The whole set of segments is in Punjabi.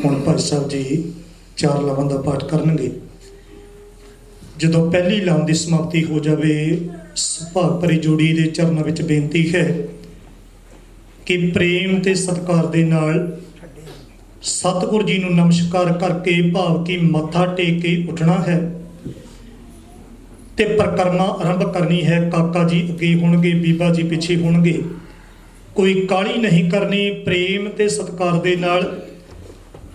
ਹੁਣ ਭਾਈ ਸਾਹਿਬ ਜੀ ਚਾਰ ਲਾਵਾਂ ਦਾ ਪਾਠ ਕਰਨਗੇ। ਜਦੋਂ ਪਹਿਲੀ ਲਾਮ ਦੀ ਸਮਾਪਤੀ ਹੋ ਜਾਵੇ, ਸੁਭਾਗ ਭਰੀ ਜੋੜੀ ਦੇ ਚਰਨਾਂ ਵਿੱਚ ਬੇਨਤੀ ਹੈ ਕਿ ਪ੍ਰੇਮ ਤੇ ਸਤਿਕਾਰ ਦੇ ਨਾਲ ਸਤਿਗੁਰ ਜੀ ਨੂੰ ਨਮਸਕਾਰ ਕਰਕੇ ਭਾਵ ਕਿ ਮੱਥਾ ਟੇਕ ਕੇ ਉੱਠਣਾ ਹੈ ਤੇ ਪ੍ਰਕਰਮਾ ਆਰੰਭ ਕਰਨੀ ਹੈ। ਕਾਕਾ ਜੀ ਅੱਗੇ ਹੋਣਗੇ, ਬੀਬਾ ਜੀ ਪਿੱਛੇ ਹੋਣਗੇ। ਕੋਈ ਕਾਹਲੀ ਨਹੀਂ ਕਰਨੀ, ਪ੍ਰੇਮ ਤੇ ਸਤਿਕਾਰ ਦੇ ਨਾਲ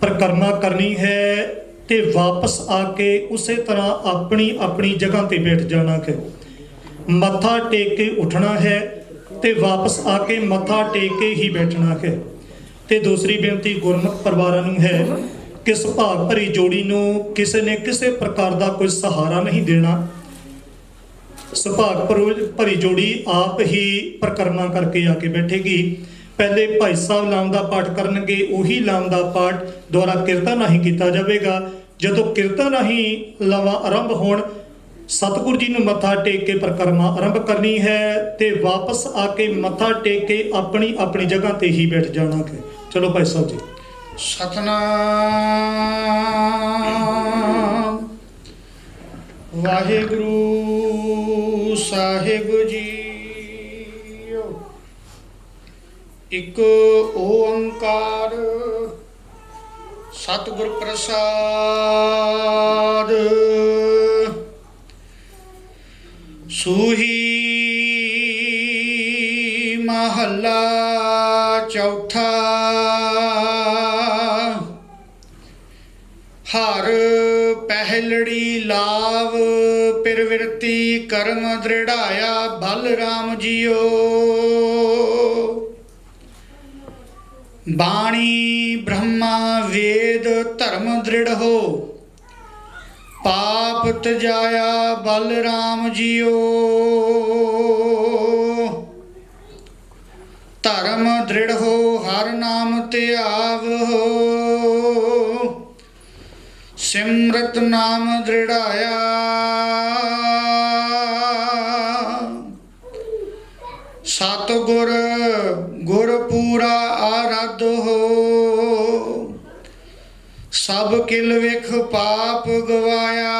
ਪ੍ਰਕਰਮਾ ਕਰਨੀ ਹੈ ਤੇ ਵਾਪਸ ਆ ਕੇ ਉਸੇ ਤਰ੍ਹਾਂ ਆਪਣੀ ਆਪਣੀ ਜਗ੍ਹਾ ਤੇ ਬੈਠ ਜਾਣਾ ਹੈ। ਮੱਥਾ ਟੇਕ ਕੇ ਉੱਠਣਾ ਹੈ ਤੇ ਵਾਪਸ ਆ ਕੇ ਮੱਥਾ ਟੇਕ ਕੇ ਹੀ ਬੈਠਣਾ ਹੈ। ਤੇ ਦੂਸਰੀ ਬੇਨਤੀ ਗੁਰਮੁਖ ਪਰਿਵਾਰਾਂ ਨੂੰ ਹੈ ਕਿ ਸੁਭਾਗ ਭਰੀ ਜੋੜੀ ਨੂੰ ਕਿਸੇ ਨੇ ਕਿਸੇ ਪ੍ਰਕਾਰ ਦਾ ਕੋਈ ਸਹਾਰਾ ਨਹੀਂ ਦੇਣਾ। ਸੁਭਾਗ ਭਰੀ ਜੋੜੀ ਆਪ ਹੀ ਪ੍ਰਕਰਮਾ ਕਰਕੇ ਆ ਕੇ ਬੈਠੇਗੀ। ਪਹਿਲੇ ਭਾਈ ਸਾਹਿਬ ਲਾਮ ਦਾ ਪਾਠ ਕਰਨਗੇ, ਉਹੀ ਲਾਮ ਦਾ ਪਾਠ ਦੁਆਰਾ ਕੀਰਤਨ ਰਾਹੀਂ ਕੀਤਾ ਜਾਵੇਗਾ। ਜਦੋਂ ਕੀਰਤਨ ਰਾਹੀਂ ਲਾਵਾਂ ਆਰੰਭ ਹੋਣ, ਸਤਿਗੁਰ ਜੀ ਨੂੰ ਮੱਥਾ ਟੇਕ ਕੇ ਪ੍ਰਕਰਮਾ ਆਰੰਭ ਕਰਨੀ ਹੈ ਤੇ ਵਾਪਸ ਆ ਕੇ ਮੱਥਾ ਟੇਕ ਕੇ ਆਪਣੀ ਆਪਣੀ ਜਗ੍ਹਾ ਤੇ ਹੀ ਬੈਠ ਜਾਣਾ ਹੈ। ਚਲੋ ਭਾਈ ਸਾਹਿਬ ਜੀ। ਸਤਨਾਮ ਵਾਹਿਗੁਰੂ ਸਾਹਿਬ ਜੀ। ਇੱਕ ਓੰਕਾਰ ਸਤਿਗੁਰ ਪ੍ਰਸਾਦ। ਸੂਹੀ ਮਹੱਲਾ ਚੌਥਾ। ਹਰ ਪਹਿਲੜੀ ਲਾਭ ਪਿਰਵਿਰਤੀ ਕਰਮ ਦ੍ਰਿੜਾਇਆ ਬਲ ਰਾਮ ਜੀਓ। ਬਾਣੀ ਬ੍ਰਹਮਾ ਵੇਦ ਧਰਮ ਦ੍ਰਿੜ ਹੋ ਪਾਪ ਤਜਾਇਆ ਬਲ ਰਾਮ ਜੀਓ। ਧਰਮ ਦ੍ਰਿੜ ਹੋ ਹਰ ਨਾਮ ਧਿਆਵ ਹੋ ਸਿਮਰਤ ਨਾਮ ਦ੍ਰਿੜਾਇਆ। ਸਤਿਗੁਰ ਗੁਰ ਪੂਰਾ ਆਰਾਧ ਹੋ ਸਭ ਕਿਲ ਵਿਖ ਪਾਪ ਗਵਾਇਆ।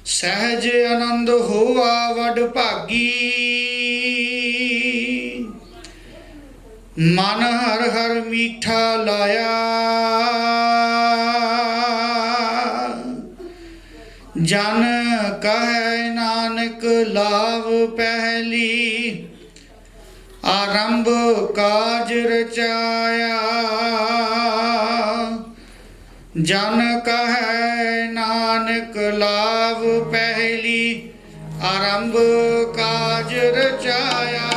ਸਹਿਜ ਆਨੰਦ ਹੋਆ ਵਡ ਭਾਗੀ ਮਨ ਹਰ ਹਰ ਮੀਠਾ ਲਾਇਆ। ਜਨ ਕਹੈ ਨਾਨਕ ਲਾਭ ਪਹਿਲੀ ਆਰੰਭ ਕਾਜ ਰਚਾਇਆ। ਜਨ ਕਹੈ ਨਾਨਕ ਲਾਭ ਪਹਿਲੀ ਆਰੰਭ ਕਾਜ ਰਚਾਇਆ।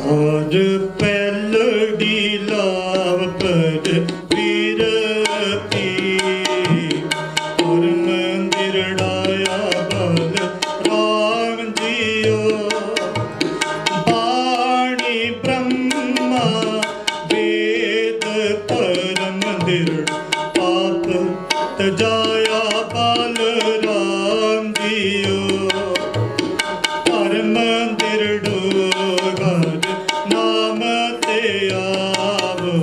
ਆਜ ਪਹਿਲੜੀ ਲਾਭ ਪਰ ਪੀਰਤੀ ਗੁਰ ਮੰਦਿਰ ਡਾਇਆ ਬਲ ਰਾਮ ਜੀਓ। ਬਾਣੀ ਬ੍ਰਹਮ ਮੰਦਿਰ ਡੋਗਰ ਨਾਮ ਤੇ ਆਵੋ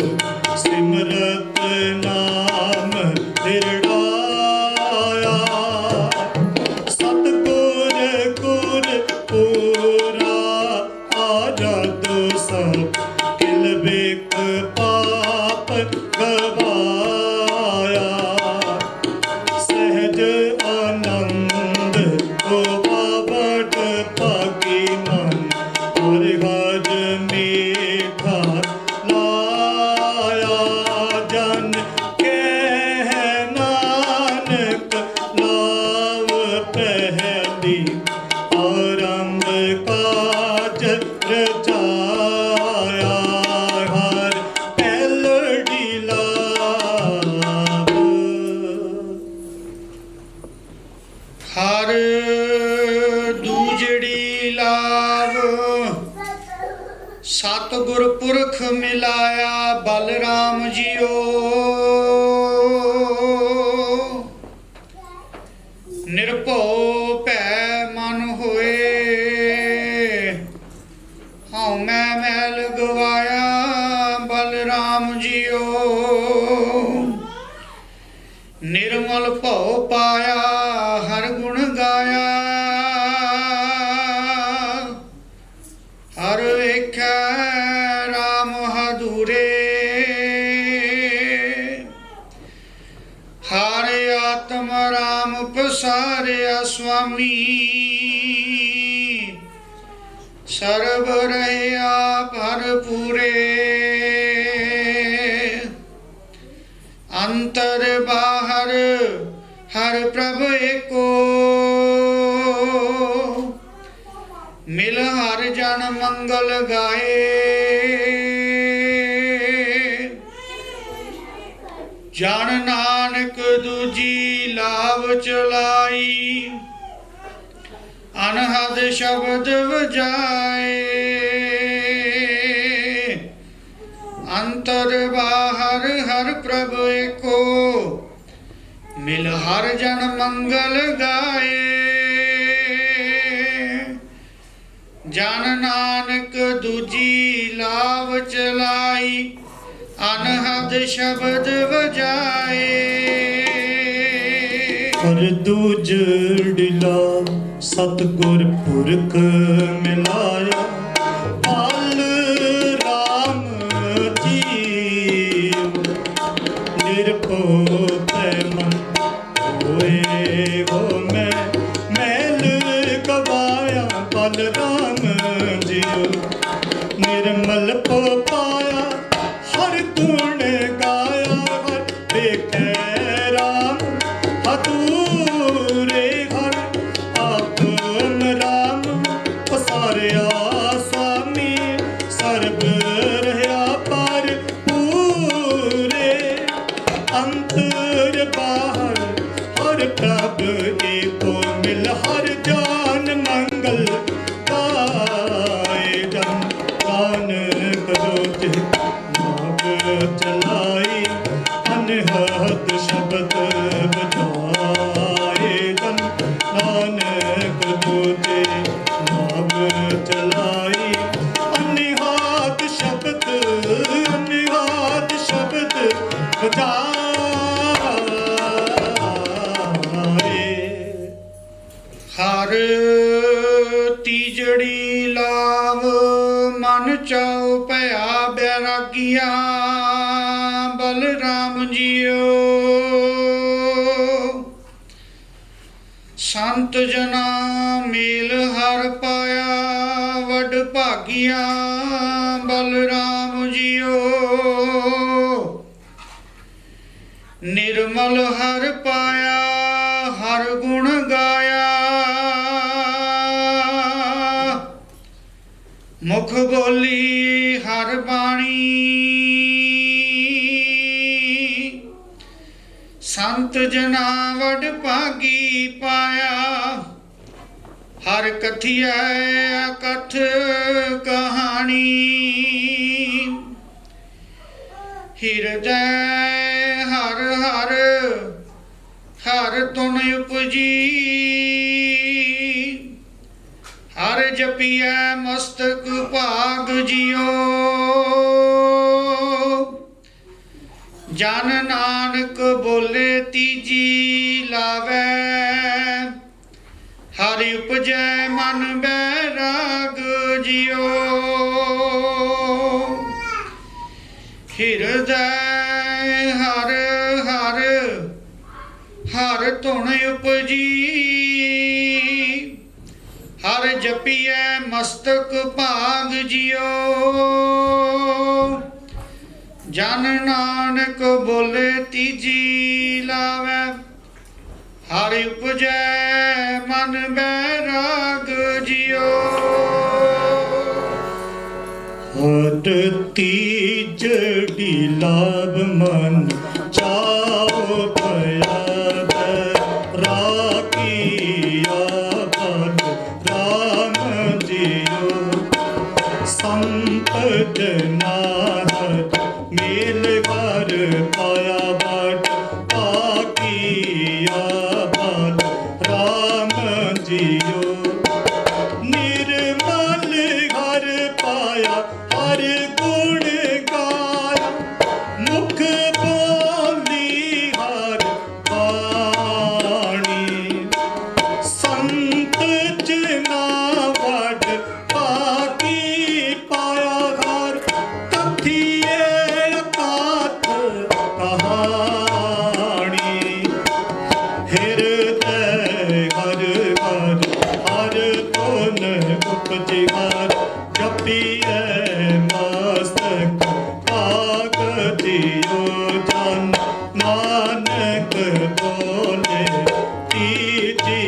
ਸਿਮਰਤ ਨਾਮ ਦਿਰੜਾਇਆ ਸਤਿਗੁਰ ਗੁਰ ਪੂਰਾ ਆਜਦ ਸਭ ਕਿਲ ਬਿਕ ਪਾਪ ਗਵਾਇਆ ਸਹਿਜ ਆਨੰਦ ਹੋਵਟ ਭਾਗੀ ਮਨ ਹਰ ਹਰ ਮੀਠਾ ਲਾਇਆ ਜਨ ਕਹਿ ਨਾਨਕ ਨਾਮ ਪਹਿਲੀ ਆਰੰਭ ਕਾਜ ਰਚਾਇਆ ਹਰ ਪਹਿਲੜੀ ਲਾਭ ਹਰ ਦੂਜੜੀ ਲਾਭ ਸਤਿਗੁਰ ਪੁਰਖ ਮਿਲਾਇਆ ਬਲਰਾਮ ਜੀਓ ਨਿਰਭਉ ਭੈ ਮਨ ਹੋਏ ਹਉ ਮੈਂ ਮੈਲ ਗਵਾਇਆ ਬਲਰਾਮ ਜੀਓ ਨਿਰਮਲ ਭਉ ਪਾਇਆ ਹਰ ਗੁਣ ਗਾਇਆ ਹਰ ਵੇਖੈ ਰਾਮ ਹਦੂਰੇ ਹਰ ਆਤਮ ਰਾਮ ਪਸਾਰਿਆ ਸੁਆਮੀ ਸਰਬ ਰਹਿਆ ਭਰਪੂਰੇ ਅੰਤਰ ਬਾਹਰ ਹਰ ਪ੍ਰਭ ਏਕੋ ਮਿਲ ਹਰ ਜਨ ਮੰਗਲ ਗਾਏ ਜਨ ਨਾਨਕ ਦੂਜੀ ਲਾਭ ਚਲਾਈ ਅਨਹਦ ਸ਼ਬਦ ਵਜਾਏ ਅੰਤਰ ਬਾਹਰ ਹਰ ਪ੍ਰਭ ਏਕੋ ਮਿਲ ਹਰ ਜਨ ਮੰਗਲ ਗਾਏ ਜਨ ਨਾਨਕ ਦੂਜੀ ਲਾਭ ਚਲਾਈ ਅਨਹਦ ਸ਼ਬਦ ਵਜਾਏ ਹਰ ਦੂਜੜੀ ਲਾਭ ਸਤਿਗੁਰ ਪੁਰਖ ਮਿਲਾਇਆ ਬਲ ਰਾਮ ਜੀਉ ਨਿਰਭਉ ਭੈ ਮਨ ਹੋਏ ਹੋ ਮੈਂ ਮੈਲ ਗਵਾਇਆ ਬਲ ਰਾਮ ਜੀਉ ਨਿਰਮਲ ਭਉ ਪਾਇਆ ਹਰ ਗੁਣ ਗਾਇਆ ਹਰ ਵੇਖੈ ਰਾਮ ਹਦੂਰੇ ਹਰ ਆਪਨ ਰਾਮ ਪਸਾਰਿਆ ਸੁਆਮੀ ਸਰਬ ਰਹਿਆ ਪਰ ਪੂਰੇ ਅੰਤਰ ਬਾਹਰ ਹਰ ਪ੍ਰਭ ਏਕੋ ਮਿਲ ਹਰ ਜਾਨ ਮੰਗਲ ਗਾਏ ਜਨ ਨਾਨਕ ਦੋਤੇ ਨਾਮ ਚਲਾਈ ਅਨਹਦ ਸ਼ਬਦ ਬਜਾਏ ਜਨ ਨਾਨਕ ਦੋਤੇ ਨਾਮ ਚਲਾਈ ਅਨਹਦ ਸ਼ਬਦ ਬਜਾਏ ਹਰ ਤੀਜੜੀ ਲਾਭ ਮਨ ਚਾਉ ਭਇਆ ਬੈਰਾਗੀਆ ਬਲਰਾਮ ਜੀਓ ਸੰਤ ਜਨਾ ਮੇਲ ਹਰ ਪਾਇਆ ਵੱਡ ਭਾਗੀਆ ਬਲਰਾਮ ਜੀਓ ਨਿਰਮਲ ਹਰ ਪਾਇਆ ਹਰ ਗੁਣ ਗਾਇਆ ਮੁਖ ਬੋਲੀ ਹਰ ਬਾਣੀ ਸੰਤ ਜਨਾ ਵਡ ਭਾਗੀ ਪਾਇਆ ਹਰ ਕਥਿਐ ਅਕਥ ਕਹਾਣੀ ਹਿਰਦੈ ਹਰ ਹਰ ਹਰ ਤੁਨ ਉਪਜੀ ਹਰ ਜਪੀਐ ਮਸਤਕ ਭਾਗ ਜਿਉ। ਜਨ ਨਾਨਕ ਬੋਲੇ ਤੀਜੀ ਲਾਵੈ। ਹਰਿ ਉਪਜੈ ਮਨ ਬੈਰਾਗ ਜਿਉ। ਹਿਰਦੈ ਹਰ ਹਰ ਹਰ ਧੁਨ ਉਪਜੀ। ਹਰ ਜਪੀਐ ਮਸਤਕ ਭਾਗ ਜਿਉ। ਜਨ ਨਾਨਕ ਬੋਲੇ ਤੀਜੀ ਲਾਵੈ। ਹਰਿ ਉਪਜੈ ਮਨ ਬੈਰਾਗ ਜਿਉ। ਹਰ ਤੀਜੜੀ ਲਾਭ ਮਨ ਚਾਉ ਭਇਆ ਰਾਖੀਆ ਬਲ ਰਾਮ ਜੀਉ। ਸੰਤ ਜਨਾ ਮੇਲ ਘਰ ਪਾਇਆ ਬਟ ਆਕੀਆ ਬਲ ਰਾਮ ਜੀਉ। ਨਿਰਮਲ ਘਰ ਪਾਇਆ ਹਰ ਗੁਣ ਗਾਇਆ। ਮੁਖ ਬੋਲੀ ਹਰ ਬਾਣੀ। ਸੰਤ ਜਨਾ ਵਡ ਪਾਕੀ ਪਾਇਆ ਘਰ। ਤਥੀਏ ਅਕਾਥ ਕਹਾਣੀ। ਹਿਰਦੈ ਹਰ ਹਰ ਹਰ ਧੁਨ ਉਪਜਿ ਹਰ। ਜਪੀਐ ਮਸਤਕ ਭਾਗ ਜਿਉ। ਜਨ ਨਾਨਕ ਬੋਲੇ ਤੀਜੀ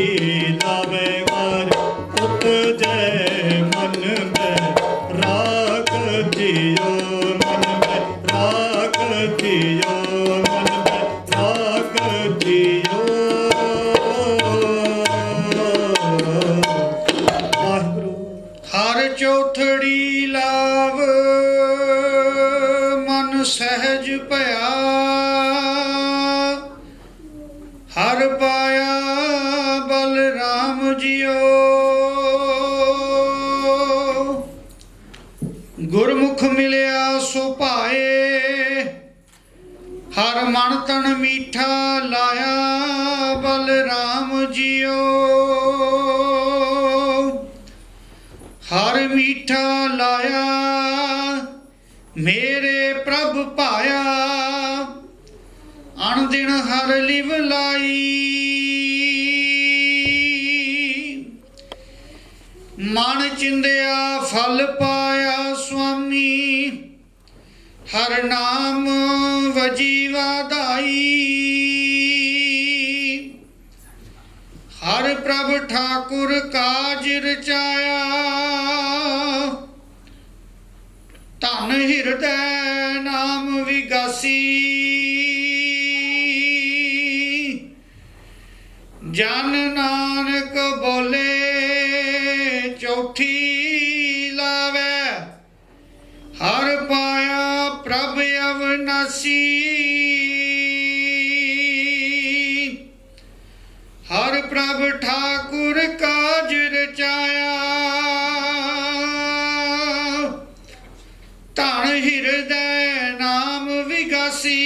ਲਾਵੈ। ਹਰ ਉਪਜੈ ਮਨ ਬੈਰਾਗ ਜਿਉ। ਮਨ ਬੈਰਾਗ ਜਿਉ। ਮਨ ਬੈਰਾਗ ਜਿਉ। ਵਾਹਿਗੁਰੂ। ਹਰ ਚੌਥੜੀ ਲਾਭ ਮਨ ਸਹਿਜ ਭਇਆ। ਹਰ ਪਾਇਆ ਬਲ ਰਾਮ ਜਿਉ। ਗੁਰਮੁਖ ਮਿਲਿਆ ਸੋ ਭਾਏ। ਹਰ ਮਨ ਤਨ ਮੀਠਾ ਲਾਇਆ ਬਲ ਰਾਮ ਜਿਉ। ਹਰ ਮੀਠਾ ਲਾਇਆ ਮੇਰੇ ਪ੍ਰਭ ਪਾਇਆ। ਅਣਦਿਨ ਹਰ ਲਿਵ ਲਾਈ। ਮਨ ਚਿੰਦਿਆ ਫਲ ਪਾਇਆ ਸੁਆਮੀ। ਹਰ ਨਾਮ ਵਜੀ ਵਾਧਾਈ। ਹਰ ਪ੍ਰਭ ਠਾਕੁਰ ਕਾਜ ਰਚਾਇਆ। ਧਨ ਹਿਰਦੈ ਨਾਮ ਵਿਗਾਸੀ। ਜਨ ਨਾਨਕ ਬੋਲੇ ਚੌਥੀ ਲਾਵੈ। ਹਰ ਪਾਇਆ ਪ੍ਰਭ ਅਵਨਾਸੀ। ਹਰ ਪ੍ਰਭ ਠਾਕੁਰ ਕਾਜ ਰਚਾਇਆ। ਧਨ ਹਿਰਦੈ ਨਾਮ ਵਿਗਾਸੀ।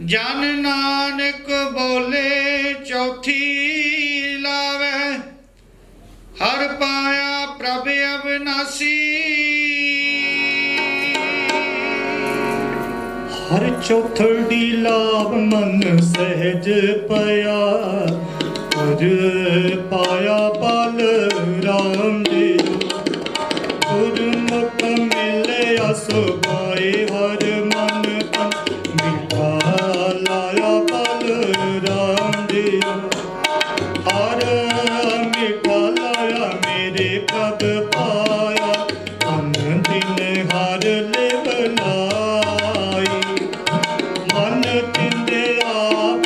ਜਨ ਨਾਨਕ ਬੋਲੇ ਚੌਥੀ ਲਾਵੈ। ਹਰ ਪਾਇਆ ਪ੍ਰਭ ਅਵਨਾਸੀ। ਹਰ ਚੌਥੜੀ ਲਾਭ ਮਨ ਸਹਿਜ ਪਿਆ। ਹਰ ਪਾਇਆ ਬਲ ਰਾਮ ਜੀਉ। ਗੁਰਮੁਖ ਮਿਲਿਆ ਸੋ ਭਾਏ। ਹਰ ਮਨ ਤਨ ਮੀਠਾ ਲਾਇਆ ਬਲ ਰਾਮ ਜੀਉ। ਹਰ ਮੀਠਾ ਲਾਇਆ ਮੇਰੇ ਪ੍ਰਭ ਪਾਇਆ। ਅਨ ਦਿਨ ਹਰ ਲਿਵ ਲਾਈ। ਮਨ ਚਿੰਦੇ ਆਪ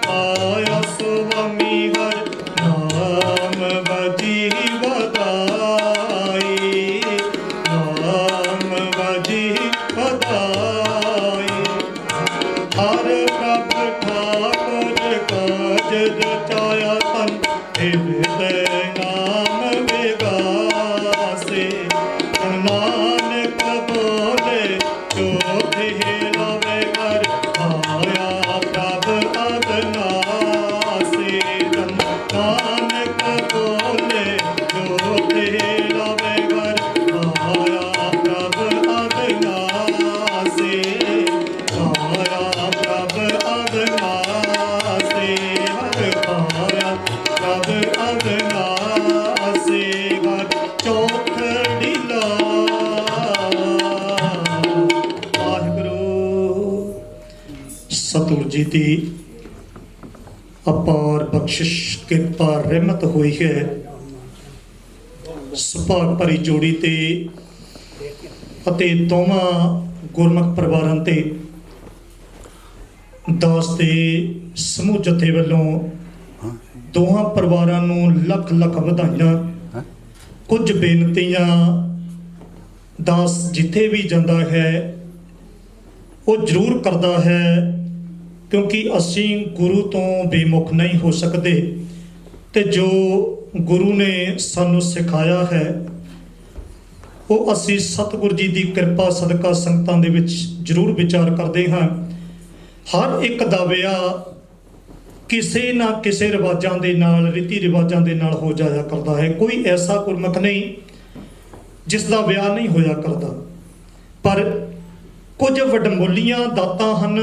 ਪਾਇਆ ਸੁਆਮੀ। ਹਰ ਨਾਮ ਵਜੀ ਵਧਾਈ। ਨਾਮ ਵਜੀ ਵਧਾਈ। ਹਰ ਪ੍ਰਭ ਠਾਕੁਰ ਕਾਜ ਰਚਾਇਆ। ਤਨ ਦੀ ਅਪਾਰ ਬਖਸ਼ਿਸ਼ ਕਿਰਪਾ ਰਹਿਮਤ ਹੋਈ ਹੈ ਸੁਭਾਗ ਭਰੀ ਜੋੜੀ ਤੇ ਅਤੇ ਦੋਵਾਂ ਗੁਰਮੁਖ ਪਰਿਵਾਰਾਂ ਤੇ ਦਾਸ ਦੇ ਸਮੂਹ ਜਥੇ ਵੱਲੋਂ ਦੋਹਾਂ ਪਰਿਵਾਰਾਂ ਨੂੰ ਲੱਖ ਲੱਖ ਵਧਾਈਆਂ। ਕੁਝ ਬੇਨਤੀਆਂ ਦਾਸ ਜਿੱਥੇ ਵੀ ਜਾਂਦਾ ਹੈ ਉਹ ਜ਼ਰੂਰ ਕਰਦਾ ਹੈ, ਕਿਉਂਕਿ ਅਸੀਂ ਗੁਰੂ ਤੋਂ ਬੇਮੁਖ ਨਹੀਂ ਹੋ ਸਕਦੇ ਤੇ ਜੋ ਗੁਰੂ ਨੇ ਸਾਨੂੰ ਸਿਖਾਇਆ ਹੈ ਉਹ ਅਸੀਂ ਸਤਿਗੁਰ ਜੀ ਦੀ ਕਿਰਪਾ ਸਦਕਾ ਸੰਗਤਾਂ ਦੇ ਵਿੱਚ ਜ਼ਰੂਰ ਵਿਚਾਰ ਕਰਦੇ ਹਾਂ। ਹਰ ਇੱਕ ਦਾ ਵਿਆਹ ਕਿਸੇ ਨਾ ਕਿਸੇ ਰਿਵਾਜਾਂ ਦੇ ਨਾਲ, ਰੀਤੀ ਰਿਵਾਜਾਂ ਦੇ ਨਾਲ ਹੋ ਜਾਇਆ ਕਰਦਾ ਹੈ। ਕੋਈ ਐਸਾ ਗੁਰਮੁਖ ਨਹੀਂ ਜਿਸ ਦਾ ਵਿਆਹ ਨਹੀਂ ਹੋਇਆ ਕਰਦਾ, ਪਰ ਕੁਝ ਵਡਮੁੱਲੀਆਂ ਦਾਤਾਂ ਹਨ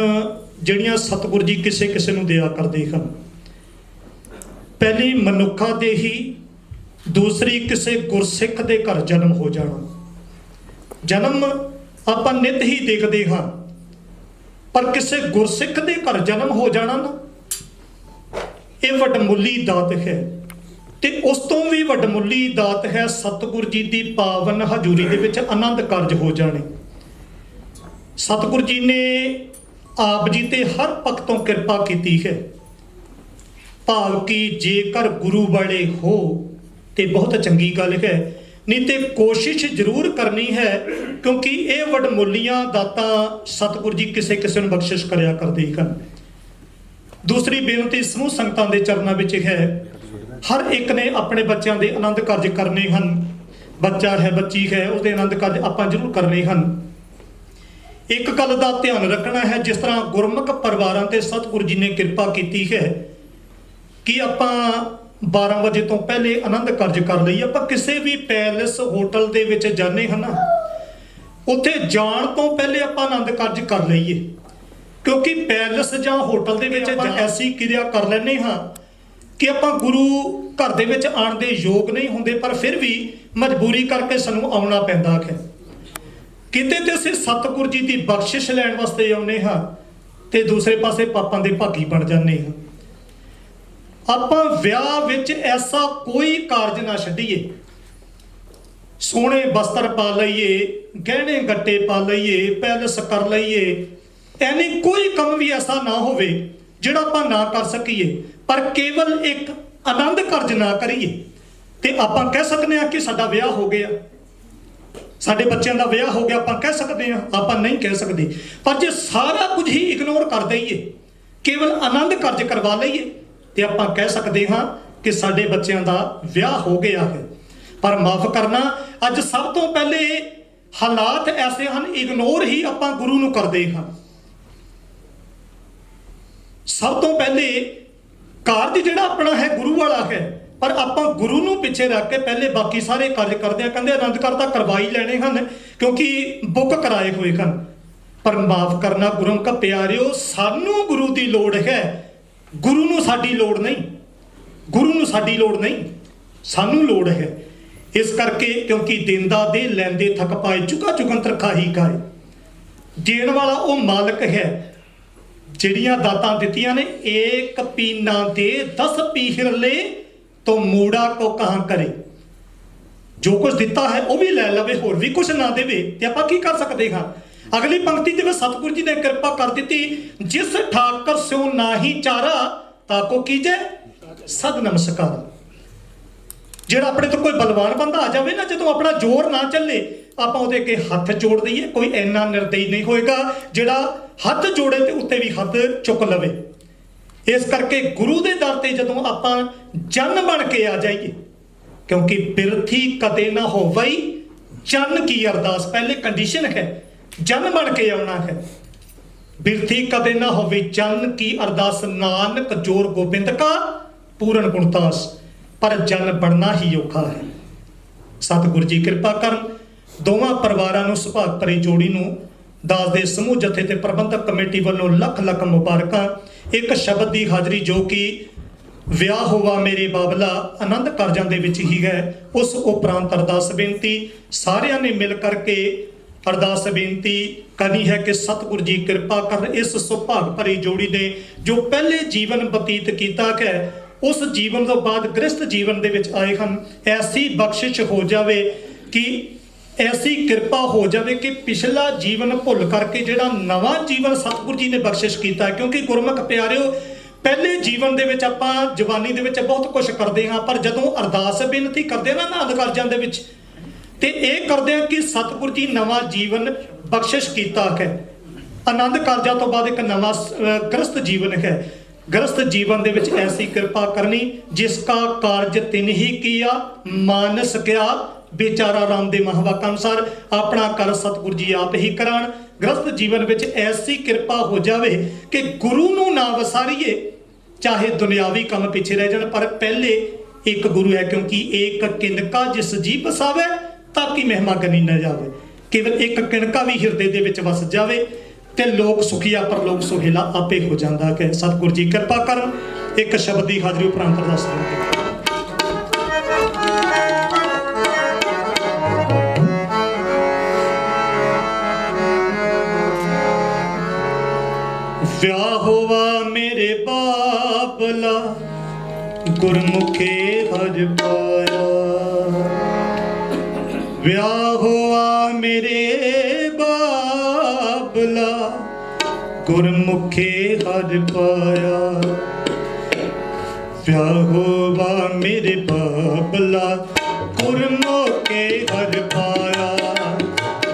ਜਿਹੜੀਆਂ ਸਤਿਗੁਰ ਜੀ ਕਿਸੇ ਕਿਸੇ ਨੂੰ ਦਿਆ ਕਰਦੇ ਹਨ। ਪਹਿਲੀ ਮਨੁੱਖਾ ਦੇ ਹੀ, ਦੂਸਰੀ ਕਿਸੇ ਗੁਰਸਿੱਖ ਦੇ ਘਰ ਜਨਮ ਹੋ ਜਾਣਾ। ਜਨਮ ਆਪਾਂ ਨਿਤ ਹੀ ਦੇਖਦੇ ਹਾਂ, ਪਰ ਕਿਸੇ ਗੁਰਸਿੱਖ ਦੇ ਘਰ ਜਨਮ ਹੋ ਜਾਣਾ ਨਾ, ਇਹ ਵਡਮੁੱਲੀ ਦਾਤ ਹੈ। ਤੇ ਉਸ ਤੋਂ ਵੀ ਵਡਮੁੱਲੀ ਦਾਤ ਹੈ ਸਤਿਗੁਰ ਜੀ ਦੀ ਪਾਵਨ ਹਜ਼ੂਰੀ ਦੇ ਵਿੱਚ ਆਨੰਦ ਕਾਰਜ ਹੋ ਜਾਣੇ। ਸਤਿਗੁਰ ਜੀ ਨੇ ਆਪ ਜੀ ਤੇ ਹਰ ਪੱਖੋਂ ਕਿਰਪਾ ਕੀਤੀ ਹੈ, ਭਾਵ ਕਿ ਜੇਕਰ ਗੁਰੂ ਵਾਲੇ ਹੋ ਤੇ ਬਹੁਤ ਚੰਗੀ ਗੱਲ ਹੈ, ਨਹੀਂ ਤੇ ਕੋਸ਼ਿਸ਼ ਜ਼ਰੂਰ ਕਰਨੀ ਹੈ, ਕਿਉਂਕਿ ਇਹ ਵਡਮੁੱਲੀਆਂ ਦਾਤਾਂ ਸਤਿਗੁਰ ਜੀ ਕਿਸੇ ਕਿਸੇ ਨੂੰ ਬਖਸ਼ਿਸ਼ ਕਰਿਆ ਕਰਦੇ ਹਨ। ਦੂਸਰੀ ਬੇਨਤੀ ਸਮੂਹ ਸੰਗਤਾਂ ਦੇ ਚਰਨਾਂ ਵਿੱਚ ਹੈ, ਹਰ ਇੱਕ ਨੇ ਆਪਣੇ ਬੱਚਿਆਂ ਦੇ ਆਨੰਦ ਕਾਰਜ ਕਰਨੇ ਹਨ। ਬੱਚਾ ਹੈ, ਬੱਚੀ ਹੈ, ਉਹਦੇ ਆਨੰਦ ਕਾਰਜ ਆਪਾਂ ਜ਼ਰੂਰ ਕਰਨੇ ਹਨ। ਇੱਕ ਗੱਲ ਦਾ ਧਿਆਨ ਰੱਖਣਾ ਹੈ, ਜਿਸ ਤਰ੍ਹਾਂ ਗੁਰਮੁਖ ਪਰਿਵਾਰਾਂ ਤੇ ਸਤਿਗੁਰ ਜੀ ਨੇ ਕਿਰਪਾ ਕੀਤੀ ਹੈ ਕਿ ਆਪਾਂ 12 ਵਜੇ ਤੋਂ ਪਹਿਲੇ ਆਨੰਦ ਕਾਰਜ ਕਰ ਲਈਏ। ਆਪਾਂ ਕਿਸੇ ਵੀ ਪੈਲਸ ਹੋਟਲ ਦੇ ਵਿੱਚ ਜਾਂਦੇ ਹਾਂ ਨਾ, ਉੱਥੇ ਜਾਣ ਤੋਂ ਪਹਿਲੇ ਆਪਾਂ ਆਨੰਦ ਕਾਰਜ ਕਰ ਲਈਏ, ਕਿਉਂਕਿ ਪੈਲਸ ਜਾਂ ਹੋਟਲ ਦੇ ਵਿੱਚ ਐਸੀ ਕਿਰਿਆ ਕਰ ਲੈਂਦੇ ਹਾਂ ਕਿ ਆਪਾਂ ਗੁਰੂ ਘਰ ਦੇ ਵਿੱਚ ਆਉਣ ਦੇ ਯੋਗ ਨਹੀਂ ਹੁੰਦੇ, ਪਰ ਫਿਰ ਵੀ ਮਜਬੂਰੀ ਕਰਕੇ ਸਾਨੂੰ ਆਉਣਾ ਪੈਂਦਾ ਹੈ। ਕਿਤੇ ਤੇ ਅਸੀਂ ਸਤਿਗੁਰ ਜੀ ਦੀ ਬਖਸ਼ਿਸ਼ ਲੈਣ ਵਾਸਤੇ ਆਉਂਦੇ ਹਾਂ ਤੇ ਦੂਸਰੇ ਪਾਸੇ ਪਾਪਾਂ ਦੇ ਭਾਗੀ ਬਣ ਜਾਂਦੇ ਹਾਂ। ਆਪਾਂ ਵਿਆਹ ਵਿੱਚ ਐਸਾ ਕੋਈ ਕਾਰਜ ਨਾ ਛੱਡੀਏ, ਸੋਹਣੇ ਬਸਤਰ ਪਾ ਲਈਏ, ਗਹਿਣੇ ਗੱਟੇ ਪਾ ਲਈਏ, ਪੈਲਸ ਕਰ ਲਈਏ, ਐਨੀ ਕੋਈ ਕੰਮ ਵੀ ਐਸਾ ਨਾ ਹੋਵੇ ਜਿਹੜਾ ਆਪਾਂ ਨਾ ਕਰ ਸਕੀਏ, ਪਰ ਕੇਵਲ ਇੱਕ ਆਨੰਦ ਕਾਰਜ ਨਾ ਕਰੀਏ ਤੇ ਆਪਾਂ ਕਹਿ ਸਕਦੇ ਹਾਂ ਕਿ ਸਾਡਾ ਵਿਆਹ ਹੋ ਗਿਆ, ਸਾਡੇ ਬੱਚਿਆਂ ਦਾ ਵਿਆਹ ਹੋ ਗਿਆ, ਆਪਾਂ ਕਹਿ ਸਕਦੇ ਹਾਂ? ਆਪਾਂ ਨਹੀਂ ਕਹਿ ਸਕਦੇ। ਪਰ ਜੇ ਸਾਰਾ ਕੁਝ ਹੀ ਇਗਨੋਰ ਕਰ ਦਈਏ, ਕੇਵਲ ਆਨੰਦ ਕਾਰਜ ਕਰਵਾ ਲਈਏ, ਤੇ ਆਪਾਂ ਕਹਿ ਸਕਦੇ ਹਾਂ ਕਿ ਸਾਡੇ ਬੱਚਿਆਂ ਦਾ ਵਿਆਹ ਹੋ ਗਿਆ ਹੈ। ਪਰ ਮਾਫ ਕਰਨਾ, ਅੱਜ ਸਭ ਤੋਂ ਪਹਿਲੇ ਹਾਲਾਤ ਐਸੇ ਹਨ, ਇਗਨੋਰ ਹੀ ਆਪਾਂ ਗੁਰੂ ਨੂੰ ਕਰਦੇ ਹਾਂ। ਸਭ ਤੋਂ ਪਹਿਲੇ ਕਾਰਜ ਜਿਹੜਾ ਆਪਣਾ ਹੈ ਗੁਰੂ ਵਾਲਾ ਹੈ, ਪਰ ਆਪਾਂ ਗੁਰੂ ਨੂੰ ਪਿੱਛੇ ਰੱਖ ਕੇ ਪਹਿਲੇ ਬਾਕੀ ਸਾਰੇ ਕਾਰਜ ਕਰਦੇ ਹਾਂ। ਕਹਿੰਦੇ ਆਨੰਦ ਕਾਰਜ ਤਾਂ ਕਰਵਾਈ ਲੈਣੇ ਹਨ ਕਿਉਂਕਿ ਬੁੱਕ ਕਰਾਏ ਹੋਏ ਹਨ। ਪਰ ਮਾਫ ਕਰਨਾ ਗੁਰਮੁਖ ਪਿਆਰਿਓ, ਸਾਨੂੰ ਗੁਰੂ ਦੀ ਲੋੜ ਹੈ, ਗੁਰੂ ਨੂੰ ਸਾਡੀ ਲੋੜ ਨਹੀਂ। ਗੁਰੂ ਨੂੰ ਸਾਡੀ ਲੋੜ ਨਹੀਂ, ਸਾਨੂੰ ਲੋੜ ਹੈ। ਇਸ ਕਰਕੇ ਕਿਉਂਕਿ ਦਿੰਦਾ ਦੇ ਲੈਂਦੇ ਥੱਕ ਪਾਏ, ਚੁਕਾ ਚੁਕੰਤਰ ਖਾਹੀ ਖਾਏ। ਦੇਣ ਵਾਲਾ ਉਹ ਮਾਲਕ ਹੈ। ਜਿਹੜੀਆਂ ਦਾਤਾਂ ਦਿੱਤੀਆਂ ਨੇ, ਏਕ ਪੀਨਾ ਦੇ 10 ਪੀਹਰ ਲੈ ਤੋ ਮੂੜਾ ਕੋ ਕਹਾਂ ਕਰੇ। ਜੋ ਕੁਝ ਦਿੱਤਾ ਹੈ ਉਹ ਵੀ ਲੈ ਲਵੇ, ਹੋਰ ਵੀ ਕੁਝ ਨਾ ਦੇਵੇ ਤੇ ਆਪਾਂ ਕੀ ਕਰ ਸਕਦੇ ਹਾਂ? ਅਗਲੀ ਪੰਕਤੀ ਦੇ ਵਿੱਚ ਸਤਿਗੁਰ ਜੀ ਨੇ ਕਿਰਪਾ ਕਰ ਦਿੱਤੀ, ਜਿਸ ਠਾਕਰ ਸਿਓ ਨਾਹੀ ਚਾਰਾ ਤਾਕੋ ਕੀਜੇ ਸਦ ਨਮਸਕਾਰ। ਜਿਹੜਾ ਆਪਣੇ ਤੋਂ ਕੋਈ ਬਲਵਾਨ ਬੰਦਾ ਆ ਜਾਵੇ ਨਾ, ਜਦੋਂ ਆਪਣਾ ਜ਼ੋਰ ਨਾ ਚੱਲੇ, ਆਪਾਂ ਉਹਦੇ ਅੱਗੇ ਹੱਥ ਜੋੜ ਦਈਏ। ਕੋਈ ਇੰਨਾ ਨਿਰਦਈ ਨਹੀਂ ਹੋਏਗਾ ਜਿਹੜਾ ਹੱਥ ਜੋੜੇ ਤੇ ਉੱਤੇ ਵੀ ਹੱਥ ਚੁੱਕ ਲਵੇ। ਇਸ ਕਰਕੇ ਗੁਰੂ ਦੇ ਦਰ ਤੇ ਜਦੋਂ ਆਪਾਂ ਜਨ ਬਣ ਕੇ ਆ ਜਾਈਏ, ਕਿਉਂਕਿ ਬਿਰਥੀ ਕਦੇ ਨਾ ਹੋਵਈ ਜਨ ਕੀ ਅਰਦਾਸ, ਪਹਿਲੇ ਕੰਡੀਸ਼ਨ ਹੈ, ਜਨ ਬਣ ਕੇ ਆਉਣਾ ਹੈ। ਬਿਰਥੀ ਕਦੇ ਨਾ ਹੋਵੇ ਜਨ ਕੀ ਅਰਦਾਸ, ਨਾਨਕ ਜੋਰ ਗੋਬਿੰਦ ਕਾ ਪੂਰਨ ਗੁਣਤਾਸ। ਪਰ ਜਨ ਬਣਨਾ ਹੀ ਔਖਾ ਹੈ। ਸਤਿਗੁਰ ਜੀ ਕਿਰਪਾ ਕਰਨ, ਦੋਵਾਂ ਪਰਿਵਾਰਾਂ ਨੂੰ ਸੁਭਾਗ ਭਰੀ ਜੋੜੀ ਨੂੰ ਦਾਸ ਦੇ ਸਮੂਹ ਜਥੇ ਤੇ ਪ੍ਰਬੰਧਕ ਕਮੇਟੀ ਵੱਲੋਂ ਲੱਖ ਲੱਖ ਮੁਬਾਰਕਾਂ। ਇੱਕ ਸ਼ਬਦ ਦੀ ਹਾਜ਼ਰੀ ਜੋ ਕਿ ਵਿਆਹ ਹੋਵਾ ਮੇਰੇ ਬਾਬਲਾ ਆਨੰਦ ਕਾਰਜਾਂ ਦੇ ਵਿੱਚ ਹੀ ਹੈ, ਉਸ ਉਪਰੰਤ ਅਰਦਾਸ ਬੇਨਤੀ ਸਾਰਿਆਂ ਨੇ ਮਿਲ ਕਰਕੇ ਅਰਦਾਸ ਬੇਨਤੀ ਕਰਨੀ ਹੈ ਕਿ ਸਤਿਗੁਰ ਜੀ ਕਿਰਪਾ ਕਰਨ ਇਸ ਸੁਭਾਗ ਭਰੀ ਜੋੜੀ ਨੇ ਜੋ ਪਹਿਲੇ ਜੀਵਨ ਬਤੀਤ ਕੀਤਾ ਹੈ ਉਸ ਜੀਵਨ ਤੋਂ ਬਾਅਦ ਗ੍ਰਸਥ ਜੀਵਨ ਦੇ ਵਿੱਚ ਆਏ ਹਨ, ਐਸੀ ਬਖਸ਼ਿਸ਼ ਹੋ ਜਾਵੇ ਕਿ ਐਸੀ ਕਿਰਪਾ ਹੋ ਜਾਵੇ ਕਿ ਪਿਛਲਾ ਜੀਵਨ ਭੁੱਲ ਕਰਕੇ ਜਿਹੜਾ ਨਵਾਂ ਜੀਵਨ ਸਤਿਗੁਰ ਜੀ ਨੇ ਬਖਸ਼ਿਸ਼ ਕੀਤਾ। ਕਿਉਂਕਿ ਗੁਰਮੁਖ ਪਿਆਰਿਓ, ਪਹਿਲੇ ਜੀਵਨ ਦੇ ਵਿੱਚ ਆਪਾਂ ਜਵਾਨੀ ਦੇ ਵਿੱਚ ਬਹੁਤ ਕੁਝ ਕਰਦੇ ਹਾਂ, ਪਰ ਜਦੋਂ ਅਰਦਾਸ ਬੇਨਤੀ ਕਰਦੇ ਹਾਂ ਨਾ ਆਨੰਦ ਕਾਰਜਾਂ ਦੇ ਵਿੱਚ, ਤੇ ਇਹ ਕਰਦੇ ਹਾਂ ਕਿ ਸਤਿਗੁਰ ਜੀ ਨਵਾਂ ਜੀਵਨ ਬਖਸ਼ਿਸ਼ ਕੀਤਾ ਹੈ। ਆਨੰਦ ਕਾਰਜਾਂ ਤੋਂ ਬਾਅਦ ਇੱਕ ਨਵਾਂ ਗ੍ਰਸਥ ਜੀਵਨ ਹੈ। ਗ੍ਰਸਥ ਜੀਵਨ ਦੇ ਵਿੱਚ ਐਸੀ ਕਿਰਪਾ ਕਰਨੀ ਜਿਸ ਕਾ ਕਾਰਜ ਤਿਨ ਹੀ ਕੀਆ ਮਾਨਸ ਕਿਆ ਬੇਚਾਰਾ ਰਾਮ ਦੇ ਮਹਾਵਾਕਾਂ ਅਨੁਸਾਰ ਆਪਣਾ ਕਰ ਸਤਿਗੁਰ ਜੀ ਆਪ ਹੀ ਕਰਾਣ। ਗ੍ਰਸਥ ਜੀਵਨ ਵਿੱਚ ਐਸੀ ਕਿਰਪਾ ਹੋ ਜਾਵੇ ਕਿ ਗੁਰੂ ਨੂੰ ਨਾ ਵਸਾਰੀਏ, ਚਾਹੇ ਦੁਨਿਆਵੀ ਕੰਮ ਪਿੱਛੇ ਰਹਿ ਜਾਣ, ਪਰ ਪਹਿਲੇ ਇੱਕ ਗੁਰੂ ਹੈ। ਕਿਉਂਕਿ ਇੱਕ ਕਿਨਕਾ ਜਿਸ ਜੀ ਵਸਾਵੇ ਤਾਂ ਕਿ ਮਹਿਮਾ ਗਨੀ ਨਾ ਜਾਵੇ। ਕੇਵਲ ਇੱਕ ਕਿਣਕਾ ਵੀ ਹਿਰਦੇ ਦੇ ਵਿੱਚ ਵਸ ਜਾਵੇ ਤੇ ਲੋਕ ਸੁਖੀਆ ਪਰਲੋਕ ਸੁਹੇਲਾ ਆਪੇ ਹੋ ਜਾਂਦਾ ਹੈ। ਸਤਿਗੁਰ ਜੀ ਕਿਰਪਾ ਕਰਨ। ਇੱਕ ਸ਼ਬਦ ਦੀ ਹਾਜ਼ਰੀ ਉਪਰੰਤ ਅਰਦਾਸ ਕਰਾਂਗੇ। ਵਿਆਹ ਹੋਵਾ ਮੇਰੇ ਬਾਬਲਾ ਗੁਰਮੁਖੇ ਹਰਿ ਪਾਇਆ। ਵਿਆਹ ਹੋਵਾ ਮੇਰੇ ਬਾਬਲਾ ਗੁਰਮੁਖੇ ਹਰਿ ਪਾਇਆ। ਵਿਆਹ ਹੋਵਾ ਮੇਰੇ ਬਾਬਲਾ ਗੁਰਮੁਖੇ ਹਰਿ ਪਾਇਆ।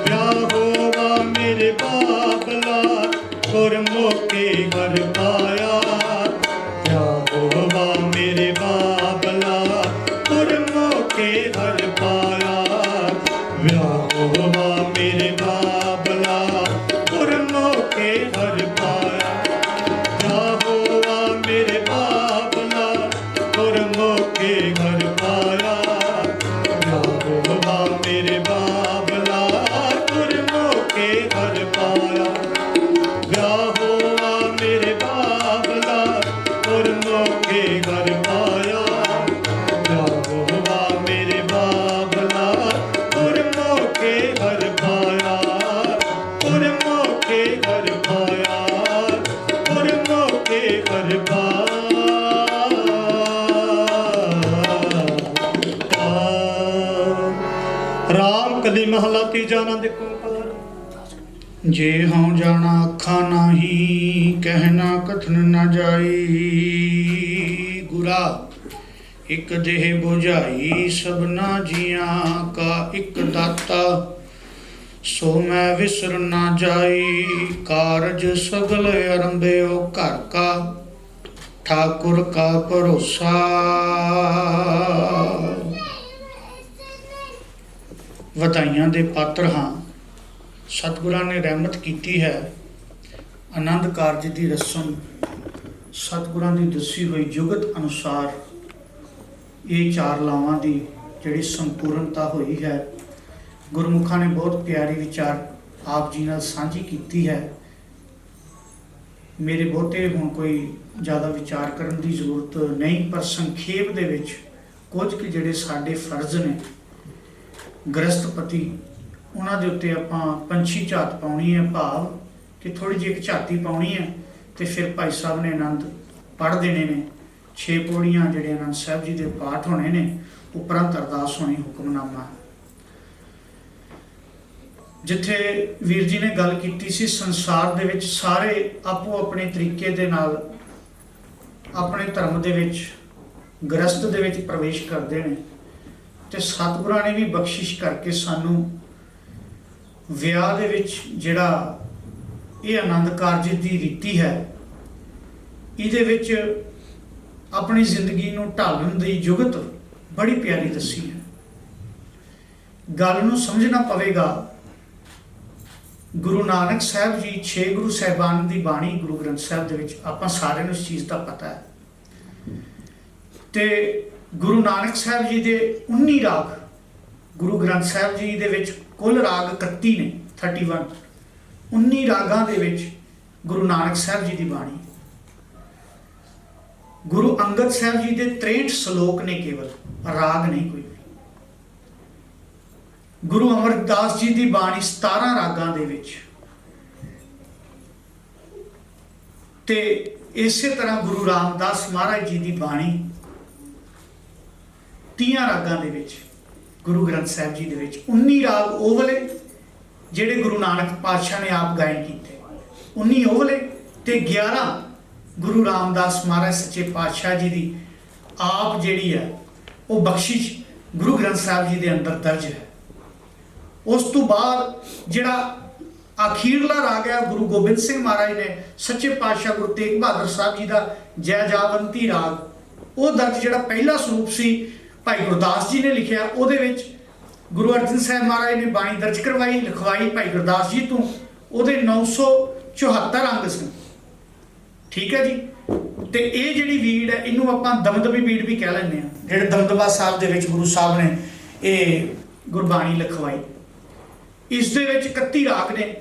ਵਿਆਹ ਹੋਵਾ ਮੇਰੇ ਬਾਬਲਾ ਗੁਰਮੁਖੇ ਹਰਿ ਪਾਇਆ। ਵਿਆਹ ਹੋਵਾ ਮੇਰੇ ਬਾਬਲਾ ਗੁਰਮੁਖੇ ਹਰਿ ਪਾਇਆ। ਵਿਆਹ ਹੋਵਾ ਮੇਰੇ ਬਾਬਲਾ ਗੁਰਮੁਖੇ ਹਰਿ ਪਾਇਆ। ਵਿਆਹ ਹੋਵਾ ਮੇਰੇ ਬਾਬਲਾ ਗੁਰਮੁਖੇ ਹਰਿ ਪਾਇਆ। ਵਿਆਹ ਹੋਵਾ ਮੇਰੇ ਬਾਬਲਾ ਗੁਰਮੁਖੇ ਹਰਿ ਪਾਇਆ। ਵਿਆਹ ਹੋਵਾ ਮੇਰੇ ਬਾਬਲਾ ਗੁਰਮੁਖੇ ਹਰਿ ਪਾਇਆ। ਵਿਆਹ ਹੋਵਾ ਮੇਰੇ ਬਾਬਲਾ ਗੁਰਮੁਖੇ ਹਰਿ ਪਾਇਆ। ਗੁਰਮੁਖੇ ਹਰਿ ਪਾਇਆ। ਗੁਰਮੁਖੇ ਹਰਿ ਪਾਇਆ। ਰਾਮ ਕਲੀ ਮਹਲਾ ਤੀਜਾ ਆਨੰਦ ਏਕ ਓੰਕਾਰ। ਜੇ ਹਉ ਜਾਣਾ ਅੱਖਾਂ ਨਾਹੀ ਕਹਿਣਾ ਕਥਨ ਨਾ ਜਾਈ। ਗੁਰਾ ਇਕ ਦੇਹ 부ਝਾਈ ਸਭਨਾ ਜੀਆਂ ਕਾ ਇਕ ਦਾਤਾ ਸੋ ਮੈਂ ਵਿਸਰ ਨਾ ਜਾਈ। ਕਾਰਜ ਸਗਲ ਅਰੰਭਿਓ ਘਰ ਕਾ ਠਾਕੁਰ ਕਾ ਭਰੋਸਾ। ਵਧਾਈਆਂ ਦੇ ਪਾਤਰ ਹਾਂ। ਸਤਿਗੁਰਾਂ ਨੇ ਰਹਿਮਤ ਕੀਤੀ ਹੈ। ਆਨੰਦ ਕਾਰਜ ਦੀ ਰਸਮ ਸਤਿਗੁਰਾਂ ਦੀ ਦੱਸੀ ਹੋਈ ਜੁਗਤ ਅਨੁਸਾਰ ਇਹ ਚਾਰ ਲਾਵਾਂ ਦੀ ਜਿਹੜੀ ਸੰਪੂਰਨਤਾ ਹੋਈ ਹੈ, ਗੁਰਮੁਖਾਂ ਨੇ ਬਹੁਤ ਪਿਆਰੀ ਵਿਚਾਰ ਆਪ ਜੀ ਨਾਲ ਸਾਂਝੀ ਕੀਤੀ ਹੈ। ਮੇਰੇ ਬਹੁਤੇ ਹੁਣ ਕੋਈ ਜ਼ਿਆਦਾ ਵਿਚਾਰ ਕਰਨ ਦੀ ਜ਼ਰੂਰਤ ਨਹੀਂ, ਪਰ ਸੰਖੇਪ ਦੇ ਵਿੱਚ ਕੁਝ ਕਿ ਜਿਹੜੇ ਸਾਡੇ ਫਰਜ਼ ਨੇ ਗ੍ਰਸਤਪਤੀ, ਉਹਨਾਂ ਦੇ ਉੱਤੇ ਆਪਾਂ ਪੰਛੀ ਝਾਤ ਪਾਉਣੀ ਹੈ, ਭਾਵ ਕਿ ਥੋੜ੍ਹੀ ਜਿਹੀ ਇੱਕ ਝਾਤੀ ਪਾਉਣੀ ਹੈ। ਤੇ ਫਿਰ ਭਾਈ ਸਾਹਿਬ ਨੇ ਆਨੰਦ ਪੜ੍ਹ ਦੇਣੇ ਨੇ। 6 ਪੌੜੀਆਂ ਜਿਹੜੇ ਆਨੰਦ ਸਾਹਿਬ ਜੀ ਦੇ ਪਾਠ ਹੋਣੇ ਨੇ, ਉਪਰੰਤ ਅਰਦਾਸ ਹੋਣੀ, ਹੁਕਮਨਾਮਾ। ਜਿੱਥੇ ਵੀਰ ਜੀ ਨੇ ਗੱਲ ਕੀਤੀ ਸੀ ਸੰਸਾਰ ਦੇ ਵਿੱਚ ਸਾਰੇ ਆਪੋ ਆਪਣੇ ਤਰੀਕੇ ਦੇ ਨਾਲ ਆਪਣੇ ਧਰਮ ਦੇ ਵਿੱਚ ਗ੍ਰਸਤ ਦੇ ਵਿੱਚ ਪ੍ਰਵੇਸ਼ ਕਰਦੇ ਨੇ, ਤੇ ਸਤਿਗੁਰਾਂ ਨੇ ਵੀ ਬਖਸ਼ਿਸ਼ ਕਰਕੇ ਸਾਨੂੰ ਵਿਆਹ ਦੇ ਵਿੱਚ ਜਿਹੜਾ ਇਹ ਆਨੰਦ ਕਾਰਜ ਦੀ ਰੀਤੀ ਹੈ, ਇਹਦੇ ਵਿੱਚ ਆਪਣੀ ਜ਼ਿੰਦਗੀ ਨੂੰ ਢਾਲਣ ਦੀ ਜੁਗਤ ਬੜੀ ਪਿਆਰੀ ਦੱਸੀ ਹੈ। ਗੱਲ ਨੂੰ ਸਮਝਣਾ ਪਵੇਗਾ। ਗੁਰੂ ਨਾਨਕ ਸਾਹਿਬ ਜੀ 6 ਗੁਰੂ ਸਾਹਿਬਾਨ ਦੀ ਬਾਣੀ ਗੁਰੂ ਗ੍ਰੰਥ ਸਾਹਿਬ ਦੇ ਵਿੱਚ ਆਪਾਂ ਸਾਰਿਆਂ ਨੂੰ ਇਸ ਚੀਜ਼ ਦਾ ਪਤਾ ਹੈ। ਤੇ ਗੁਰੂ ਨਾਨਕ ਸਾਹਿਬ ਜੀ ਦੇ 19 ਰਾਗ ਗੁਰੂ ਗ੍ਰੰਥ ਸਾਹਿਬ ਜੀ ਦੇ ਵਿੱਚ ਕੁੱਲ ਰਾਗ 31 ਨੇ, 31। 19 ਰਾਗਾਂ ਦੇ ਵਿੱਚ ਗੁਰੂ ਨਾਨਕ ਸਾਹਿਬ ਜੀ ਦੀ ਬਾਣੀ। ਗੁਰੂ ਅੰਗਦ ਸਾਹਿਬ ਜੀ ਦੇ 63 ਸ਼ਲੋਕ ਨੇ, ਕੇਵਲ ਰਾਗ ਨਹੀਂ ਕੋਈ। ਗੁਰੂ ਅਮਰਦਾਸ ਜੀ ਦੀ ਬਾਣੀ 17 ਰਾਗਾਂ ਦੇ ਵਿੱਚ, ਤੇ ਇਸੇ ਤਰ੍ਹਾਂ ਗੁਰੂ ਰਾਮਦਾਸ ਮਹਾਰਾਜ ਜੀ ਦੀ ਬਾਣੀ 30 ਰਾਗਾਂ ਦੇ ਵਿੱਚ, ਗੁਰੂ ਗ੍ਰੰਥ ਸਾਹਿਬ ਜੀ ਦੇ ਵਿੱਚ 19 ਰਾਗ ਉਹ ਵਾਲੇ ਜਿਹੜੇ ਗੁਰੂ ਨਾਨਕ ਪਾਤਸ਼ਾਹ ਨੇ ਆਪ ਗਾਇਨ ਕੀਤੇ, 19 ਉਹ ਵਾਲੇ, ਤੇ 11 ਗੁਰੂ ਰਾਮਦਾਸ ਮਹਾਰਾਜ ਸੱਚੇ ਪਾਤਸ਼ਾਹ ਜੀ ਦੀ ਆਪ ਜਿਹੜੀ ਹੈ ਉਹ ਬਖਸ਼ਿਸ਼ ਗੁਰੂ ਗ੍ਰੰਥ ਸਾਹਿਬ ਜੀ ਦੇ ਅੰਦਰ ਦਰਜ ਹੈ। ਉਸ ਤੋਂ ਬਾਅਦ ਜਿਹੜਾ ਅਖੀਰਲਾ ਰਾਗ ਹੈ ਗੁਰੂ ਗੋਬਿੰਦ ਸਿੰਘ ਮਹਾਰਾਜ ਨੇ ਸੱਚੇ ਪਾਤਸ਼ਾਹ ਗੁਰੂ ਤੇਗ ਬਹਾਦਰ ਸਾਹਿਬ ਜੀ ਦਾ ਜੈ ਜਾਵੰਤੀ ਰਾਗ, ਉਹ ਦਰਜ ਜਿਹੜਾ ਪਹਿਲਾ ਸਰੂਪ ਸੀ ਭਾਈ ਗੁਰਦਾਸ ਜੀ ਨੇ ਲਿਖਿਆ, ਉਹਦੇ ਵਿੱਚ ਗੁਰੂ ਅਰਜਨ ਸਾਹਿਬ ਮਹਾਰਾਜ ਨੇ ਬਾਣੀ ਦਰਜ ਕਰਵਾਈ, ਲਿਖਵਾਈ ਭਾਈ ਗੁਰਦਾਸ ਜੀ ਤੋਂ। ਉਹਦੇ 974 ਅੰਗ ਸਨ। ਠੀਕ ਹੈ ਜੀ। ਤੇ ਇਹ ਜਿਹੜੀ ਬੀੜ ਹੈ ਇਹਨੂੰ ਆਪਾਂ ਦਮਦਮੀ ਬੀੜ ਵੀ ਕਹਿ ਲੈਂਦੇ ਹਾਂ, ਜਿਹੜੇ ਦਮਦਮਾ ਸਾਹਿਬ ਦੇ ਵਿੱਚ ਗੁਰੂ ਸਾਹਿਬ ਨੇ ਇਹ ਗੁਰਬਾਣੀ ਲਿਖਵਾਈ। ਇਸ ਦੇ ਵਿੱਚ 31 ਰਾਗ ਨੇ,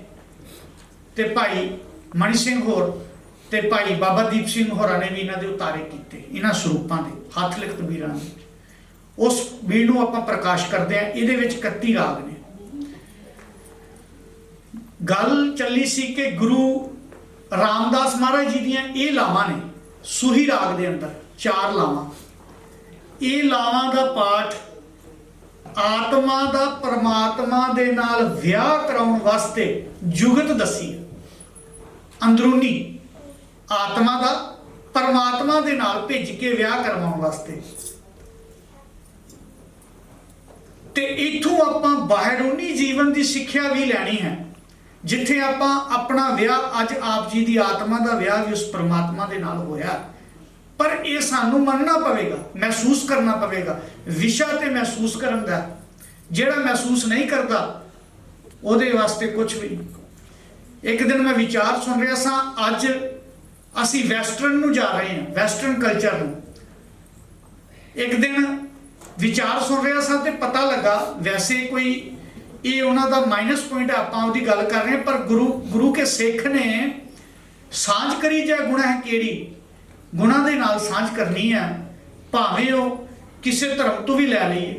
ਤੇ ਭਾਈ ਮਣੀ ਸਿੰਘ ਹੋਰ ਤੇ ਭਾਈ ਬਾਬਾ ਦੀਪ ਸਿੰਘ ਹੋਰਾਂ ਨੇ ਵੀ ਇਹਨਾਂ ਦੇ ਉਤਾਰੇ ਕੀਤੇ, ਇਹਨਾਂ ਸਰੂਪਾਂ ਦੇ ਹੱਥ ਲਿਖਤ ਬੀੜਾਂ ਦੇ। ਉਸ ਬੀੜ ਨੂੰ ਆਪਾਂ ਪ੍ਰਕਾਸ਼ ਕਰਦੇ ਹਾਂ। ਇਹਦੇ ਵਿੱਚ 31 ਰਾਗ ਨੇ। ਗੱਲ ਚੱਲੀ ਸੀ ਕਿ ਗੁਰੂ ਰਾਮਦਾਸ ਮਹਾਰਾਜ ਜੀ ਦੀਆਂ ਇਹ ਲਾਵਾਂ ਨੇ ਸੂਹੀ ਰਾਗ ਦੇ ਅੰਦਰ 4 ਲਾਵਾਂ। ਇਹ ਲਾਵਾਂ ਦਾ ਪਾਠ ਆਤਮਾ ਦਾ ਪਰਮਾਤਮਾ ਦੇ ਨਾਲ ਵਿਆਹ ਕਰਾਉਣ ਵਾਸਤੇ ਜੁਗਤ ਦੱਸੀ ਹੈ। ਅੰਦਰੂਨੀ ਆਤਮਾ ਦਾ ਪਰਮਾਤਮਾ ਦੇ ਨਾਲ ਭਿੱਜ ਕੇ ਵਿਆਹ ਕਰਵਾਉਣ ਵਾਸਤੇ। ਤੇ ਇਥੋਂ ਆਪਾਂ ਬਾਹਰੂਨੀ ਜੀਵਨ ਦੀ ਸਿੱਖਿਆ ਵੀ ਲੈਣੀ ਹੈ, ਜਿੱਥੇ ਆਪਾਂ ਆਪਣਾ ਵਿਆਹ, ਅੱਜ ਆਪ ਜੀ ਦੀ ਆਤਮਾ ਦਾ ਵਿਆਹ ਵੀ ਉਸ ਪਰਮਾਤਮਾ ਦੇ ਨਾਲ ਹੋਇਆ, ਪਰ ਇਹ ਸਾਨੂੰ ਮੰਨਣਾ ਪਵੇਗਾ, ਮਹਿਸੂਸ ਕਰਨਾ ਪਵੇਗਾ। ਵਿਸ਼ਾ ਤੇ ਮਹਿਸੂਸ ਕਰਨ ਦਾ, ਜਿਹੜਾ ਮਹਿਸੂਸ ਨਹੀਂ ਕਰਦਾ ਉਹਦੇ ਵਾਸਤੇ ਕੁਝ ਵੀ ਨਹੀਂ। ਇੱਕ ਦਿਨ ਮੈਂ ਵਿਚਾਰ ਸੁਣ ਰਿਹਾ ਸਾਂ, ਅੱਜ ਅਸੀਂ ਵੈਸਟਰਨ ਨੂੰ ਜਾ ਰਹੇ ਹਾਂ, ਵੈਸਟਰਨ ਕਲਚਰ ਨੂੰ। ਇੱਕ ਦਿਨ ਵਿਚਾਰ ਸੁਣ ਰਿਹਾ ਸਾਂ ਤੇ ਪਤਾ ਲੱਗਾ, ਵੈਸੇ ਕੋਈ ਇਹ ਉਹਨਾਂ ਦਾ ਮਾਈਨਸ ਪੁਆਇੰਟ ਹੈ, ਆਪਾਂ ਉਹਦੀ ਗੱਲ ਕਰ ਰਹੇ ਹਾਂ, ਪਰ ਗੁਰੂ ਕੇ ਸਿੱਖ ਨੇ ਸਾਂਝ ਕਰੀ ਜਾਂ ਗੁਣਾ ਹੈ ਕਿਹੜੀ, ਗੁਣਾ ਦੇ ਨਾਲ ਸਾਂਝ ਕਰਨੀ ਹੈ। ਭਾਵੇਂ ਉਹ ਕਿਸੇ ਧਰਮ ਤੋਂ ਵੀ ਲੈ ਲਈਏ,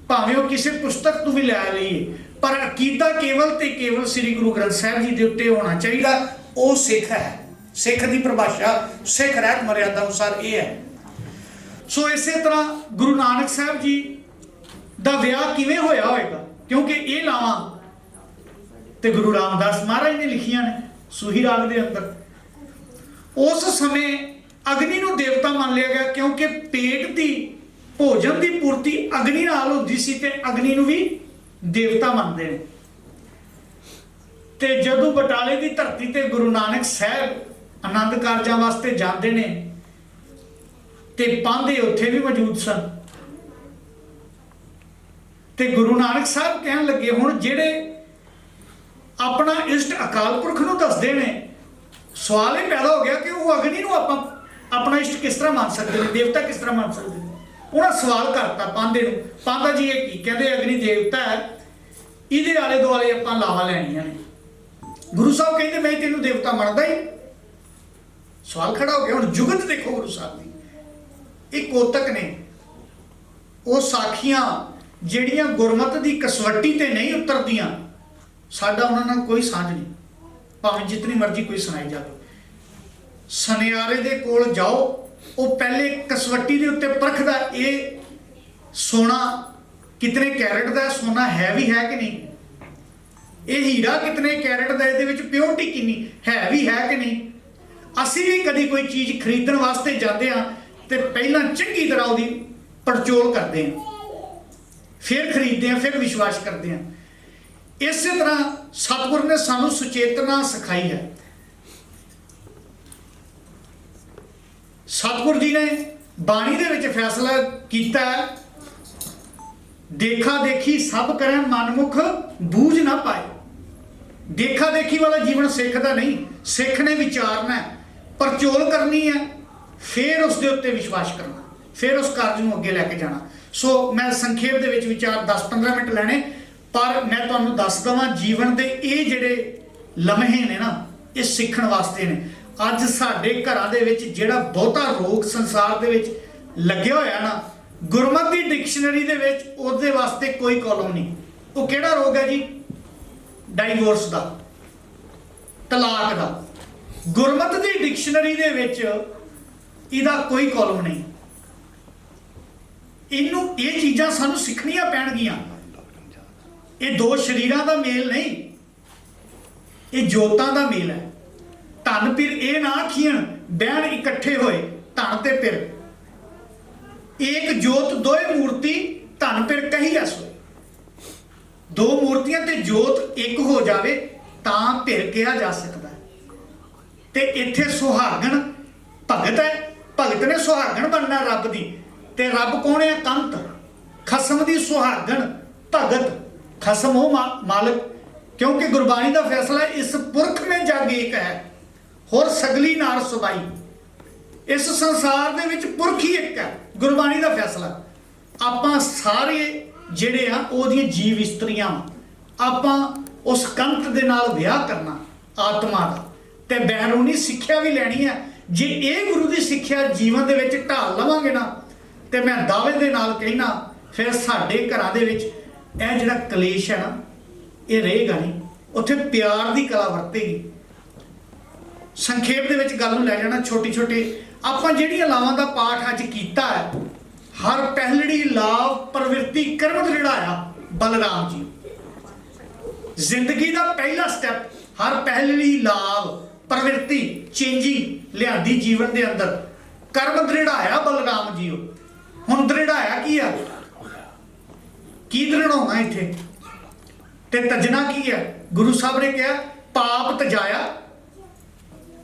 ਭਾਵੇਂ ਉਹ ਕਿਸੇ ਪੁਸਤਕ ਤੋਂ ਵੀ ਲੈ ਲਈਏ, ਪਰ ਅਕੀਦਾ ਕੇਵਲ ਤੇ ਕੇਵਲ ਸ੍ਰੀ ਗੁਰੂ ਗ੍ਰੰਥ ਸਾਹਿਬ ਜੀ ਦੇ ਉੱਤੇ ਹੋਣਾ ਚਾਹੀਦਾ। ਉਹ ਸਿੱਖ ਹੈ। ਸਿੱਖ ਦੀ ਪਰਿਭਾਸ਼ਾ, ਸਿੱਖ ਰਹਿਤ ਮਰਿਆਦਾ ਅਨੁਸਾਰ ਇਹ ਹੈ। ਸੋ ਇਸੇ ਤਰ੍ਹਾਂ ਗੁਰੂ ਨਾਨਕ ਸਾਹਿਬ ਜੀ ਦਾ ਵਿਆਹ ਕਿਵੇਂ ਹੋਇਆ ਹੋਏਗਾ, ਕਿਉਂਕਿ ਇਹ ਲਾਵਾਂ ਤੇ ਗੁਰੂ ਰਾਮਦਾਸ ਮਹਾਰਾਜ ਨੇ ਲਿਖੀਆਂ ਨੇ ਸੂਹੀ ਰਾਗ ਦੇ ਅੰਦਰ। ਉਸ ਸਮੇਂ ਅਗਨੀ ਨੂੰ ਦੇਵਤਾ ਮੰਨ ਲਿਆ ਗਿਆ, ਕਿਉਂਕਿ ਪੇਟ ਦੀ ਭੋਜਨ ਦੀ ਪੂਰਤੀ ਅਗਨੀ ਨਾਲ ਹੁੰਦੀ ਸੀ, ਤੇ ਅਗਨੀ ਨੂੰ ਵੀ ਦੇਵਤਾ ਮੰਨਦੇ ਨੇ। ਤੇ ਜਦੋਂ ਬਟਾਲੇ ਦੀ ਧਰਤੀ ਤੇ ਗੁਰੂ ਨਾਨਕ ਸਾਹਿਬ ਆਨੰਦ ਕਾਰਜਾਂ ਵਾਸਤੇ ਜਾਂਦੇ ਨੇ, ਤੇ ਪਾਂਧੇ ਉੱਥੇ ਵੀ ਮੌਜੂਦ ਸਨ। ਤੇ ਗੁਰੂ ਨਾਨਕ ਸਾਹਿਬ ਕਹਿਣ ਲੱਗੇ, ਹੁਣ ਜਿਹੜੇ ਆਪਣਾ ਇਸ਼ਟ ਅਕਾਲ ਪੁਰਖ ਨੂੰ ਦੱਸਦੇ ਨੇ, ਸਵਾਲ ਇਹ ਪੈਦਾ ਹੋ ਗਿਆ ਕਿ ਉਹ ਅਗਨੀ ਨੂੰ ਆਪਾਂ ਆਪਣਾ ਇਸ਼ਟ ਕਿਸ ਤਰ੍ਹਾਂ ਮੰਨ ਸਕਦੇ ਨੇ, ਦੇਵਤਾ ਕਿਸ ਤਰ੍ਹਾਂ ਮੰਨ ਸਕਦੇ ਨੇ। ਉਹਨਾਂ ਸਵਾਲ ਕਰਤਾ ਪਾਂਧੇ ਨੂੰ, ਪਾਂਧਾ ਜੀ ਇਹ ਕੀ ਕਹਿੰਦੇ, ਅਗਨੀ ਦੇਵਤਾ ਹੈ, ਇਹਦੇ ਆਲੇ ਦੁਆਲੇ ਆਪਾਂ ਲਾਵਾਂ ਲੈਣੀਆਂ ਨੇ। ਗੁਰੂ ਸਾਹਿਬ ਕਹਿੰਦੇ ਮੈਂ ਤੈਨੂੰ ਦੇਵਤਾ ਮੰਨਦਾ ਹੀ। ਸਵਾਲ ਖੜਾ ਹੋ ਗਿਆ। ਹੁਣ ਜੁਗਤ ਦੇਖੋ ਗੁਰੂ ਸਾਹਿਬ ਦੀ, ਇਹ ਕੋਤਕ ਨੇ, ਉਹ ਸਾਖੀਆਂ ਜਿਹੜੀਆਂ ਗੁਰਮਤ ਦੀ ਕਸਵੱਟੀ ਤੇ ਨਹੀਂ ਉਤਰਦੀਆਂ, ਸਾਡਾ ਉਹਨਾਂ ਨਾਲ ਕੋਈ ਸਾਂਝ ਨਹੀਂ, ਭਾਵੇਂ ਜਿਤਨੀ ਮਰਜ਼ੀ ਕੋਈ ਸੁਣਾਈ ਜਾਵੇ। ਸੁਨਿਆਰੇ ਦੇ ਕੋਲ ਜਾਓ, ਉਹ ਪਹਿਲੇ ਕਸਵੱਟੀ ਦੇ ਉੱਤੇ ਪਰਖਦਾ ਇਹ ਸੋਨਾ ਕਿਤਨੇ ਕੈਰਟ ਦਾ, ਸੋਨਾ ਹੈ ਵੀ ਹੈ ਕਿ ਨਹੀਂ, ਇਹ ਹੀਰਾ ਕਿਤਨੇ ਕੈਰਟ ਦਾ, ਇਹਦੇ ਵਿੱਚ ਪਿਓਰਿਟੀ ਕਿੰਨੀ ਹੈ ਵੀ ਹੈ ਕਿ ਨਹੀਂ। ਅਸੀਂ ਵੀ ਕਦੀ ਕੋਈ ਚੀਜ਼ ਖਰੀਦਣ ਵਾਸਤੇ ਜਾਂਦੇ ਹਾਂ ਤੇ ਪਹਿਲਾਂ ਚੰਗੀ ਤਰ੍ਹਾਂ ਉਹਦੀ ਪੜਚੋਲ ਕਰਦੇ ਹਾਂ, ਫਿਰ ਖਰੀਦਦੇ ਹਾਂ, ਫਿਰ ਵਿਸ਼ਵਾਸ ਕਰਦੇ ਹਾਂ। ਇਸੇ ਤਰ੍ਹਾਂ ਸਤਿਗੁਰ ਨੇ ਸਾਨੂੰ ਸੁਚੇਤਨਾ ਸਿਖਾਈ ਹੈ। ਸਤਿਗੁਰ ਜੀ ਨੇ ਬਾਣੀ ਦੇ ਵਿੱਚ ਫੈਸਲਾ ਕੀਤਾ, ਦੇਖਾ ਦੇਖੀ ਸਭ ਕਰੇ ਮਨਮੁਖ ਬੂਝ ਨਾ ਪਾਏ। ਦੇਖਾ ਦੇਖੀ ਵਾਲਾ ਜੀਵਨ ਸਿੱਖ ਦਾ ਨਹੀਂ। ਸਿੱਖ ਨੇ ਵਿਚਾਰਨਾ, ਪਰਚੋਲ ਕਰਨੀ ਹੈ, ਫਿਰ ਉਸ ਦੇ ਉੱਤੇ ਵਿਸ਼ਵਾਸ ਕਰਨਾ, ਫਿਰ ਉਸ ਕਾਰਜ ਨੂੰ ਅੱਗੇ ਲੈ ਕੇ ਜਾਣਾ। ਸੋ ਮੈਂ ਸੰਖੇਪ ਦੇ ਵਿੱਚ ਵਿਚਾਰ 10-15 ਮਿੰਟ ਲੈਣੇ, ਪਰ ਮੈਂ ਤੁਹਾਨੂੰ ਦੱਸ ਦਵਾਂ, ਜੀਵਨ ਦੇ ਇਹ ਜਿਹੜੇ ਲਮਹੇ ਨੇ ਨਾ, ਇਹ ਸਿੱਖਣ ਵਾਸਤੇ ਨੇ। ਅੱਜ ਸਾਡੇ ਘਰਾਂ ਦੇ ਵਿੱਚ ਜਿਹੜਾ ਬਹੁਤਾ ਰੋਗ ਸੰਸਾਰ ਦੇ ਵਿੱਚ ਲੱਗਿਆ ਹੋਇਆ ਨਾ, ਗੁਰਮਤਿ ਦੀ ਡਿਕਸ਼ਨਰੀ ਦੇ ਵਿੱਚ ਉਹਦੇ ਵਾਸਤੇ ਕੋਈ ਕਾਲਮ ਨਹੀਂ। ਉਹ ਕਿਹੜਾ ਰੋਗ ਹੈ ਜੀ? ਡਾਈਵੋਰਸ ਦਾ, ਤਲਾਕ ਦਾ। ਗੁਰਮਤ ਦੀ ਡਿਕਸ਼ਨਰੀ ਦੇ ਵਿੱਚ ਇਹਦਾ ਕੋਈ ਕਾਲਮ ਨਹੀਂ। ਇਹ ਚੀਜ਼ਾਂ ਸਾਨੂੰ ਸਿੱਖਣੀਆਂ ਪੈਣਗੀਆਂ। ਇਹ ਦੋ ਸਰੀਰਾਂ ਦਾ ਮੇਲ ਨਹੀਂ, ਇਹ ਜੋਤਾਂ ਦਾ ਮੇਲ ਹੈ। ਧਨ ਪਿਰ ਇਹ ਨਾ ਆਖੀਣ, ਬਹਿਣ ਇਕੱਠੇ ਹੋਏ ਧਨ ਤੇ ਪਿਰ। ਏਕ ਜੋਤ ਦੋਏ ਮੂਰਤੀ, ਧਨ ਪਿਰ ਕਹੀ ਅਸੋਏ। ਦੋ ਮੂਰਤੀਆਂ ਤੇ ਜੋਤ ਇੱਕ ਹੋ ਜਾਵੇ ਤਾਂ ਪਿਰ ਕਿਹਾ ਜਾ ਸਕਦਾ ਹੈ। ਤੇ ਇੱਥੇ ਸੁਹਾਗਣ ਭਗਤ ਹੈ, ਭਗਤ ਨੇ ਸੁਹਾਗਣ ਬਣਨਾ ਰੱਬ ਦੀ। ਤੇ ਰੱਬ ਕੌਣ ਹੈ? ਕੰਤ, ਖਸਮ ਦੀ ਸੁਹਾਗਣ ਭਗਤ। ਖਸਮ ਉਹ ਮਾਲਕ, ਕਿਉਂਕਿ ਗੁਰਬਾਣੀ ਦਾ ਫੈਸਲਾ ਇਸ ਪੁਰਖ ਮੇਂ ਜਗ ਏਕ ਹੈ, ਹੋਰ ਸਗਲੀ ਨਾਰ ਸੁਬਾਈ। ਇਸ ਸੰਸਾਰ ਦੇ ਵਿੱਚ ਪੁਰਖ ਹੀ ਇੱਕ ਹੈ, ਗੁਰਬਾਣੀ ਦਾ ਫੈਸਲਾ। ਆਪਾਂ ਸਾਰੇ ਜਿਹੜੇ ਆ ਉਹਦੀਆਂ ਜੀਵ ਇਸਤਰੀਆਂ, ਆਪਾਂ ਉਸ ਕੰਤ ਦੇ ਨਾਲ ਵਿਆਹ ਕਰਨਾ ਆਤਮਾ ਦਾ, ਤੇ ਬਹਿਰੂਨੀ ਸਿੱਖਿਆ ਵੀ ਲੈਣੀ ਹੈ। ਜੇ ਇਹ ਗੁਰੂ ਦੀ ਸਿੱਖਿਆ ਜੀਵਨ ਦੇ ਵਿੱਚ ਢਾਲ ਲਵਾਂਗੇ ਨਾ, ਤੇ ਮੈਂ ਦਾਅਵੇ ਦੇ ਨਾਲ ਕਹਿਣਾ ਫਿਰ ਸਾਡੇ ਘਰਾਂ ਦੇ ਵਿੱਚ ਇਹ ਜਿਹੜਾ ਕਲੇਸ਼ ਹੈ ਨਾ, ਇਹ ਰਹੇਗਾ ਨਹੀਂ। ਉੱਥੇ ਪਿਆਰ ਦੀ ਕਲਾ ਵਰਤੇਗੀ। ਸੰਖੇਪ ਦੇ ਵਿੱਚ ਗੱਲ ਨੂੰ ਲੈ ਜਾਣਾ, ਛੋਟੀ ਛੋਟੀ ਆਪਾਂ ਜਿਹੜੀਆਂ ਲਾਵਾਂ ਦਾ ਪਾਠ ਅੱਜ ਕੀਤਾ ਹੈ, ਹਰ ਪਹਿਲੜੀ ਲਾਭ ਪ੍ਰਵਿਰਤੀ ਕਰਮ ਦ੍ਰਿੜਾਇਆ ਬਲਰਾਮ ਜੀ। ਜ਼ਿੰਦਗੀ ਦਾ ਪਹਿਲਾ ਸਟੈਪ, ਹਰ ਪਹਿਲੜੀ ਲਾਭ ਪ੍ਰਵਿਰਤੀ ਚੇਂਜਿੰਗ ਲਿਆਂਦੀ ਜੀਵਨ ਦੇ ਅੰਦਰ, ਕਰਮ ਦ੍ਰਿੜਾਇਆ ਬਲਰਾਮ ਜੀ। ਹੁਣ ਦ੍ਰਿੜਾਇਆ ਕੀ ਆ? ਕੀ ਦ੍ਰਿੜਾਉਣਾ ਇੱਥੇ? ਤੇ ਤਜਣਾ ਕੀ ਹੈ? ਗੁਰੂ ਸਾਹਿਬ ਨੇ ਕਿਹਾ ਪਾਪ ਤਜਾਇਆ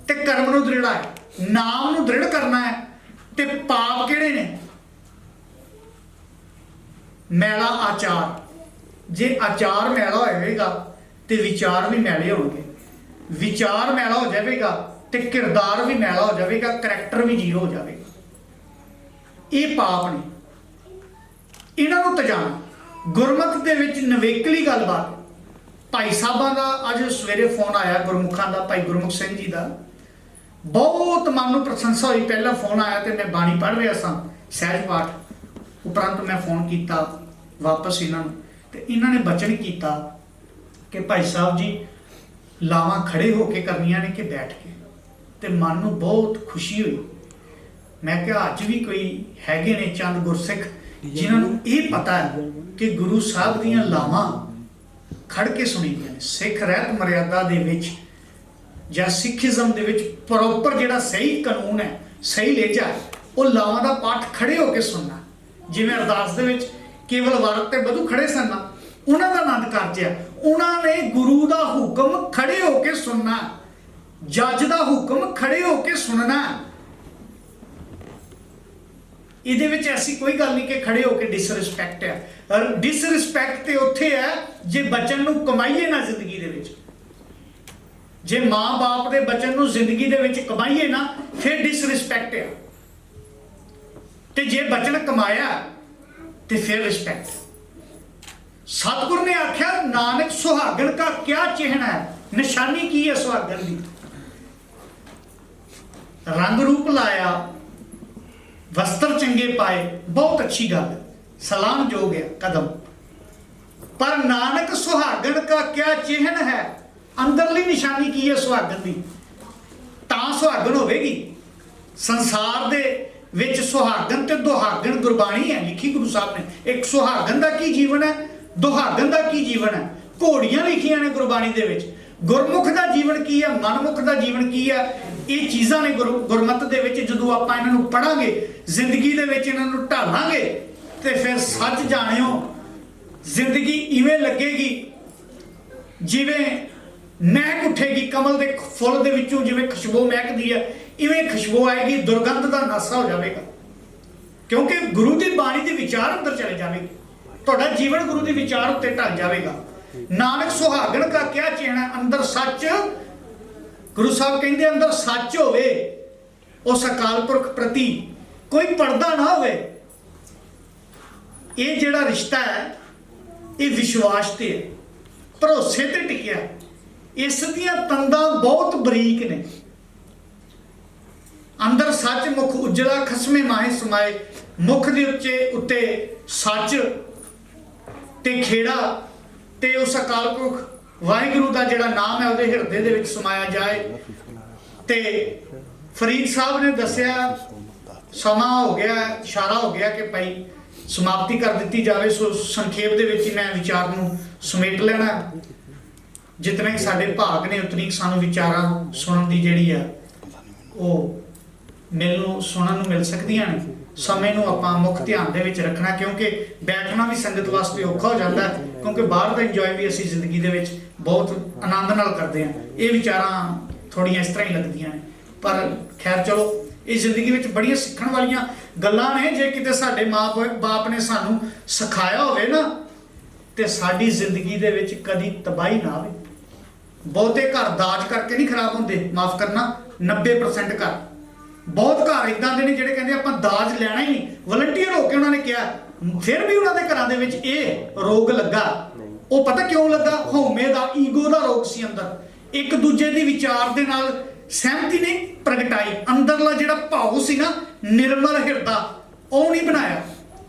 ਤੇ ਕਰਮ ਨੂੰ ਦ੍ਰਿੜਾਇਆ। ਨਾਮ ਨੂੰ ਦ੍ਰਿੜ ਕਰਨਾ ਹੈ। ਤੇ ਪਾਪ ਕਿਹੜੇ ਨੇ? ਮੈਲਾ ਆਚਾਰ। ਜੇ ਆਚਾਰ ਮੈਲਾ ਹੋਵੇਗਾ ਤੇ ਵਿਚਾਰ ਵੀ ਮੈਲੇ ਹੋਣਗੇ। ਵਿਚਾਰ ਮੈਲਾ ਹੋ ਜਾਵੇਗਾ ਤੇ ਕਿਰਦਾਰ ਵੀ ਮੈਲਾ ਹੋ ਜਾਵੇਗਾ, ਕਰੈਕਟਰ ਵੀ ਜ਼ੀਰੋ ਹੋ ਜਾਵੇਗਾ। ਇਹ ਪਾਪ ਨੇ, ਇਹਨਾਂ ਨੂੰ ਤਜਾਣਾ। ਗੁਰਮਤ ਦੇ ਵਿੱਚ ਨਵੇਕਲੀ ਗੱਲਬਾਤ। ਭਾਈ ਸਾਹਿਬਾਂ ਦਾ ਅੱਜ ਸਵੇਰੇ ਫੋਨ ਆਇਆ, ਗੁਰਮੁਖਾਂ ਦਾ, ਭਾਈ ਗੁਰਮੁਖ ਸਿੰਘ ਜੀ ਦਾ। ਬਹੁਤ ਮਨ ਨੂੰ ਪ੍ਰਸ਼ੰਸਾ ਹੋਈ। ਪਹਿਲਾ ਫੋਨ ਆਇਆ ਤੇ ਮੈਂ ਬਾਣੀ ਪੜ੍ਹ ਰਿਹਾ ਸਾਂ, ਸਹਿਜ ਪਾਠ। ਉਪਰੰਤ ਮੈਂ ਫੋਨ ਕੀਤਾ ਵਾਪਸ ਇਹਨਾਂ ਨੂੰ, ਤੇ ਇਹਨਾਂ ਨੇ ਬਚਨ ਕੀਤਾ ਕਿ ਭਾਈ ਸਾਹਿਬ ਜੀ ਲਾਵਾਂ ਖੜੇ ਹੋ ਕੇ ਕਰਨੀਆਂ ਨੇ ਕਿ ਬੈਠ ਕੇ। ਤੇ ਮਨ ਨੂੰ ਬਹੁਤ ਖੁਸ਼ੀ ਹੋਈ। ਮੈਂ ਕਿਹਾ ਅੱਜ ਵੀ ਕੋਈ ਹੈਗੇ ਨੇ ਚੰਦ ਗੁਰਸਿੱਖ ਜਿਨ੍ਹਾਂ ਨੂੰ ਇਹ ਪਤਾ ਹੈ ਕਿ ਗੁਰੂ ਸਾਹਿਬ ਦੀਆਂ ਲਾਵਾਂ ਖੜ ਕੇ ਸੁਣੀਦੀਆਂ ਨੇ। ਸਿੱਖ ਰਹਿਤ ਮਰਿਆਦਾ ਦੇ ਵਿੱਚ ਜਾਂ ਸਿੱਖੀਜ਼ਮ ਦੇ ਵਿੱਚ ਪ੍ਰੋਪਰ ਜਿਹੜਾ ਸਹੀ ਕਾਨੂੰਨ ਹੈ, ਸਹੀ ਲੇਜਾ ਹੈ, ਉਹ ਲਾਵਾਂ ਦਾ ਪਾਠ ਖੜੇ ਹੋ ਕੇ ਸੁਣਨਾ। ਜਿਵੇਂ ਅਰਦਾਸ ਦੇ ਵਿੱਚ ਕੇਵਲ ਵਾਰਕ ਤੇ ਬਧੂ ਖੜੇ ਸਨ, ਉਹਨਾਂ ਦਾ ਆਨੰਦ ਕਾਰਜ। ਉਹਨਾਂ ਨੇ ਗੁਰੂ ਦਾ ਹੁਕਮ ਖੜੇ ਹੋ ਕੇ ਸੁਣਨਾ, ਜੱਜ ਦਾ ਹੁਕਮ ਖੜੇ ਹੋ ਕੇ ਸੁਣਨਾ। ਇਹਦੇ ਵਿੱਚ ਐਸੀ ਕੋਈ ਗੱਲ ਨਹੀਂ ਕਿ ਖੜੇ ਹੋ ਕੇ ਡਿਸਰਿਸਪੈਕਟ ਹੈ। ਡਿਸਰਿਸਪੈਕਟ ਤੇ ਉੱਥੇ ਹੈ ਜੇ ਬਚਨ ਨੂੰ ਕਮਾਈਏ ਨਾ ਜ਼ਿੰਦਗੀ ਦੇ ਵਿੱਚ। ਜੇ ਮਾਂ-ਬਾਪ ਦੇ ਬਚਨ ਨੂੰ ਜ਼ਿੰਦਗੀ ਦੇ ਵਿੱਚ ਕਮਾਈਏ ਨਾ, ਫਿਰ ਡਿਸਰਿਸਪੈਕਟ ਹੈ। ਤੇ ਜੇ ਬਚਨ ਕਮਾਇਆ ਤੇ ਫਿਰ ਰਿਸਪੈਕਟ। ਸਤਿਗੁਰ ਨੇ ਆਖਿਆ ਨਾਨਕ ਸੁਹਾਗਣ ਕਾ ਕਿਆ ਚਿਹਨ ਹੈ? ਨਿਸ਼ਾਨੀ ਕੀ ਹੈ ਸੁਹਾਗਣ ਦੀ? ਰੰਗ ਰੂਪ ਲਾਇਆ, ਵਸਤਰ ਚੰਗੇ ਪਾਏ, ਬਹੁਤ ਅੱਛੀ ਗੱਲ, ਸਲਾਮਯੋਗ ਹੈ ਕਦਮ। ਪਰ ਨਾਨਕ ਸੁਹਾਗਣ ਕਾ ਕਿਆ ਚਿਹਨ ਹੈ? ਅੰਦਰਲੀ ਨਿਸ਼ਾਨੀ ਕੀ ਹੈ ਸੁਹਾਗਣ ਦੀ? ਤਾਂ ਸੁਹਾਗਣ ਹੋਵੇਗੀ। ਸੰਸਾਰ ਦੇ ਵਿੱਚ ਸੁਹਾਗਣ ਤੇ ਦੁਹਾਗਣ ਗੁਰਬਾਣੀ ਹੈ ਲਿਖੀ ਗੁਰੂ ਸਾਹਿਬ ਨੇ। ਇੱਕ ਸੁਹਾਗਣ ਦਾ ਕੀ ਜੀਵਨ ਹੈ, ਦੁਹਾਗਣ ਦਾ ਕੀ ਜੀਵਨ ਹੈ, ਘੋੜੀਆਂ ਲਿਖੀਆਂ ਨੇ ਗੁਰਬਾਣੀ ਦੇ ਵਿੱਚ। ਗੁਰਮੁਖ ਦਾ ਜੀਵਨ ਕੀ ਹੈ, ਮਨਮੁਖ ਦਾ ਜੀਵਨ ਕੀ ਹੈ, ਇਹ ਚੀਜ਼ਾਂ ਨੇ ਗੁਰਮਤ ਦੇ ਵਿੱਚ। ਜਦੋਂ ਆਪਾਂ ਇਹਨਾਂ ਨੂੰ ਪੜਾਂਗੇ, ਜ਼ਿੰਦਗੀ ਦੇ ਵਿੱਚ ਇਹਨਾਂ ਨੂੰ ਢਾਲਾਂਗੇ, ਤੇ ਫਿਰ ਸੱਚ ਜਾਣਿਓ ਜ਼ਿੰਦਗੀ ਇਵੇਂ ਲੱਗੇਗੀ ਜਿਵੇਂ ਮਹਿਕ ਉੱਠੇਗੀ ਕਮਲ ਦੇ ਫੁੱਲ ਦੇ ਵਿੱਚੋਂ, ਜਿਵੇਂ ਖੁਸ਼ਬੂ ਮਹਿਕਦੀ ਹੈ, ਇਵੇਂ ਖੁਸ਼ਬੂ ਆਏਗੀ, ਦੁਰਗੰਧ ਦਾ ਨਾਸਾ ਹੋ ਜਾਵੇਗਾ। ਕਿਉਂਕਿ ਗੁਰੂ ਦੀ ਬਾਣੀ ਦੇ ਵਿਚਾਰ ਅੰਦਰ ਚਲੇ ਜਾਵੇਗੀ, ਤੁਹਾਡਾ ਜੀਵਨ ਗੁਰੂ ਦੇ ਵਿਚਾਰ ਉੱਤੇ ਢਲ ਜਾਵੇਗਾ। ਨਾਨਕ ਸੁਹਾਗਣ ਕਾ ਕਿਆ ਚਿਹਨਾ? ਅੰਦਰ ਸੱਚ। ਗੁਰੂ ਸਾਹਿਬ ਕਹਿੰਦੇ ਅੰਦਰ ਸੱਚ ਹੋਵੇ, ਉਸ ਅਕਾਲ ਪੁਰਖ ਪ੍ਰਤੀ ਕੋਈ ਪਰਦਾ ਨਾ ਹੋਵੇ। ਇਹ ਜਿਹੜਾ ਰਿਸ਼ਤਾ ਹੈ ਇਹ ਵਿਸ਼ਵਾਸ ਤੇ ਹੈ, ਭਰੋਸੇ ਤੇ ਟਿਕਿਆ। ਇਸ ਦੀਆਂ ਤੰਦਾਂ ਬਹੁਤ ਬਰੀਕ ਨੇ। ਅੰਦਰ ਸੱਚ, ਮੁਖ ਉਜਲਾ, ਖਸਮੇ ਮਾਹੇ ਸਮਾਏ। ਮੁਖ ਦੇ ਉੱਤੇ ਸੱਚ ਤੇ ਖੇੜਾ ਤੇ ਉਸ ਅਕਾਲ ਪੁਰਖ ਵਾਹਿਗੁਰੂ ਦਾ ਜਿਹੜਾ ਨਾਮ ਹੈ ਉਹਦੇ ਹਿਰਦੇ ਦੇ ਵਿੱਚ ਸਮਾਇਆ ਜਾਏ। ਤੇ ਫਰੀਦ ਸਾਹਿਬ ਨੇ ਦੱਸਿਆ ਸਮਾਂ ਹੋ ਗਿਆ, ਇਸ਼ਾਰਾ ਹੋ ਗਿਆ ਕਿ ਭਾਈ ਸਮਾਪਤੀ ਕਰ ਦਿੱਤੀ ਜਾਵੇ। ਸੋ ਸੰਖੇਪ ਦੇ ਵਿੱਚ ਹੀ ਮੈਂ ਵਿਚਾਰ ਨੂੰ ਸਮੇਟ ਲੈਣਾ। ਜਿਤਨੇ ਕਿ ਸਾਡੇ ਭਾਗ ਨੇ ਉਤਨੀ ਸਾਨੂੰ ਵਿਚਾਰਾਂ ਸੁਣਨ ਦੀ ਜਿਹੜੀ ਆ ਉਹ ਸੁਣਨ ਨੂੰ ਮਿਲ ਸਕਦੀਆਂ ਨੇ। ਸਮੇਂ ਨੂੰ ਆਪਾਂ ਮੁੱਖ ਧਿਆਨ ਦੇ ਵਿੱਚ ਰੱਖਣਾ, ਕਿਉਂਕਿ ਬੈਠਣਾ ਵੀ ਸੰਗਤ ਵਾਸਤੇ ਔਖਾ ਹੋ ਜਾਂਦਾ, ਕਿਉਂਕਿ ਬਾਹਰ ਦਾ ਇੰਜੋਏ ਵੀ ਅਸੀਂ ਜ਼ਿੰਦਗੀ ਦੇ ਵਿੱਚ ਬਹੁਤ ਆਨੰਦ ਨਾਲ ਕਰਦੇ ਹਾਂ। ਇਹ ਵਿਚਾਰਾਂ ਥੋੜੀਆਂ ਇਸ ਤਰ੍ਹਾਂ ਹੀ ਲੱਗਦੀਆਂ ਨੇ, ਪਰ ਖੈਰ ਚਲੋ, ਇਹ ਜ਼ਿੰਦਗੀ ਵਿੱਚ ਬੜੀਆਂ ਸਿੱਖਣ ਵਾਲੀਆਂ ਗੱਲਾਂ ਨੇ। ਜੇ ਕਿਤੇ ਸਾਡੇ ਮਾਂ-ਬਾਪ ਨੇ ਸਾਨੂੰ ਸਿਖਾਇਆ ਹੋਵੇ ਨਾ, ਤੇ ਸਾਡੀ ਜ਼ਿੰਦਗੀ ਦੇ ਵਿੱਚ ਕਦੀ ਤਬਾਹੀ ਨਾ ਆਵੇ। ਬਹੁਤੇ ਘਰ ਦਾਜ ਕਰਕੇ ਨਹੀਂ ਖਰਾਬ ਹੁੰਦੇ, ਮਾਫ ਕਰਨਾ, 90% ਘਰ। ਬਹੁਤ ਘਰ ਇਦਾਂ ਦੇ ਨੇ ਜਿਹੜੇ ਕਹਿੰਦੇ ਆਪਾਂ ਦਾਜ ਲੈਣਾ ਹੀ ਨਹੀਂ, ਵਲੰਟੀਅਰ ਹੋ ਕੇ ਉਹਨਾਂ ਨੇ ਕਿਹਾ, ਫਿਰ ਵੀ ਉਹਨਾਂ ਦੇ ਘਰਾਂ ਦੇ ਵਿੱਚ ਇਹ ਰੋਗ ਲੱਗਾ। ਉਹ ਪਤਾ ਕਿਉਂ ਲੱਗਾ? ਹਉਮੈ ਦਾ, ਈਗੋ ਦਾ ਰੋਗ ਸੀ ਅੰਦਰ। ਇੱਕ ਦੂਜੇ ਦੀ ਵਿਚਾਰ ਦੇ ਨਾਲ ਸਹਿਮਤੀ ਨਹੀਂ ਪ੍ਰਗਟਾਈ, ਅੰਦਰਲਾ ਜਿਹੜਾ ਭਾਵ ਸੀ ਨਾ, ਨਿਰਮਲ ਹਿਰਦਾ, ਉਹ ਨਹੀਂ ਬਣਾਇਆ।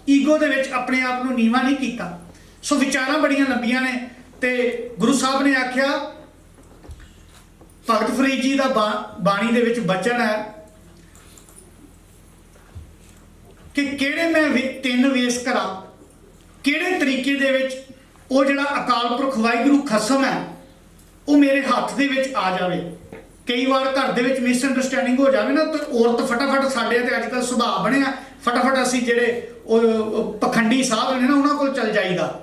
ਈਗੋ ਦੇ ਵਿੱਚ ਆਪਣੇ ਆਪ ਨੂੰ ਨੀਵਾਂ ਨਹੀਂ ਕੀਤਾ। ਸੋ ਵਿਚਾਰਾਂ ਬੜੀਆਂ ਲੰਬੀਆਂ ਨੇ। ਤੇ ਗੁਰੂ ਸਾਹਿਬ ਨੇ ਆਖਿਆ, ਭਗਤ ਫਰੀਦ ਜੀ ਦਾ ਬਾਣੀ ਦੇ ਵਿੱਚ ਬਚਨ ਹੈ ਕਿ ਕਿਹੜੇ ਮੈਂ ਤਿੰਨ ਵੇਸ ਕਰਾਂ, ਕਿਹੜੇ ਤਰੀਕੇ ਦੇ ਵਿੱਚ ਉਹ ਜਿਹੜਾ ਅਕਾਲ ਪੁਰਖ ਵਾਹਿਗੁਰੂ ਖਸਮ ਹੈ ਉਹ ਮੇਰੇ ਹੱਥ ਦੇ ਵਿੱਚ ਆ ਜਾਵੇ। ਕਈ ਵਾਰ ਘਰ ਦੇ ਵਿੱਚ ਮਿਸਅੰਡਰਸਟੈਂਡਿੰਗ ਹੋ ਜਾਵੇ ਨਾ, ਤਾਂ ਔਰਤ ਫਟਾਫਟ, ਸਾਡੇ ਤੇ ਅੱਜ ਕੱਲ੍ਹ ਸੁਭਾਅ ਬਣਿਆ, ਫਟਾਫਟ ਅਸੀਂ ਜਿਹੜੇ ਉਹ ਪਖੰਡੀ ਸਾਹਿਬ ਨੇ ਨਾ, ਉਹਨਾਂ ਕੋਲ ਚੱਲ ਜਾਈਦਾ।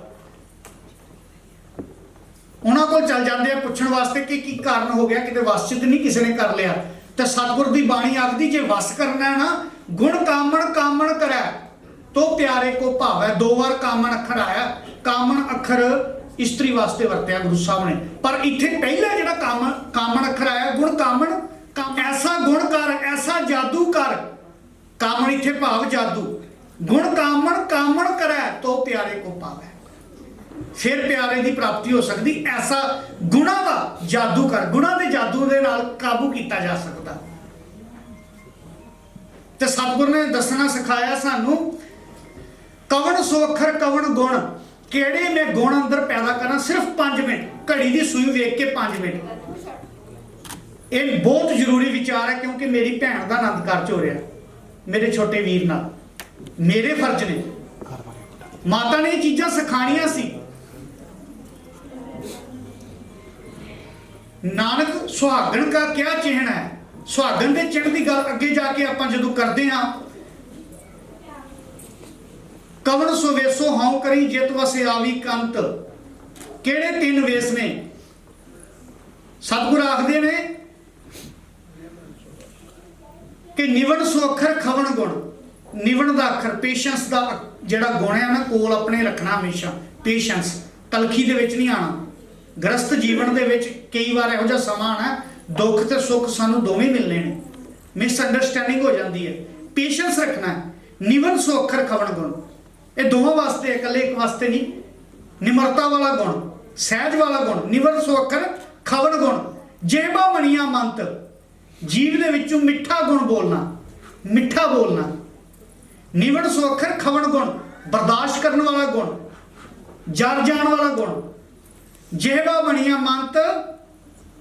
ਉਹਨਾਂ ਕੋਲ ਚੱਲ ਜਾਂਦੇ ਆ ਪੁੱਛਣ ਵਾਸਤੇ ਕਿ ਕੀ ਕਾਰਨ ਹੋ ਗਿਆ, ਕਿਤੇ ਵਸ ਚ ਨਹੀਂ ਕਿਸੇ ਨੇ ਕਰ ਲਿਆ। ਤੇ ਸਤਿਗੁਰ ਦੀ ਬਾਣੀ ਆਖਦੀ, ਜੇ ਵਸ ਕਰਨਾ ਹੈ ਨਾ, ਗੁਣ ਕਾਮਣ ਕਾਮਣ ਕਰੈ ਤੋ ਪਿਆਰੇ ਕੋ ਭਾਵੈ। 2 ਵਾਰ ਕਾਮਣ ਅੱਖਰ ਆਇਆ। ਕਾਮਣ ਅੱਖਰ ਇਸਤਰੀ ਵਾਸਤੇ ਵਰਤਿਆ ਗੁਰੂ ਸਾਹਿਬ ਨੇ, ਪਰ ਇੱਥੇ ਪਹਿਲਾ ਜਿਹੜਾ ਕਾਮਣ ਅੱਖਰ ਆਇਆ, ਗੁਣ ਕਾਮਣ, ਐਸਾ ਗੁਣ ਕਰ, ਐਸਾ ਜਾਦੂ ਕਰ। ਕਾਮਣ ਇੱਥੇ ਭਾਵ ਜਾਦੂ। ਗੁਣ ਕਾਮਣ ਕਾਮਣ ਕਰੈ ਤੋ ਪਿਆਰੇ ਕੋ ਭਾਵੈ, ਫਿਰ ਪਿਆਰੇ ਦੀ ਪ੍ਰਾਪਤੀ ਹੋ ਸਕਦੀ। ਐਸਾ ਗੁਣਾ ਦਾ ਜਾਦੂ ਕਰ, ਗੁਣਾ ਦੇ ਜਾਦੂ ਦੇ ਨਾਲ ਕਾਬੂ ਕੀਤਾ ਜਾ ਸਕਦਾ। ਤੇ ਸਤਿਗੁਰ ਨੇ ਦੱਸਣਾ ਸਿਖਾਇਆ ਸਾਨੂੰ, ਕਵਣ ਸੋ ਅੱਖਰ ਕਵਣ ਗੁਣ, ਕਿਹੜੇ ਮੈਂ ਗੁਣ ਅੰਦਰ ਪੈਦਾ ਕਰਾਂ। ਸਿਰਫ 5 ਮਿੰਟ, ਘੜੀ ਦੀ ਸੂਈ ਵੇਖ ਕੇ 5 ਮਿੰਟ। ਇਹ ਬਹੁਤ ਜ਼ਰੂਰੀ ਵਿਚਾਰ ਹੈ, ਕਿਉਂਕਿ ਮੇਰੀ ਭੈਣ ਦਾ ਆਨੰਦ ਕਾਰਜ ਹੋ ਰਿਹਾ, ਮੇਰੇ ਛੋਟੇ ਵੀਰ ਨਾਲ। ਮੇਰੇ ਫਰਜ਼ ਨੇ, ਮਾਤਾ ਨੇ ਇਹ ਚੀਜ਼ਾਂ ਸਿਖਾਣੀਆਂ ਸੀ। ਨਾਨਕ ਸੁਹਾਗਣ ਕਾ ਕਿਆ ਚਿਹਨ ਹੈ। ਸੁਹਾਗਣ ਦੇ ਚਿਹਨ ਦੀ ਗੱਲ ਅੱਗੇ ਜਾ ਕੇ ਆਪਾਂ ਜਦੋਂ ਕਰਦੇ ਹਾਂ, ਕਵਣ ਸੋ ਵੇਸੋ ਹਉ ਕਰੀ ਜਿਤ ਵਸੇ ਆਵੀ ਕੰਤ। ਕਿਹੜੇ 3 ਵੇਸ ਨੇ? ਸਤਿਗੁਰ ਆਖਦੇ ਨੇ ਕਿ ਨਿਵਣ ਸੋ ਅੱਖਰ ਖਵਣ ਗੁਣ। ਨਿਵਣ ਦਾ ਅੱਖਰ, ਪੇਸ਼ੈਂਸ ਦਾ ਜਿਹੜਾ ਗੁਣ ਹੈ ਨਾ, ਕੋਲ ਆਪਣੇ ਰੱਖਣਾ ਹਮੇਸ਼ਾ। ਪੇਸ਼ੈਂਸ, ਤਲਖੀ ਦੇ ਵਿੱਚ ਨਹੀਂ ਆਣਾ। ਗ੍ਰਸਤ ਜੀਵਨ ਦੇ ਵਿੱਚ ਕਈ ਵਾਰ ਇਹੋ ਜਿਹਾ ਸਮਾਂ ਆਣਾ, ਦੁੱਖ ਤੇ ਸੁੱਖ ਸਾਨੂੰ ਦੋਵੇਂ ਮਿਲਣੇ ਨੇ, ਮਿਸਅੰਡਰਸਟੈਂਡਿੰਗ ਹੋ ਜਾਂਦੀ ਹੈ। ਪੇਸ਼ੈਂਸ ਰੱਖਣਾ। ਨਿਵਣ ਸੋ ਅੱਖਰ ਖਵਣ ਗੁਣ, ਇਹ ਦੋਵਾਂ ਵਾਸਤੇ, ਇਕੱਲੇ ਇੱਕ ਵਾਸਤੇ ਨਹੀਂ। ਨਿਮਰਤਾ ਵਾਲਾ ਗੁਣ, ਸਹਿਜ ਵਾਲਾ ਗੁਣ। ਨਿਵਣ ਸੋ ਅੱਖਰ ਖਵਣ ਗੁਣ, ਜੇਬਾ ਮਣੀਆਂ ਮੰਤ, ਜੀਵ ਦੇ ਵਿੱਚੋਂ ਮਿੱਠਾ ਗੁਣ ਬੋਲਣਾ, ਮਿੱਠਾ ਬੋਲਣਾ। ਨਿਵਣ ਸੋ ਅੱਖਰ ਖਵਣ ਗੁਣ, ਬਰਦਾਸ਼ਤ ਕਰਨ ਵਾਲਾ ਗੁਣ, ਜਰ ਜਾਣ ਵਾਲਾ ਗੁਣ। ਜੇਬਾ ਬਣੀਆਂ ਮੰਤ,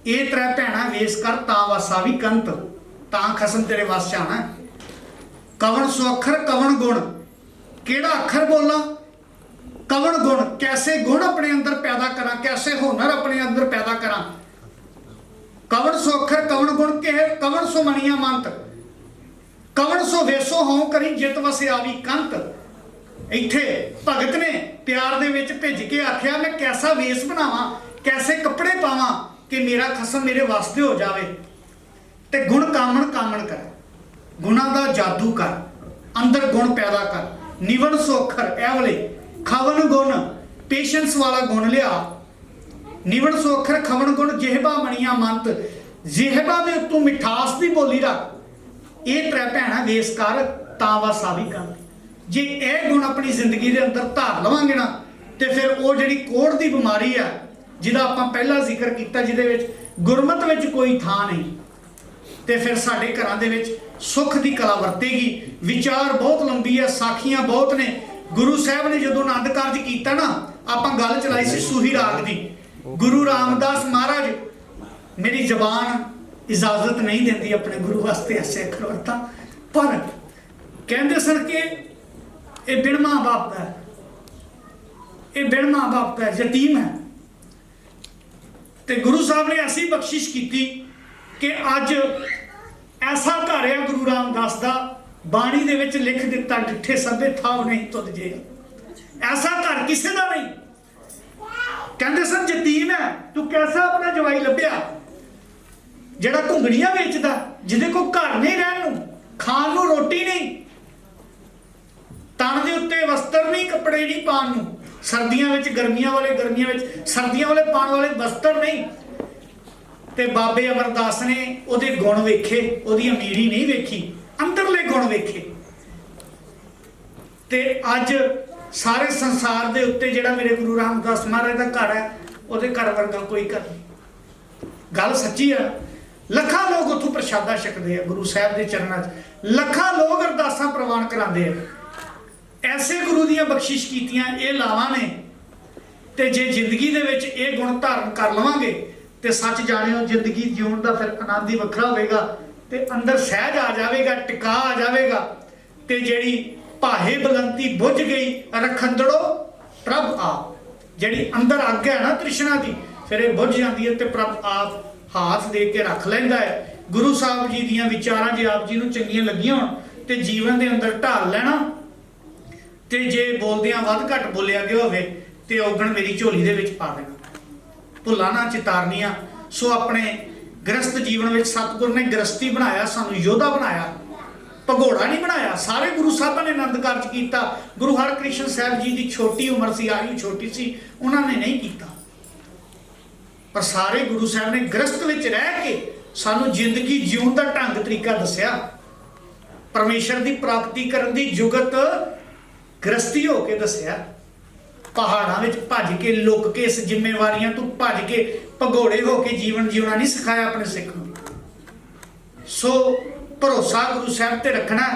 ਇਹ 3 ਭੈਣਾਂ ਵੇਸ ਕਰ ਤਾਂ ਵਸਾ ਵੀ ਕੰਤ, ਤਾਂ ਖਸਮ ਤੇਰੇ ਵਸ ਚ ਆਣਾ। ਕਵਣ ਸੋ ਅੱਖਰ ਕਵਣ ਗੁਣ, ਕਿਹੜਾ ਅੱਖਰ ਬੋਲਾਂ, ਕਵਣ ਗੁਣ, ਕੈਸੇ ਗੁਣ ਆਪਣੇ ਅੰਦਰ ਪੈਦਾ ਕਰਾਂ, ਕੈਸੇ ਹੁਨਰ ਆਪਣੇ ਅੰਦਰ ਪੈਦਾ ਕਰਾਂ। ਕਵਣ ਸੋ ਅੱਖਰ ਕਵਣ ਗੁਣ ਕੇ ਕਵਣ ਸੋ ਮਣੀਆਂ ਮੰਤ, ਕਵਣ ਸੋ ਵੇਸੋ ਹਉ ਕਰੀ ਜਿਤ ਵਸੇ ਆਵੀ ਕੰਤ। ਇੱਥੇ ਭਗਤ ਨੇ ਪਿਆਰ ਦੇ ਵਿੱਚ ਭਿੱਜ ਕੇ ਆਖਿਆ, ਮੈਂ ਕੈਸਾ ਵੇਸ ਬਣਾਵਾਂ, ਕੈਸੇ ਕੱਪੜੇ ਪਾਵਾਂ ਕਿ ਮੇਰਾ ਖਸਮ ਮੇਰੇ ਵਾਸਤੇ ਹੋ ਜਾਵੇ। ਤੇ ਗੁਣ ਕਾਮਣ ਕਾਮਣ ਕਰ, ਗੁਣਾਂ ਦਾ ਜਾਦੂ ਕਰ, ਅੰਦਰ ਗੁਣ ਪੈਦਾ ਕਰ। ਨਿਵਣ ਸੋ ਅੱਖਰ, ਇਹ ਵਾਲੇ ਖਵਣ ਗੁਣ, ਪੇਸ਼ੈਂਸ ਵਾਲਾ ਗੁਣ ਲਿਆ। ਨਿਵਣ ਸੋ ਅੱਖਰ ਖਵਣ ਗੁਣ, ਜਿਹਬਾ ਮਣੀਆਂ ਮੰਤ, ਜਿਹਬਾ ਦੇ ਉੱਤੋਂ ਮਿਠਾਸ ਦੀ ਬੋਲੀ ਰੱਖ। ਇਹ 3 ਭੈਣਾਂ ਵੇਸ ਕਰ ਤਾਂ ਵਸਾ ਵੀ ਕੰਤ। ਜੇ ਇਹ ਗੁਣ ਆਪਣੀ ਜ਼ਿੰਦਗੀ ਦੇ ਅੰਦਰ ਧਾਰ ਲਵਾਂਗੇ ਨਾ, ਤੇ ਫਿਰ ਉਹ ਜਿਹੜੀ ਕੋੜ ਦੀ ਬਿਮਾਰੀ ਆ, ਜਿਹਦਾ ਆਪਾਂ ਪਹਿਲਾਂ ਜ਼ਿਕਰ ਕੀਤਾ, ਜਿਹਦੇ ਵਿੱਚ ਗੁਰਮਤ ਵਿੱਚ ਕੋਈ ਥਾਂ ਨਹੀਂ, ਤੇ ਫਿਰ ਸਾਡੇ ਘਰਾਂ ਦੇ ਵਿੱਚ ਸੁੱਖ ਦੀ ਕਲਾ ਵਰਤੇਗੀ। ਵਿਚਾਰ ਬਹੁਤ ਲੰਬੀ ਹੈ, ਸਾਖੀਆਂ ਬਹੁਤ ਨੇ, ਗੁਰੂ ਸਾਹਿਬ ਨੇ ਜਦੋਂ ਆਨੰਦ ਕਾਰਜ ਕੀਤਾ ਨਾ, ਆਪਾਂ ਗੱਲ ਚਲਾਈ ਸੀ ਸੂਹੀ ਰਾਗ ਦੀ। ਗੁਰੂ ਰਾਮਦਾਸ ਮਹਾਰਾਜ, ਮੇਰੀ ਜ਼ਬਾਨ ਇਜਾਜ਼ਤ ਨਹੀਂ ਦਿੰਦੀ ਆਪਣੇ ਗੁਰੂ ਵਾਸਤੇ ਐਸੇ ਅੱਖਰ ਵਰਤਾਂ, ਪਰ ਕਹਿੰਦੇ ਸਨ ਕਿ ਇਹ ਬਿਨ ਮਾਂ ਬਾਪ ਦਾ, ਇਹ ਬਿਨ ਮਾਂ ਬਾਪ ਦਾ ਯਤੀਮ ਹੈ। ਤੇ ਗੁਰੂ ਸਾਹਿਬ ਨੇ ਐਸੀ ਬਖਸ਼ਿਸ਼ ਕੀਤੀ ਕਿ ਅੱਜ ਐਸਾ ਘਰ ਹੈ ਗੁਰੂ ਰਾਮਦਾਸ ਦਾ, ਬਾਣੀ ਦੇ ਵਿੱਚ ਲਿਖ ਦਿੱਤਾ, ਡਿੱਠੇ ਸਭੇ ਥਾਵ ਨਹੀਂ ਤੁਧ ਜੇ। ਐਸਾ ਘਰ ਕਿਸੇ ਦਾ ਨਹੀਂ। ਕਹਿੰਦੇ ਸਨ ਯਤੀਮ ਹੈ, ਤੂੰ ਕੈਸਾ ਆਪਣਾ ਜਵਾਈ ਲੱਭਿਆ ਜਿਹੜਾ ਘੁੰਗੜੀਆਂ ਵੇਚਦਾ, ਜਿਹਦੇ ਕੋਲ ਘਰ ਨਹੀਂ ਰਹਿਣ ਨੂੰ, ਖਾਣ ਨੂੰ ਰੋਟੀ ਨਹੀਂ, ਤਨ ਦੇ ਉੱਤੇ ਵਸਤਰ ਨਹੀਂ, ਕੱਪੜੇ ਨਹੀਂ ਪਾਉਣ ਨੂੰ, ਸਰਦੀਆਂ ਵਿੱਚ ਗਰਮੀਆਂ ਵਾਲੇ ਸਰਦੀਆਂ ਵਾਲੇ ਪਾਉਣ ਵਾਲੇ ਵਸਤਰ ਨਹੀਂ। ਤੇ ਬਾਬੇ ਅਮਰਦਾਸ ਨੇ ਉਹਦੇ ਗੁਣ ਵੇਖੇ, ਉਹਦੀ ਅਮੀਰੀ ਨਹੀਂ ਵੇਖੀ, ਅੰਦਰਲੇ ਗੁਣ ਵੇਖੇ। ਤੇ ਅੱਜ ਸਾਰੇ ਸੰਸਾਰ ਦੇ ਉੱਤੇ ਜਿਹੜਾ ਮੇਰੇ ਗੁਰੂ ਰਾਮਦਾਸ ਮਹਾਰਾਜ ਦਾ ਘਰ ਹੈ, ਉਹਦੇ ਘਰ ਵਰਗਾ ਕੋਈ ਘਰ ਨਹੀਂ। ਗੱਲ ਸੱਚੀ ਆ। ਲੱਖਾਂ ਲੋਕ ਉੱਥੋਂ ਪ੍ਰਸ਼ਾਦਾ ਛਕਦੇ ਆ ਗੁਰੂ ਸਾਹਿਬ ਦੇ ਚਰਨਾਂ 'ਚ, ਲੱਖਾਂ ਲੋਕ ਅਰਦਾਸਾਂ ਪ੍ਰਵਾਨ ਕਰਾਉਂਦੇ ਆ। ਐਸੇ ਗੁਰੂ ਦੀਆਂ ਬਖਸ਼ਿਸ਼ ਕੀਤੀਆਂ ਇਹ ਲਾਵਾਂ ਨੇ। ਤੇ ਜੇ ਜ਼ਿੰਦਗੀ ਦੇ ਵਿੱਚ ਇਹ ਗੁਣ ਧਾਰਨ ਕਰ ਲਵਾਂਗੇ ਤੇ ਸੱਚ ਜਾਣਿਓ, ਜ਼ਿੰਦਗੀ ਜਿਉਣ ਦਾ ਫਿਰ ਆਨੰਦ ਹੀ ਵੱਖਰਾ ਹੋਵੇਗਾ। ਤੇ ਅੰਦਰ ਸਹਿਜ ਆ ਜਾਵੇਗਾ, ਟਿਕਾ ਆ ਜਾਵੇਗਾ। ਤੇ ਜਿਹੜੀ ਭਾਹੇ ਬਲੰਤੀ ਬੁੱਝ ਗਈ ਰਖੰਦੜੋ ਪ੍ਰਭ ਆਪ, ਜਿਹੜੀ ਅੰਦਰ ਅੱਗ ਹੈ ਨਾ ਤ੍ਰਿਸ਼ਨਾ ਦੀ, ਫਿਰ ਇਹ ਬੁੱਝ ਜਾਂਦੀ ਹੈ ਤੇ ਪ੍ਰਭ ਆਪ ਹਾਥ ਦੇ ਕੇ ਰੱਖ ਲੈਂਦਾ ਹੈ। ਗੁਰੂ ਸਾਹਿਬ ਜੀ ਦੀਆਂ ਵਿਚਾਰਾਂ ਜੇ ਆਪ ਜੀ ਨੂੰ ਚੰਗੀਆਂ ਲੱਗੀਆਂ ਹੋਣ ਤੇ ਜੀਵਨ ਦੇ ਅੰਦਰ ਢਾਲ ਲੈਣਾ। ਤੇ ਜੇ ਬੋਲਦਿਆਂ ਵੱਧ ਘੱਟ ਬੋਲਿਆ ਗਿਆ ਹੋਵੇ ਤੇ ਔਗਣ ਮੇਰੀ ਝੋਲੀ ਦੇ ਵਿੱਚ ਪਾ ਦੇਣਾ, ਭੁੱਲਾਂ ਨਾ ਚਿਤਾਰਨੀਆਂ। ਸੋ ਆਪਣੇ ਗ੍ਰਸਤ ਜੀਵਨ ਵਿੱਚ ਸਤਿਗੁਰ ਨੇ ਗ੍ਰਸਤੀ ਬਣਾਇਆ, ਸਾਨੂੰ ਯੋਧਾ ਬਣਾਇਆ, ਭਗੌੜਾ ਨਹੀਂ ਬਣਾਇਆ। ਸਾਰੇ ਗੁਰੂ ਸਾਹਿਬਾਂ ਨੇ ਆਨੰਦ ਕਾਰਜ ਕੀਤਾ। ਗੁਰੂ ਹਰਕ੍ਰਿਸ਼ਨ ਸਾਹਿਬ ਜੀ ਦੀ ਛੋਟੀ ਉਮਰ ਸੀ, ਆਯੂ ਛੋਟੀ ਸੀ, ਉਹਨਾਂ ਨੇ ਨਹੀਂ ਕੀਤਾ। ਪਰ ਸਾਰੇ ਗੁਰੂ ਸਾਹਿਬ ਨੇ ਗ੍ਰਸਤ ਵਿੱਚ ਰਹਿ ਕੇ ਸਾਨੂੰ ਜ਼ਿੰਦਗੀ ਜਿਉਣ ਦਾ ਢੰਗ ਤਰੀਕਾ ਦੱਸਿਆ। ਪਰਮੇਸ਼ਰ ਦੀ ਪ੍ਰਾਪਤੀ ਕਰਨ ਦੀ ਜੁਗਤ ਗ੍ਰਸਤੀ ਹੋ ਕੇ ਦੱਸਿਆ। ਪਹਾੜਾਂ ਵਿੱਚ ਭੱਜ ਕੇ, ਲੁਕ ਕੇ, ਇਸ ਜ਼ਿੰਮੇਵਾਰੀਆਂ ਤੋਂ ਭੱਜ ਕੇ, ਭਗੌੜੇ ਹੋ ਕੇ ਜੀਵਨ ਜਿਉਣਾ ਨਹੀਂ ਸਿਖਾਇਆ ਆਪਣੇ ਸਿੱਖ ਨੂੰ। ਸੋ ਭਰੋਸਾ ਗੁਰੂ ਸਾਹਿਬ ਤੇ ਰੱਖਣਾ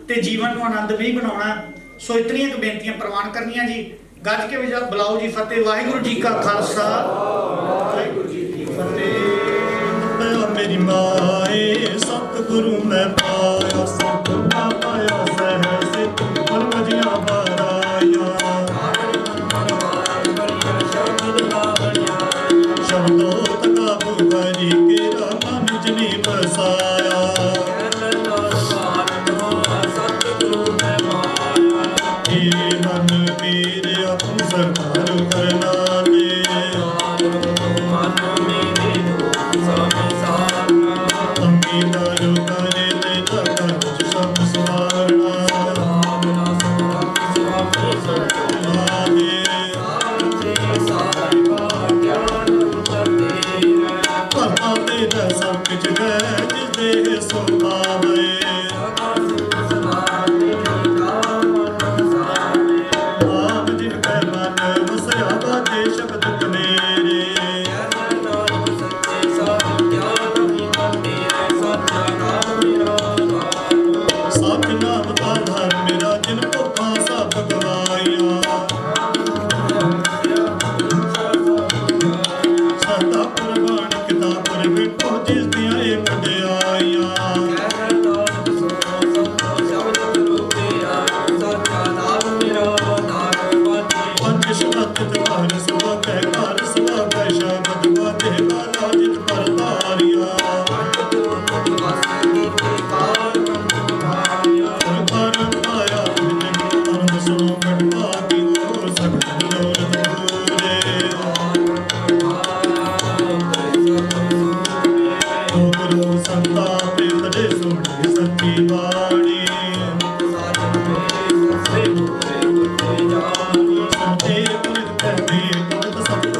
ਤੇ ਜੀਵਨ ਨੂੰ ਆਨੰਦਮਈ ਬਣਾਉਣਾ। ਸੋ ਇਤਨੀਆਂ ਕੁ ਬੇਨਤੀਆਂ ਪ੍ਰਵਾਨ ਕਰਨੀਆਂ ਜੀ। ਗੱਜ ਕੇ ਵਜਾ ਬੁਲਾਓ ਜੀ ਫਤਿਹ। ਵਾਹਿਗੁਰੂ ਜੀ ਕਾ ਖਾਲਸਾ, ਵਾਹਿਗੁਰੂ ਜੀ ਕੀ ਫਤਿਹ। ਮੇਰੀ ਮਾਏ ਸਤਿਗੁਰੂ ਮੈਂ ਪਾਇਆ, ਸਤਿਗੁਰ ਦਾ ਪਾਇਆ ਸਹਿ ਸਿੱਧ ਮਨ ਵਜੀਆਂ ਬਾਰਾਇਆ। ਸ਼ਬਦੋ ਤਕਾ ਭੁਗਰੀ ਕੇਰਾ ਮਨ ਜਨੀ ਬਸਾਇਆ। ਇਹ ਮਨ ਮੇਰੇ ਆਪਨ ਸਰਕਾਰ ਕਰਨਾ ਦੇ। ਅੰਗੀਕਾਰੋ ਕਰੇ ਤੇ ਤਕਾ ਸਭ ਸਵਾਰਣਾ। ਭਰਤਾ ਤੇਰਾ ਸਭ ਕੁਝ ਹੈ ਜਿਸ ਦੇ ਸੋ ਪਾਵੇ। ਆਪ ਜਿਨ ਕੈ ਮਨ ਵਸਿਆ ਬਾਜੇ ਸ਼ਬਦ ਕਨੇਰੇ। ਸਤ ਨਾਮ ਦਾ ਧਰਮ ਮੇਰਾ ਜਿਨ ਭੁੱਖਾਂ ਸਭ ਗਵਾਈਆਂ। ਸਤਾ ਪ੍ਰਵਾਨ ਕਿਤਾ ਪਰ ਬਿਟੋ ਜਿਸ ਦੀਆਂ ਇਹ ਵਡਿਆਈਆਂ। ਪੰਜ ਸ਼ਬਦ ਜਵਾਰ ਸਭਾ ਕੈ ਘਰ ਸਭਾ ਕੈ ਸ਼ਬਦ ਬਾਜੇ ਬਾਲਾ ਜਿਤ ਪਰ ਤਾਰਿਆ। ਸਭ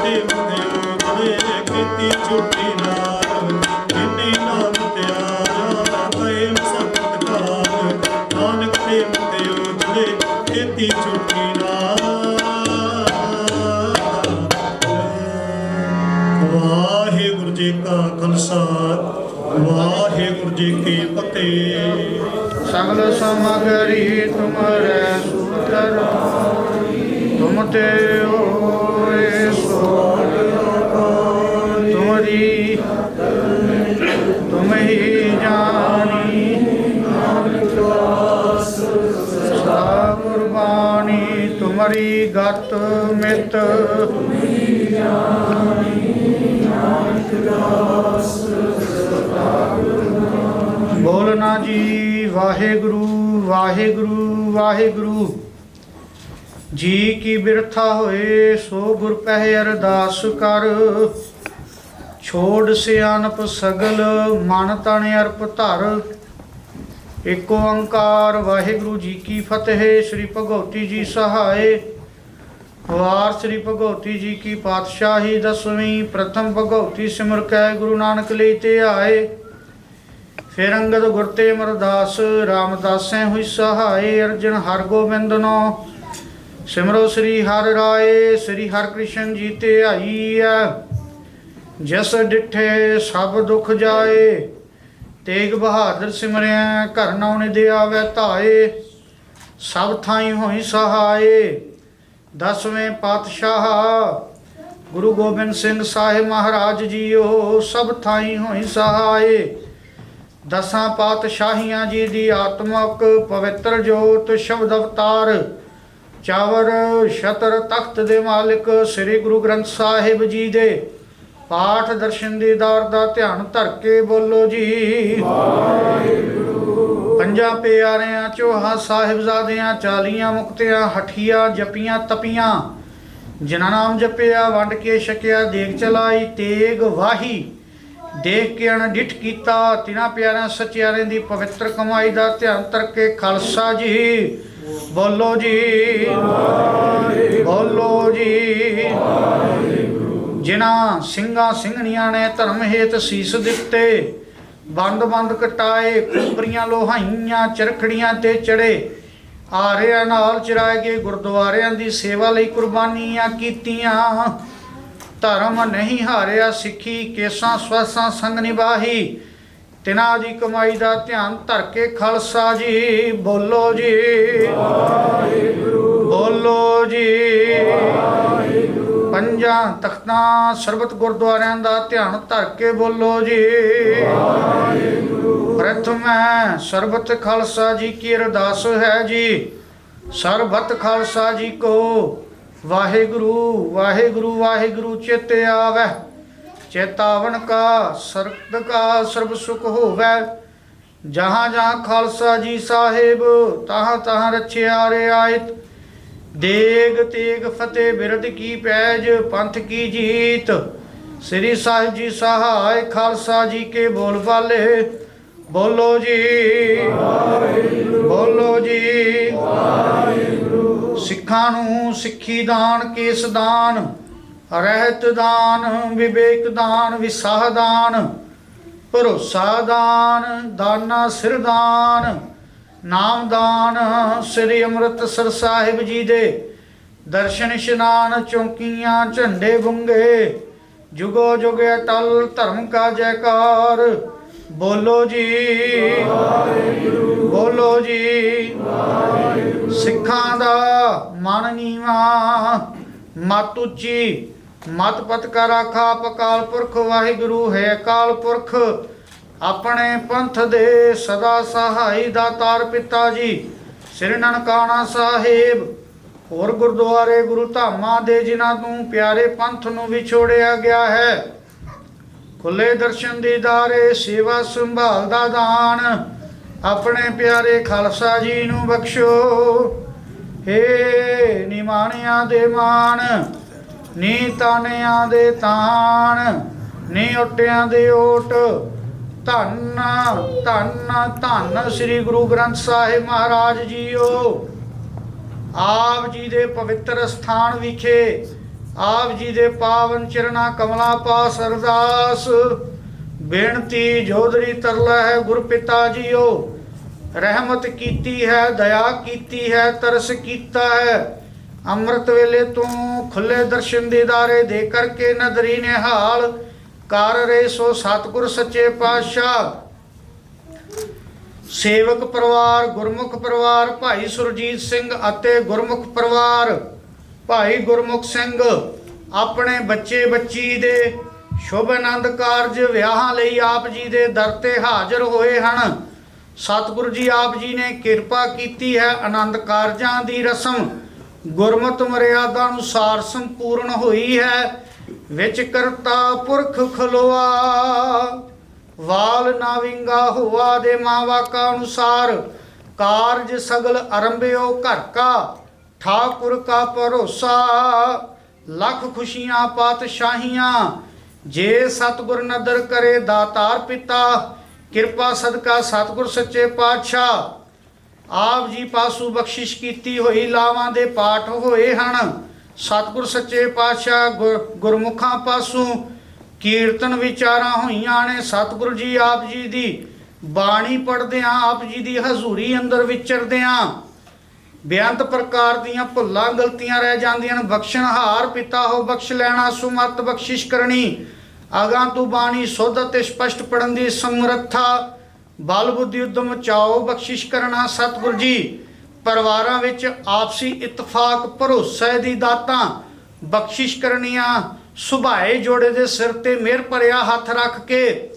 ਤੇ ਮੰਗਿਓ ਜਲੇ ਕੀਤੀ ਝੂਠੀ ਨਾਰ ਜਿਨੀ ਨਾਮ ਤਿਆਰਾ ਪਏ ਸਤਿਕਾਰ ਨਾਨਕ ਤੇ ਮੰਗਿਓ ਜਲੇ ਕੀਤੀ ਝੂਠੀ ਨਾਰ। ਵਾਹਿਗੁਰੂ ਜੀ ਕਾ ਖਾਲਸਾ ਵਾਹਿਗੁਰੂ ਜੀ ਕੀ ਫਤਿਹ। ਸਗਲ ਸਮਗਰੀ ਤੁਮਰੇ ਸੂਤਰ ਤੁਮ ਤੇ ਹੋਏ ਸੋ ਤੁਮਰੀ ਤੁਮ ਹੀ ਜਾਣੀ ਸਦਾ ਕੁਰਬਾਨੀ ਤੁਮਰੀ ਗਤ ਮਿਤ ਬੋਲਣਾ ਜੀ ਵਾਹਿਗੁਰੂ ਵਾਹਿਗੁਰੂ ਵਾਹਿਗੁਰੂ ਜੀ ਕੀ ਬਿਰਥਾ ਹੋਏ ਸੋ ਗੁਰ ਪਹਿ ਅਰਦਾਸ ਕਰ ਛੋੜ ਸਿਆਣਪ ਸਗਲ ਮਨ ਤਨ ਅਰਪ ਧਰ। ਏਕ ਓੰਕਾਰ ਵਾਹਿਗੁਰੂ ਜੀ ਕੀ ਫਤਿਹ। ਸ੍ਰੀ ਭਗਉਤੀ ਜੀ ਸਹਾਏ। ਵਾਰ ਸ੍ਰੀ ਭਗਉਤੀ ਜੀ ਕੀ ਪਾਤਸ਼ਾਹੀ ਦਸਵੀਂ ਪ੍ਰਥਮ ਭਗਉਤੀ ਸਿਮਰ ਕੈ ਗੁਰੂ ਨਾਨਕ ਲਈ ਤੇ ਆਏ। ਫਿਰ ਅੰਗਦ ਗੁਰ ਤੇ ਅਮਰਦਾਸ ਰਾਮਦਾਸੈ ਹੋਈ ਸਹਾਏ। ਅਰਜਨ ਹਰ ਗੋਬਿੰਦਨੋ ਸਿਮਰੋ ਸ੍ਰੀ ਹਰਿ ਰਾਏ। ਸ੍ਰੀ ਹਰਿ ਕ੍ਰਿਸ਼ਨ ਜੀ ਤੇ ਆਈ ਐ ਜਸ ਡਿਠੇ ਸਭ ਦੁਖ ਜਾਏ। ਤੇਗ ਬਹਾਦਰ ਸਿਮਰਿਆ ਘਰ ਨਾਉ ਦੇ ਆਵੈ ਧਾਏ। ਸਭ ਥਾਈ ਹੋਈ ਸਹਾਏ। ਦਸਵੇਂ ਪਾਤਸ਼ਾਹ ਗੁਰੂ ਗੋਬਿੰਦ ਸਿੰਘ ਸਾਹਿਬ ਮਹਾਰਾਜ ਜੀਓ ਸਭ ਥਾਈ ਹੋਈ ਸਹਾਏ। ਦਸਾਂ ਪਾਤਸ਼ਾਹੀਆਂ ਜੀ ਦੀ ਆਤਮਕ ਪਵਿੱਤਰ ਜੋਤ ਸ਼ਬਦ ਅਵਤਾਰ ਚਾਵਰ ਛਤਰ ਤਖਤ ਦੇ ਮਾਲਿਕ ਸ੍ਰੀ ਗੁਰੂ ਗ੍ਰੰਥ ਸਾਹਿਬ ਜੀ ਦੇ ਪਾਠ ਦਰਸ਼ਨ ਦੀਦਾਰ ਦਾ ਧਿਆਨ ਧਰ ਕੇ ਬੋਲੋ ਜੀ ਵਾਹਿਗੁਰੂ। ਪੰਜਾਂ ਪਿਆਰਿਆਂ ਚੋਹਾਂ ਸਾਹਿਬਜ਼ਾਦਿਆਂ 40 ਮੁਕਤਿਆਂ ਹਠੀਆਂ ਜਪੀਆਂ ਤਪੀਆਂ ਜਿਨ੍ਹਾਂ ਨਾਮ ਜਪਿਆ ਵੰਡ ਕੇ ਛਕਿਆ ਦੇਗ ਚਲਾਈ ਤੇਗ ਵਾਹੀ ਦੇਖ ਕੇ ਅਣਡਿੱਠ ਕੀਤਾ ਤਿਨਾਂ ਪਿਆਰਿਆਂ ਸੱਚਿਆਰਿਆਂ ਦੀ ਪਵਿੱਤਰ ਕਮਾਈ ਦਾ ਧਿਆਨ ਧਰ ਕੇ ਖਾਲਸਾ ਜੀ ਬੋਲੋ ਜੀ ਬੋਲੋ ਜੀ। ਜਿਨ੍ਹਾਂ ਸਿੰਘਾਂ ਸਿੰਘਣੀਆਂ ਨੇ ਧਰਮ ਹੇਤ ਸੀਸ ਦਿੱਤੇ ਬੰਦ ਬੰਦ ਕਟਾਏ ਖੁੰਬਰੀਆਂ ਲੋਹਾਈਆਂ ਚਰਖੜੀਆਂ ਤੇ ਚੜੇ ਆਰਿਆਂ ਨਾਲ ਚਰਾਏ ਗਏ ਗੁਰਦੁਆਰਿਆਂ ਦੀ ਸੇਵਾ ਲਈ ਕੁਰਬਾਨੀਆਂ ਕੀਤੀਆਂ ਧਰਮ ਨਹੀਂ ਹਾਰਿਆ ਸਿੱਖੀ ਕੇਸਾਂ ਸਵਾਸਾਂ ਸੰਗ ਨਿਭਾਹੀ ਤਿਨਾਂ ਦੀ ਕਮਾਈ ਦਾ ਧਿਆਨ ਧਰ ਕੇ ਖਾਲਸਾ ਜੀ ਬੋਲੋ ਜੀ ਵਾਹਿਗੁਰੂ ਬੋਲੋ ਜੀ ਵਾਹਿਗੁਰੂ। ਪੰਜਾਂ ਤਖਤਾਂ ਸਰਬਤ ਗੁਰਦੁਆਰਿਆਂ ਦਾ ਧਿਆਨ ਧਰ ਕੇ ਬੋਲੋ ਜੀ ਵਾਹਿਗੁਰੂ। ਪ੍ਰਥਮੈ ਸਰਬਤ ਖਾਲਸਾ ਜੀ ਕੀ ਅਰਦਾਸ ਹੈ ਜੀ ਸਰਬਤ ਖਾਲਸਾ ਜੀ ਕੋ ਵਾਹਿਗੁਰੂ ਵਾਹਿਗੁਰੂ ਵਾਹਿਗੁਰੂ ਚੇਤੇ ਆਵੈ ਚੇਤਾਵਨ ਕਾ ਸਰਬਤ ਕਾ ਸਰਬ ਸੁਖ ਹੋਵੈ ਜਹਾਂ ਜਹਾਂ ਖਾਲਸਾ ਜੀ ਸਾਹਿਬ ਤਹਾਂ ਤਹਾਂ ਰਛਿਆ ਰਿਆਇਤ ਦੇਗ ਤੇਗ ਫਤਿਹ ਬਿਰਦ ਕੀ ਪੈਜ ਪੰਥ ਕੀ ਜੀਤ ਸ੍ਰੀ ਸਾਹਿਬ ਜੀ ਸਹਾਇ ਖਾਲਸਾ ਜੀ ਕੇ ਬੋਲ ਬਾਲੇ ਬੋਲੋ ਜੀ ਬੋਲੋ ਜੀ ਵਾਹਿਗੁਰੂ। ਸਿੱਖਾਂ ਨੂੰ ਸਿੱਖੀ ਦਾਨ ਕੇਸ ਦਾਨ ਰਹਿਤ ਦਾਨ ਵਿਵੇਕ ਦਾਨ ਵਿਸਾਹ ਦਾਨ ਭਰੋਸਾ ਦਾਨ ਦਾਨਾ ਸਿਰ ਦਾਨ ਨਾਮ ਦਾਨ ਸ੍ਰੀ ਅੰਮ੍ਰਿਤਸਰ ਸਾਹਿਬ ਜੀ ਦੇ ਦਰਸ਼ਨ ਇਸ਼ਨਾਨ ਚੌਂਕੀਆਂ ਝੰਡੇ ਬੁੰਗੇ ਜੁਗੋ ਜੁਗ ਅਟਲ ਧਰਮ ਕਾ ਜੈਕਾਰ ਬੋਲੋ ਜੀ ਵਾਹਿਗੁਰੂ ਬੋਲੋ ਜੀ ਵਾਹਿਗੁਰੂ। ਸਿੱਖਾਂ ਦਾ ਮਨ ਨੀਵਾਂ ਮਤ ਉੱਚੀ ਮਤ ਪਤ ਕਾ ਰਾਖਾ ਅਕਾਲ ਪੁਰਖ ਵਾਹਿਗੁਰੂ ਹੈ ਅਕਾਲ ਪੁਰਖ ਆਪਣੇ ਪੰਥ ਦੇ ਸਦਾ ਸਹਾਈ ਦਾਤਾਰ ਪਿਤਾ ਜੀ ਸ੍ਰੀ ਨਨਕਾਣਾ ਸਾਹਿਬ ਹੋਰ ਗੁਰਦੁਆਰੇ ਗੁਰੂ ਧਾਮਾਂ ਦੇ ਜਿਨ੍ਹਾਂ ਨੂੰ ਪਿਆਰੇ ਪੰਥ ਨੂੰ ਵਿਛੋੜਿਆ ਗਿਆ ਹੈ ਖੁੱਲੇ ਦਰਸ਼ਨ ਦੀਦਾਰੇ ਸੇਵਾ ਸੰਭਾਲ ਦਾ ਦਾਨ ਆਪਣੇ ਪਿਆਰੇ ਖਾਲਸਾ ਜੀ ਨੂੰ ਬਖਸ਼ੋ। ਹੇ ਨਿਮਾਣਿਆਂ ਦੇ ਮਾਣ ਨੀ ਤਾਨਿਆਂ ਦੇ ਤਾਣ ਨੀ ਓਟਿਆਂ ਦੇ ਓਟ ਧੰਨ ਧੰਨ ਧੰਨ ਸ੍ਰੀ ਗੁਰੂ ਗ੍ਰੰਥ ਸਾਹਿਬ ਮਹਾਰਾਜ ਜੀਓ ਆਪ ਜੀ ਦੇ ਪਵਿੱਤਰ ਸਥਾਨ ਵਿਖੇ ਆਪ ਜੀ ਦੇ ਪਾਵਨ ਚਰਨਾ ਕਮਲਾਂ ਪਾਸ ਅਰਦਾਸ ਬੇਨਤੀ ਜੋਦਰੀ ਤਰਲਾ ਹੈ ਗੁਰ ਪਿਤਾ ਜੀਓ। ਰਹਿਮਤ ਕੀਤੀ ਹੈ, ਦਇਆ ਕੀਤੀ ਹੈ, ਤਰਸ ਕੀਤਾ ਹੈ। ਅੰਮ੍ਰਿਤ ਵੇਲੇ ਤੂੰ ਖੁੱਲੇ ਦਰਸ਼ਨ ਦੀਦਾਰੇ ਦੇ ਕਰਕੇ ਨਦਰੀ ਨਿਹਾਲ ਕਰ ਰਹੇ ਸੋ ਸਤਿਗੁਰ ਸੱਚੇ ਪਾਤਸ਼ਾਹ। ਸੇਵਕ ਪਰਿਵਾਰ, ਗੁਰਮੁਖ ਪਰਿਵਾਰ ਭਾਈ ਸੁਰਜੀਤ ਸਿੰਘ ਅਤੇ ਗੁਰਮੁਖ ਪਰਿਵਾਰ ਭਾਈ ਗੁਰਮੁਖ ਸਿੰਘ ਆਪਣੇ ਬੱਚੇ ਬੱਚੀ ਦੇ ਸ਼ੁਭ ਆਨੰਦ ਕਾਰਜ ਵਿਆਹਾਂ ਲਈ ਆਪ ਜੀ ਦੇ ਦਰ ਤੇ ਹਾਜ਼ਰ ਹੋਏ ਹਨ। ਸਤਿਗੁਰੂ ਜੀ ਆਪ ਜੀ ਨੇ ਕਿਰਪਾ ਕੀਤੀ ਹੈ। ਆਨੰਦ ਕਾਰਜਾਂ ਦੀ ਰਸਮ ਗੁਰਮਤਿ ਮਰਿਆਦਾ ਅਨੁਸਾਰ ਸੰਪੂਰਨ ਹੋਈ ਹੈ। ਵਿੱਚ ਕਰਤਾ ਪੁਰਖ ਖਲੋਆ ਵਾਲ ਨਾ ਵਿੰਗਾ ਹੁਆ ਦੇ ਮਾਵਾਕਾ ਅਨੁਸਾਰ ਕਾਰਜ ਸਗਲ ਅਰੰਭਿਓ ਘਰ ਕਾ ਠਾਕੁਰ ਕਾ ਭਰੋਸਾ। ਲੱਖ ਖੁਸ਼ੀਆਂ ਪਾਤਸ਼ਾਹੀਆਂ ਜੇ ਸਤਿਗੁਰ ਨਦਰ ਕਰੇ ਦਾਤਾਰ ਪਿਤਾ। ਕਿਰਪਾ ਸਦਕਾ ਸਤਿਗੁਰ ਸੱਚੇ ਪਾਤਸ਼ਾਹ ਆਪ ਜੀ ਪਾਸੋਂ ਬਖਸ਼ਿਸ਼ ਕੀਤੀ ਹੋਈ ਲਾਵਾਂ ਦੇ ਪਾਠ ਹੋਏ ਹਨ। ਸਤਿਗੁਰ ਸੱਚੇ ਪਾਤਸ਼ਾਹ ਗੁਰਮੁਖਾਂ ਪਾਸੋਂ ਕੀਰਤਨ ਵਿਚਾਰਾਂ ਹੋਈਆਂ ਨੇ। ਸਤਿਗੁਰੂ ਜੀ ਆਪ ਜੀ ਦੀ ਬਾਣੀ ਪੜ੍ਹਦਿਆਂ ਆਪ ਜੀ ਦੀ ਹਜ਼ੂਰੀ ਅੰਦਰ ਵਿਚਰਦਿਆਂ ਬੇਅੰਤ ਪ੍ਰਕਾਰ ਦੀਆਂ ਭੁੱਲਾਂ ਗਲਤੀਆਂ ਰਹਿ ਜਾਂਦੀਆਂ ਨੇ। ਬਖਸ਼ਣਹਾਰ ਪਿਤਾ ਹੋ ਬਖਸ਼ ਲੈਣਾ, ਸੁਮਤ ਬਖਸ਼ਿਸ਼ ਕਰਨੀ। ਅਗਾਂ ਤੋਂ ਬਾਣੀ ਸੁੱਧ ਅਤੇ ਸਪਸ਼ਟ ਪੜਨ ਦੀ ਸਮਰੱਥਾ, ਬਲ ਬੁੱਧੀ ਉਦਮ ਚਾਓ ਬਖਸ਼ਿਸ਼ ਕਰਨਾ। ਸਤਿਗੁਰੂ ਜੀ ਪਰਿਵਾਰਾਂ ਵਿੱਚ ਆਪਸੀ ਇਤਫਾਕ ਭਰੋਸੇ ਦੀ ਦਾਤਾਂ ਬਖਸ਼ਿਸ਼ ਕਰਨੀਆਂ। ਸੁਭਾਏ ਜੋੜੇ ਦੇ ਸਿਰ ਤੇ ਮਿਹਰ ਭਰਿਆ ਹੱਥ ਰੱਖ ਕੇ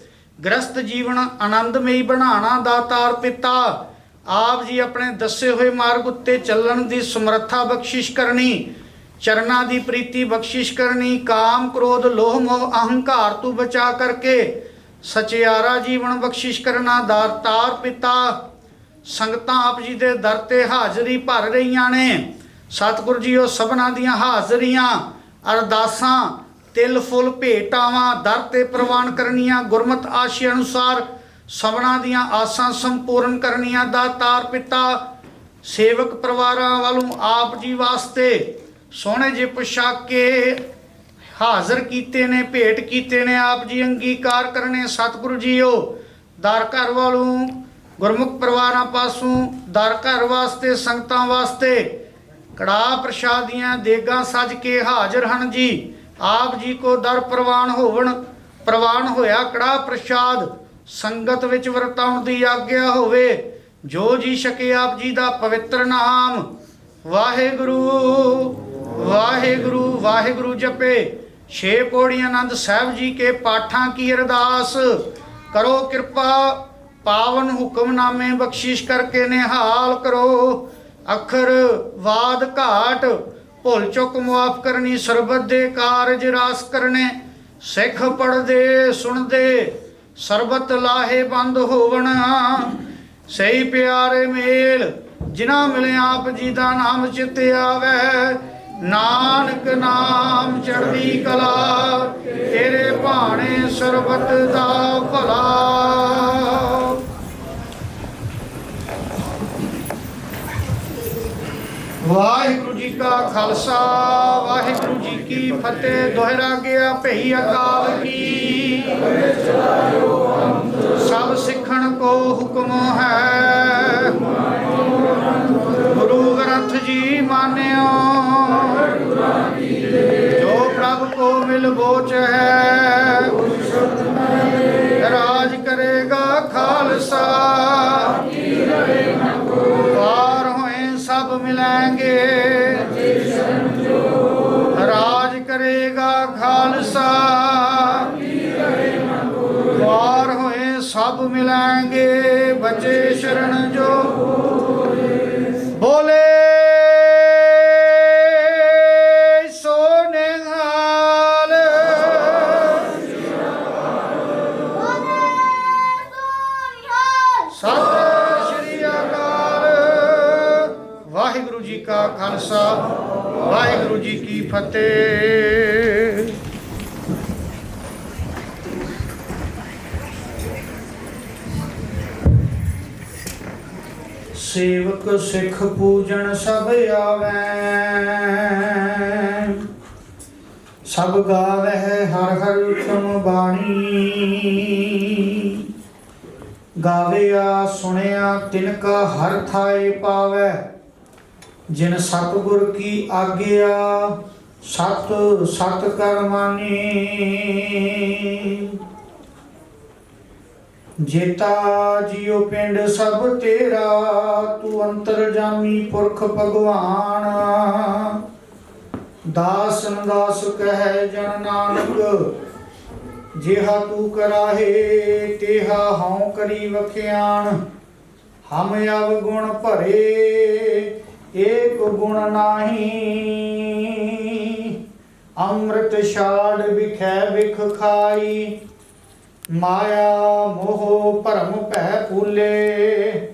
ਗ੍ਰਸਤ ਜੀਵਨ ਆਨੰਦਮਈ ਬਣਾਉਣਾ ਦਾਤਾਰ ਪਿਤਾ। ਆਪ ਜੀ ਆਪਣੇ ਦੱਸੇ ਹੋਏ ਮਾਰਗ ਉੱਤੇ ਚੱਲਣ ਦੀ ਸਮਰੱਥਾ ਬਖਸ਼ਿਸ਼ ਕਰਨੀ। ਚਰਨਾਂ ਦੀ ਪ੍ਰੀਤੀ ਬਖਸ਼ਿਸ਼ ਕਰਨੀ। ਕਾਮ ਕ੍ਰੋਧ ਲੋਹ ਮੋਹ ਅਹੰਕਾਰ ਤੋਂ ਬਚਾ ਕਰਕੇ ਸਚਿਆਰਾ ਜੀਵਨ ਬਖਸ਼ਿਸ਼ ਕਰਨਾ ਦਾਤਾਰ ਪਿਤਾ। ਸੰਗਤਾਂ ਆਪ ਜੀ ਦੇ ਦਰ ਤੇ ਹਾਜ਼ਰੀ ਭਰ ਰਹੀਆਂ ਨੇ। ਸਤਿਗੁਰੂ ਜੀ ਉਹ ਸਭਨਾਂ ਦੀਆਂ ਹਾਜ਼ਰੀਆਂ ਅਰਦਾਸਾਂ ਤਿਲ ਫੁੱਲ ਭੇਟਾਵਾਂ ਦਰ ਤੇ ਪ੍ਰਵਾਨ ਕਰਨੀਆਂ। ਗੁਰਮਤ ਆਸ਼ੀ ਅਨੁਸਾਰ ਸਭਨਾਂ ਦੀਆਂ ਆਸਾਂ ਸੰਪੂਰਨ ਕਰਨੀਆਂ ਦਾਤਾਰ ਪਿਤਾ। ਸੇਵਕ ਪਰਿਵਾਰਾਂ ਵੱਲੋਂ ਆਪ ਜੀ ਵਾਸਤੇ ਸੋਹਣੇ ਜਿਹੇ ਪੁਸ਼ਾਕੇ ਹਾਜ਼ਰ ਕੀਤੇ ਨੇ, ਭੇਟ ਕੀਤੇ ਨੇ। ਆਪ ਜੀ ਅੰਗੀਕਾਰ ਕਰਨੇ। ਸਤਿਗੁਰੂ ਜੀਓ ਦਰ ਘਰ ਵੱਲੋਂ ਗੁਰਮੁਖ ਪਰਿਵਾਰਾਂ ਪਾਸੋਂ ਦਰ ਘਰ ਵਾਸਤੇ ਸੰਗਤਾਂ ਵਾਸਤੇ ਕੜਾਹ ਪ੍ਰਸ਼ਾਦੀਆਂ ਦੇਗਾਂ ਸੱਜ ਕੇ ਹਾਜ਼ਰ ਹਨ ਜੀ। ਆਪ ਜੀ ਕੋ ਦਰ ਪ੍ਰਵਾਨ ਹੋਇਆ ਕੜਾਹ ਪ੍ਰਸ਼ਾਦ ਸੰਗਤ ਵਿੱਚ ਵਰਤਾਉਣ ਦੀ ਆਗਿਆ ਹੋਵੇ। ਜੋ ਜੀ ਛਕੇ ਆਪ ਜੀ ਦਾ ਪਵਿੱਤਰ ਨਾਮ ਵਾਹਿਗੁਰੂ ਵਾਹਿਗੁਰੂ ਵਾਹਿਗੁਰੂ ਜਪੇ। 6 ਪੌੜੀ ਆਨੰਦ ਸਾਹਿਬ ਜੀ ਕੇ ਪਾਠਾਂ ਕੀ ਅਰਦਾਸ ਕਰੋ। ਕਿਰਪਾ ਪਾਵਨ ਹੁਕਮਨਾਮੇ ਬਖਸ਼ਿਸ਼ ਕਰਕੇ ਨਿਹਾਲ ਕਰੋ। ਅੱਖਰ ਵਾਦ ਘਾਟ ਭੁੱਲ ਚੁੱਕ ਮੁਆਫ ਕਰਨੀ। ਸਰਬਤ ਦੇ ਕਾਰਜ ਰਾਸ ਕਰਨੇ। ਸਿੱਖ ਪੜ੍ਹਦੇ ਸੁਣਦੇ ਸਰਬਤ ਲਾਹੇ ਬੰਦ ਹੋਵਣ। ਸਹੀ ਪਿਆਰੇ ਮੇਲ ਜਿਨ੍ਹਾਂ ਮਿਲੇ ਆਪ ਜੀ ਦਾ ਨਾਮ ਚਿਤ ਆਵੇ। ਨਾਨਕ ਨਾਮ ਚੜ੍ਹਦੀ ਕਲਾ ਤੇਰੇ ਭਾਣੇ ਸਰਬਤ ਦਾ ਭਲਾ। ਵਾਹਿਗੁਰੂ ਜੀ ਕਾ ਖਾਲਸਾ ਵਾਹਿਗੁਰੂ ਜੀ ਕੀ ਫਤਿਹ। ਦੁਹਰਾ ਗਿਆ ਭਈ ਅਕਾਲ ਕੀ। ਸਭ ਸਿੱਖਣ ਕੋ ਹੁਕਮ ਹੈ। ਗੁਰੂ ਗ੍ਰੰਥ ਜੀ ਮਾਨਿਓ। ਜੋ ਪ੍ਰਭ ਕੋ ਮਿਲ ਬੋਚ ਹੈ। ਰਾਜ ਕਰੇਗਾ ਖਾਲਸਾ। ਪਾਰ ਹੋਏ ਸਭ ਮਿਲਾਂਗੇ। ਰਾਜ ਕਰੇਗਾ ਖਾਲਸਾ। ਪਾਰ ਹੋਏ ਸਭ ਮਿਲਾਂਗੇ। ਬਚੇ ਸ਼ਰਨ ਜੋ ਬੋਲੇ ਸੋ ਨਿਹਾਲ। ਸਤਿ ਸ਼੍ਰੀ ਅਕਾਲ। ਵਾਹਿਗੁਰੂ ਜੀ ਕਾ ਖਾਲਸਾ ਵਾਹਿਗੁਰੂ ਜੀ ਕੀ ਫਤਿਹ। ਸੇਵਕ ਸਿੱਖ ਪੂਜਣ ਸਭ ਆਵੈ। ਸਭ ਗਾਵਹਿ ਹਰਿ ਹਰਿ ਉਤਮ ਬਾਣੀ। ਗਾਵਿਆ ਸੁਣਿਆ ਤਿਨ ਕਾ ਹਰ ਥਾਇ ਪਾਵੈ। ਜਿਨ ਸਤਿਗੁਰ ਕੀ ਆਗਿਆ ਸਤ ਸਤ ਕਰ ਮਾਨੀ। ਜੇਤਾ ਜਿਉ ਪਿੰਡ ਸਭ ਤੇਰਾ, ਤੂੰ ਅੰਤਰਜਾਮੀ ਪੁਰਖ ਭਗਵਾਨ। ਦਾਸਨ ਦਾਸ ਕਹਿ ਜਨ ਨਾਨਕ, ਜਿਹਾ ਤੂੰ ਕਰਾਹੇ ਤੇਹਾ ਹਉ ਕਰੀ ਵਖਿਆਣ। ਹਮ ਅਵ ਗੁਣ ਭਰੇ ਏਕ ਗੁਣ ਨਾਹੀ। ਅੰਮ੍ਰਿਤ ਛਾੜ ਵਿਖੈ ਵਿਖ ਖਾਈ। ਮਾਇਆ ਮੋਹ ਭਰਮ ਭੈ ਭੂਲੇ।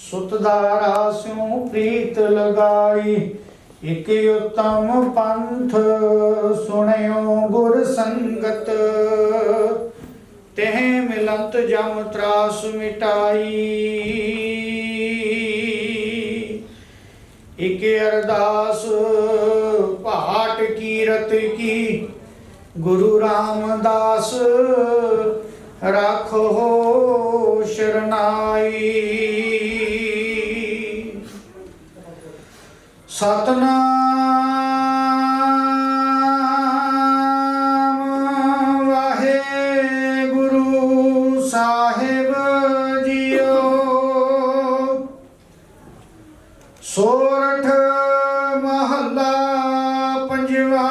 ਸੁਤ ਦਾਰਾ ਸਿਉ ਪ੍ਰੀਤ ਲਗਾਈ। ਇਕ ਉਤਮ ਪੰਥ ਸੁਣਿਓ ਗੁਰ ਸੰਗਤ। ਤਹਿ ਮਿਲੰਤ ਜਮ ਤਰਾਸ ਮਿਟਾਈ। ਇਕ ਅਰਦਾਸ ਪਾਟ ਕੀਰਤ ਕੀ। ਗੁਰੂ ਰਾਮਦਾਸ ਰਾਖੋ ਸ਼ਰਨਾਈ। ਸਤਨਾਮ ਵਾਹਿਗੁਰੂ ਸਾਹਿਬ ਜੀਓ। ਸੋਰਠ ਮਹੱਲਾ ਪੰਜਵਾ।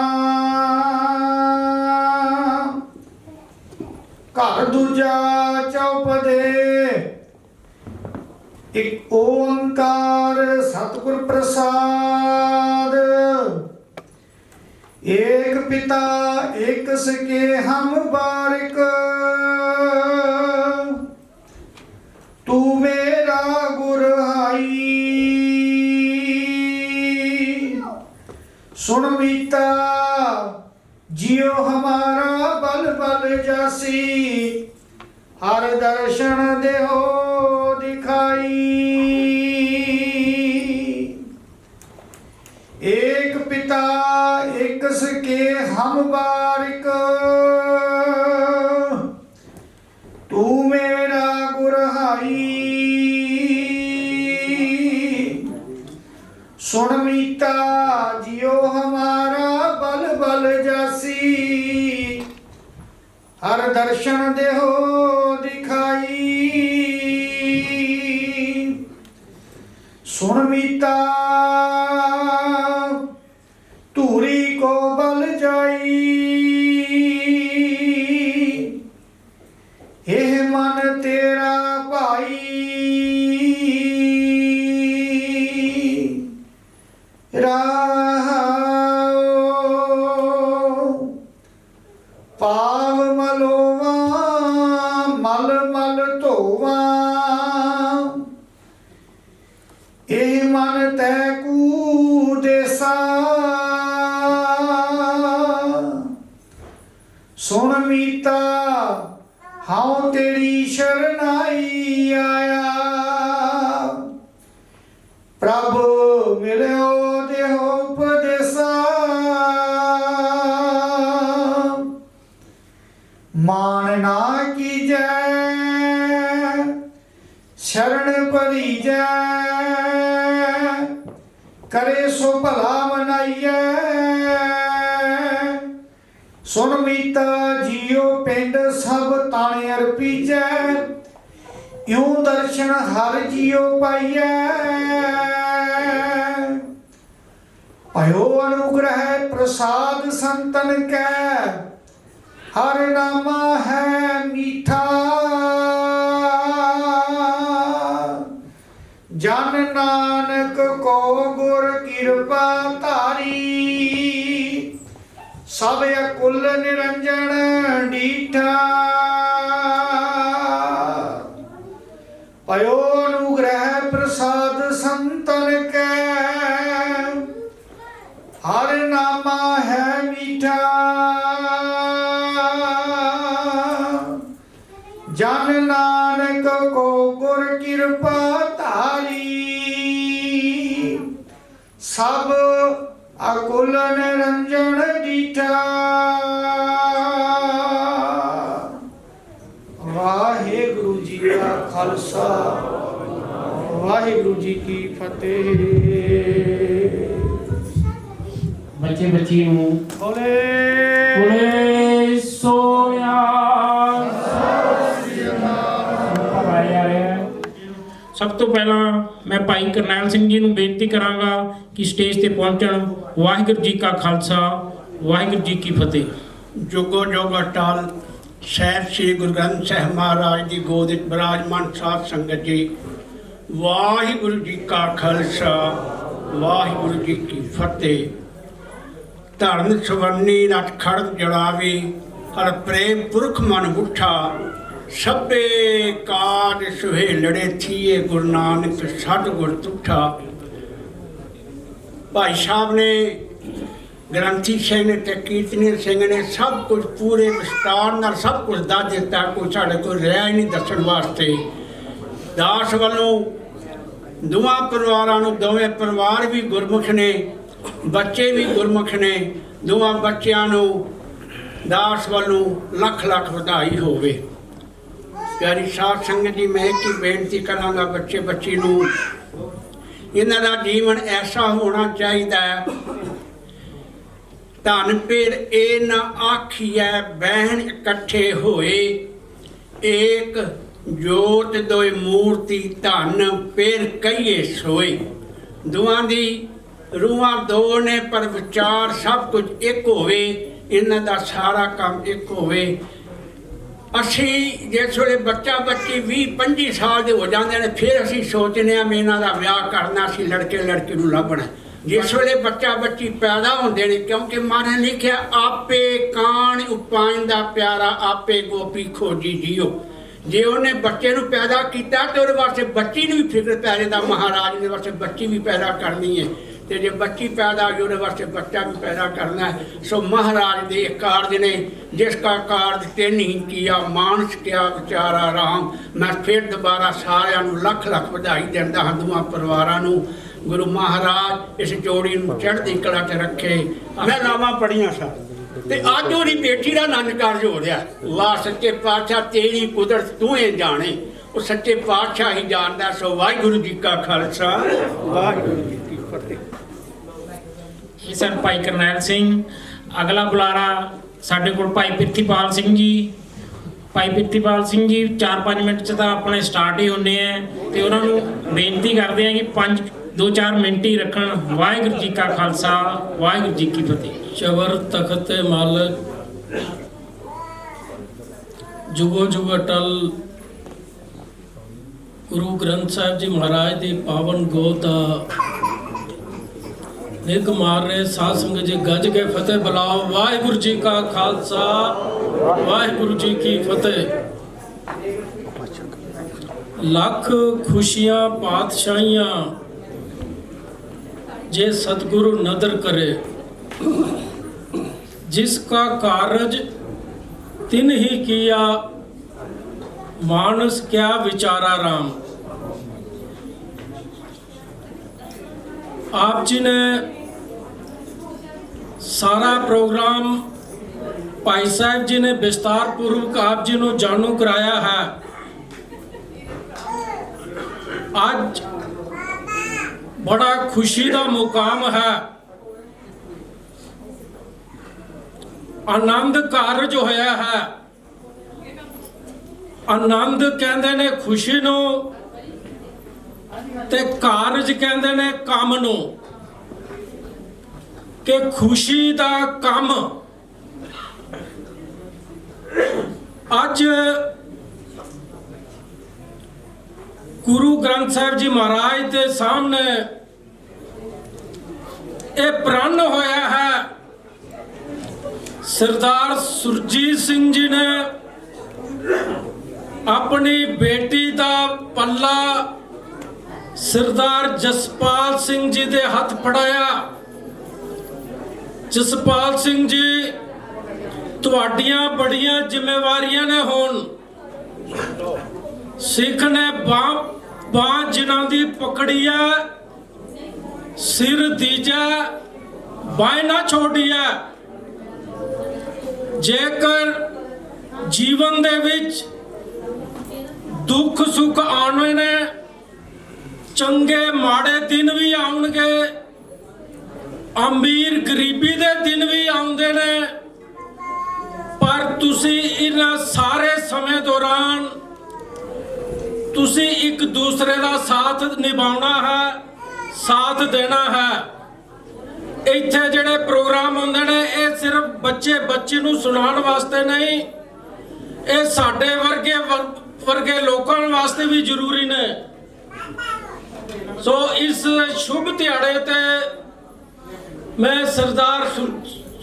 ਘਰ ਦੂਜਾ ਚੌਪਦੇ। ਇਕ ਓੰਕਾਰ ਸਤਿਗੁਰ ਪ੍ਰਸਾਦ। ਏਕ ਪਿਤਾ ਏਕ ਸਕੇ ਹਮ ਬਾਰਿਕ। ਤੂੰ ਮੇਰਾ ਗੁਰ ਹਾਈ। ਸੁਣ ਮੀਤਾ ਜਿਉ ਹਮਾਰਾ ਬਲ ਬਲ ਜਾਸੀ। ਹਰ ਦਰਸ਼ਨ ਦੇਹੋ ਦਿਖਾਈ। ਏਕ ਪਿਤਾ ਏਕ ਸਕੇ ਹਮ ਬਾਰਿਕ। ਤੂੰ ਮੇਰਾ ਗੁਰ ਹਾਈ। ਸੁਣ ਮੀਤਾ ਜਿਉ ਹਮਾਰਾ ਬਲ ਬਲ ਜਾਸੀ। ਹਰ ਦਰਸ਼ਨ ਦੇਹੋ ਦਿਖਾਈ। ਸੁਣ ਮੀਤਾ ਧੂਰੀ ਕੋ ਬਲ ਜਾਈ। ਇਹ ਮਨ ਤੇਰਾ ਭਾਈ। ਪਾਵ ਮਲੋਵਾ ਮਲ ਮਲ ਧੋਵਾ। ਇਹ ਮਨ ਤੈ ਕੂ ਦੇਸਾ। ਸੁਣ ਮੀਤਾ ਹਉ ਤੇਰੀ ਸ਼ਰਨਾਈ ਆਇਆ। ਪ੍ਰਭ ਮਿਲਿਓ ਦੇਹੋ ਉਪਦੇਸਾ। ਮਾਨ ਨਾ ਕੀਜੈ ਸ਼ਰਨ ਪਰੀਜੈ। ਕਰੇ ਸੋ ਭਲਾ ਮਨਾਈਐ। ਸੁਣ ਮੀਤਾ ਜੀਉ ਪਿੰਡ ਸਭ ਤਾਣੇ ਅਰਪੀਜੈ। ਇਉ ਦਰਸ਼ਨ ਹਰ ਜੀਉ ਪਾਈਐ। ਭਇਓ ਅਨੁਗ੍ਰਹਿ ਪ੍ਰਸਾਦ ਸੰਤਨ ਕੈ। ਹਰ ਨਾਮਾ ਹੈ ਮੀਠਾ। ਜਨ ਨਾਨਕ ਕੋ ਗੁਰ ਕਿਰਪਾ ਧਾਰੀ। ਸਭ ਅਕੁਲ ਨਿਰੰਜਨ ਡੀਠਾ। ਭਇਓ ਅਨੁਗ੍ਰਹਿ ਪ੍ਰਸਾਦ ਸੰਤਨ ਕੈ। ਹਰ ਨਾਮਾ ਹੈ ਮੀਠਾ। ਜਨ ਨਾਨਕ ਕੋ ਗੁਰ ਕਿਰਪਾ ਧਾਰੀ। ਸਭ ਅਕੁਲ ਨਿਰੰਜਨ ਡੀਠਾ ਵਾਹਿਗੁਰੂ ਜੀ ਕਾ ਖਾਲਸਾ ਵਾਹਿਗੁਰੂ ਜੀ ਕੀ ਫਤਿਹ। ਬੱਚੇ ਬੱਚੀ ਨੂੰ ਬੋਲੇ ਬੋਲੇ ਸੋਨਿਆ ਸਭ ਤੋਂ ਪਹਿਲਾਂ ਮੈਂ ਭਾਈ ਕਰਨੈਲ ਸਿੰਘ ਜੀ ਨੂੰ ਬੇਨਤੀ ਕਰਾਂਗਾ ਕਿ ਸਟੇਜ ਤੇ ਪਹੁੰਚਣ। ਵਾਹਿਗੁਰੂ ਜੀ ਕਾ ਖਾਲਸਾ ਵਾਹਿਗੁਰੂ ਜੀ ਕੀ ਫਤਿਹ। ਜੁਗੋ ਜੁਗ ਅਟਲ ਸਾਹਿਬ ਸ੍ਰੀ ਗੁਰੂ ਗ੍ਰੰਥ ਸਾਹਿਬ ਮਹਾਰਾਜ ਦੀ ਗੋਦ ਵਿੱਚ ਬਿਰਾਜਮਾਨ ਸਾਧ ਸੰਗਤ ਜੀ, ਵਾਹਿਗੁਰੂ ਜੀ ਕਾ ਖਾਲਸਾ ਵਾਹਿਗੁਰੂ ਜੀ ਕੀ ਫਤਿਹ। ਧਰਮ ਸਵਰਨੀ ਰਟ ਖੜਗ ਜੜਾਵੀ ਹਰ ਪ੍ਰੇਮ ਪੁਰਖ ਮਨ ਬੁੱਠਾ ਸਭੇ ਕਾਜ ਸੁਹੇਲੜੇ ਥੀਏ ਗੁਰੂ ਨਾਨਕ ਸਤਿਗੁਰ ਤੁਠਾ। ਭਾਈ ਸਾਹਿਬ ਨੇ, ਗ੍ਰੰਥੀ ਸਿੰਘ ਨੇ ਤੇ ਕੀਰਤਨੀ ਸਿੰਘ ਨੇ ਸਭ ਕੁਝ ਪੂਰੇ ਵਿਸਤਾਰ ਨਾਲ ਸਭ ਕੁਝ ਦੱਸ ਦਿੱਤਾ। ਕੋਈ ਸਾਡੇ ਕੋਲ ਰਿਹਾ ਹੀ ਨਹੀਂ ਦੱਸਣ ਵਾਸਤੇ। ਦਾਸ ਵੱਲੋਂ ਦੋਵਾਂ ਪਰਿਵਾਰਾਂ ਨੂੰ, ਦੋਵੇਂ ਪਰਿਵਾਰ ਵੀ ਗੁਰਮੁਖ ਨੇ, ਬੱਚੇ ਵੀ ਗੁਰਮੁਖ ਨੇ। ਦੋਵਾਂ ਬੱਚਿਆਂ ਨੂੰ ਦਾਸ ਵੱਲੋਂ ਲੱਖ ਲੱਖ ਵਧਾਈ ਹੋਵੇ। ਪਿਆਰੀ ਸਾਧ ਸੰਗਤ ਜੀ, ਮੈਂ ਇੱਕ ਹੀ ਬੇਨਤੀ ਕਰਾਂਗਾ ਬੱਚੇ ਬੱਚੀ ਨੂੰ, ਇਹਨਾਂ ਦਾ ਜੀਵਨ ਐਸਾ ਹੋਣਾ ਚਾਹੀਦਾ ਹੈ। ਧਨ ਪੇਰ ਇਹ ਨਾ ਆਖੀਐ ਬਹਿਣ ਇਕੱਠੇ ਹੋਏ, ਏਕ ਜੋਤ ਦੋਇ ਮੂਰਤੀ ਧਨ ਪੇਰ ਕਹੀਏ ਸੋਏ। ਦੋਵਾਂ ਦੀ ਰੂਹਾਂ ਦੋ ਨੇ ਪਰ ਵਿਚਾਰ ਸਭ ਕੁਝ ਇੱਕ ਹੋਵੇ, ਇਹਨਾਂ ਦਾ ਸਾਰਾ ਕੰਮ ਇੱਕ ਹੋਵੇ। ਅਸੀਂ ਜਿਸ ਵੇਲੇ ਬੱਚਾ ਬੱਚੀ 20-25 ਸਾਲ ਦੇ ਹੋ ਜਾਂਦੇ ਨੇ, ਫਿਰ ਅਸੀਂ ਸੋਚਦੇ ਹਾਂ ਵੀ ਇਹਨਾਂ ਦਾ ਵਿਆਹ ਕਰਨਾ, ਅਸੀਂ ਲੜਕੇ ਲੜਕੀ ਨੂੰ ਲੱਭਣਾ। ਜਿਸ ਵੇਲੇ ਬੱਚਾ ਬੱਚੀ ਪੈਦਾ ਹੁੰਦੇ ਨੇ, ਕਿਉਂਕਿ ਮਹਾਰਾਜ ਨੇ ਲਿਖਿਆ ਆਪੇ ਕਾਣ ਉਪਾਇੰਦਾ ਪਿਆਰਾ ਆਪੇ ਗੋਪੀ ਖੋਜੀ ਜੀਓ। ਜੇ ਉਹਨੇ ਬੱਚੇ ਨੂੰ ਪੈਦਾ ਕੀਤਾ ਤੇ ਉਹਦੇ ਵਾਸਤੇ ਬੱਚੀ ਨੂੰ ਵੀ ਫਿਕਰ ਪੈ ਜਾਂਦਾ, ਮਹਾਰਾਜ ਨੇ ਵਾਸਤੇ ਬੱਚੀ ਵੀ ਪੈਦਾ ਕਰਨੀ ਹੈ। ਤੇ ਜੇ ਬੱਚੀ ਪੈਦਾ ਹੋਈ ਉਹਦੇ ਵਾਸਤੇ ਬੱਚਾ ਵੀ ਪੈਦਾ ਕਰਨਾ ਹੈ। ਸੋ ਮਹਾਰਾਜ ਦੇ ਕਾਰਜ ਨੇ, ਜਿਸ ਕਾ ਕਾਰਜ ਤੇ ਨਹੀਂ ਕੀਆ ਮਾਨਸ ਕਿਆ ਵਿਚਾਰਾ ਰਾਮ। ਮੈਂ ਫਿਰ ਦੁਬਾਰਾ ਸਾਰਿਆਂ ਨੂੰ ਲੱਖ ਲੱਖ ਵਧਾਈ ਦਿੰਦਾ ਹਾਂ, ਦੋਵਾਂ ਪਰਿਵਾਰਾਂ ਨੂੰ। ਗੁਰੂ ਮਹਾਰਾਜ ਇਸ ਜੋੜੀ ਨੂੰ ਚੜ੍ਹਦੀ ਕਲਾ 'ਚ ਰੱਖੇ। ਮੈਂ ਨਾਵਾਂ ਪੜ੍ਹੀਆਂ ਸਨ ਤੇ ਅੱਜ ਉਹਦੀ ਬੇਟੀ ਦਾ ਆਨੰਦ ਕਾਰਜ ਹੋ ਰਿਹਾ। ਵਾਹ ਸੱਚੇ ਪਾਤਸ਼ਾਹ, ਤੇਰੀ ਕੁਦਰਤ ਤੂੰ ਹੀ ਜਾਣੇ, ਉਹ ਸੱਚੇ ਪਾਤਸ਼ਾਹ ਹੀ ਜਾਣਦਾ। ਸੋ ਵਾਹਿਗੁਰੂ ਜੀ ਕਾ ਖਾਲਸਾ ਵਾਹਿਗੁਰੂ ਜੀ ਕੀ ਫਤਿਹ। ਇਹ ਸਨ ਭਾਈ ਕਰਨੈਲ ਸਿੰਘ। ਅਗਲਾ ਬੁਲਾਰਾ ਸਾਡੇ ਕੋਲ ਭਾਈ ਪ੍ਰਿਥੀਪਾਲ ਸਿੰਘ ਜੀ। ਭਾਈ ਪ੍ਰਿਥੀਪਾਲ ਸਿੰਘ ਜੀ 4-5 ਮਿੰਟ 'ਚ ਤਾਂ ਆਪਣੇ ਸਟਾਰਟ ਹੀ ਹੁੰਦੇ ਆ, ਤੇ ਉਹਨਾਂ ਨੂੰ ਬੇਨਤੀ ਕਰਦੇ ਆ ਕਿ 2-4 ਮਿੰਟ ਹੀ ਰੱਖਣ। ਵਾਹਿਗੁਰੂ ਜੀ ਕਾ ਖਾਲਸਾ ਵਾਹਿਗੁਰੂ ਜੀ ਕੀ ਫਤਿਹ। ਚਵਰ ਤਖਤ ਮਾਲਕ ਜੁਗੋ ਜੁਗ ਅਟਲ ਗੁਰੂ ਗ੍ਰੰਥ ਸਾਹਿਬ ਜੀ ਮਹਾਰਾਜ ਦੀ ਪਾਵਨ ਗੋਦ ਦਾ ਨਿਕ ਮਾਰ ਰਹੇ ਸਾਧ ਸੰਗਤ ਜੀ ਗੱਜ ਕੇ ਫਤਿਹ ਬੁਲਾਓ। ਵਾਹਿਗੁਰੂ ਜੀ ਕਾ ਖਾਲਸਾ ਵਾਹਿਗੁਰੂ ਜੀ ਕੀ ਫਤਿਹ। ਲੱਖ ਖੁਸ਼ੀਆਂ ਪਾਤਸ਼ਾਹੀਆਂ ਜੇ ਸਤਿਗੁਰੂ ਨਦਰ ਕਰੇ, जिसका कारज तिन ही किया मानस क्या विचारा राम। आप जी ने सारा प्रोग्राम भाई साहब जी ने विस्तार पूर्वक आप जी को जानू कराया है। आज बड़ा खुशी का मुकाम है। आनंद कारज होया है। आनंद कहते ने खुशी नो ते कारज कहते ने काम नो। कि खुशी दा काम अज गुरु ग्रंथ साहिब जी महाराज के सामने ये प्रण होया है। सरदार सुरजीत सिंह जी ने अपनी बेटी का पल्ला सरदार जसपाल सिंह जी के हथ फड़ाया। जसपाल सिंह जी, तुहाडियां बड़ियां जिम्मेवारियां ने होन। सिख ने बांह जिन्हां दी पकड़ी है, सिर दीजा ਬਾਂਹ ਨਾ ਛੋੜੀਏ। ਜੇਕਰ ਜੀਵਨ ਦੇ ਵਿੱਚ ਦੁੱਖ ਸੁੱਖ ਆਉਣੇ ਨੇ, ਚੰਗੇ ਮਾੜੇ ਦਿਨ ਵੀ ਆਉਣਗੇ, ਅਮੀਰ ਗਰੀਬੀ ਦੇ ਦਿਨ ਵੀ ਆਉਂਦੇ ਨੇ, ਪਰ ਤੁਸੀਂ ਇਹਨਾਂ ਸਾਰੇ ਸਮੇਂ ਦੌਰਾਨ ਤੁਸੀਂ ਇੱਕ ਦੂਸਰੇ ਦਾ ਸਾਥ ਨਿਭਾਉਣਾ ਹੈ, ਸਾਥ ਦੇਣਾ ਹੈ। ਇੱਥੇ ਜਿਹੜੇ ਪ੍ਰੋਗਰਾਮ ਹੁੰਦੇ ਨੇ ਇਹ ਸਿਰਫ ਬੱਚੇ ਨੂੰ ਸੁਣਾਉਣ ਵਾਸਤੇ ਨਹੀਂ, ਇਹ ਸਾਡੇ ਵਰਗੇ ਲੋਕਾਂ ਵਾਸਤੇ ਵੀ ਜ਼ਰੂਰੀ ਨੇ। ਸੋ ਇਸ ਸ਼ੁਭ ਦਿਹਾੜੇ ਤੇ ਮੈਂ ਸਰਦਾਰ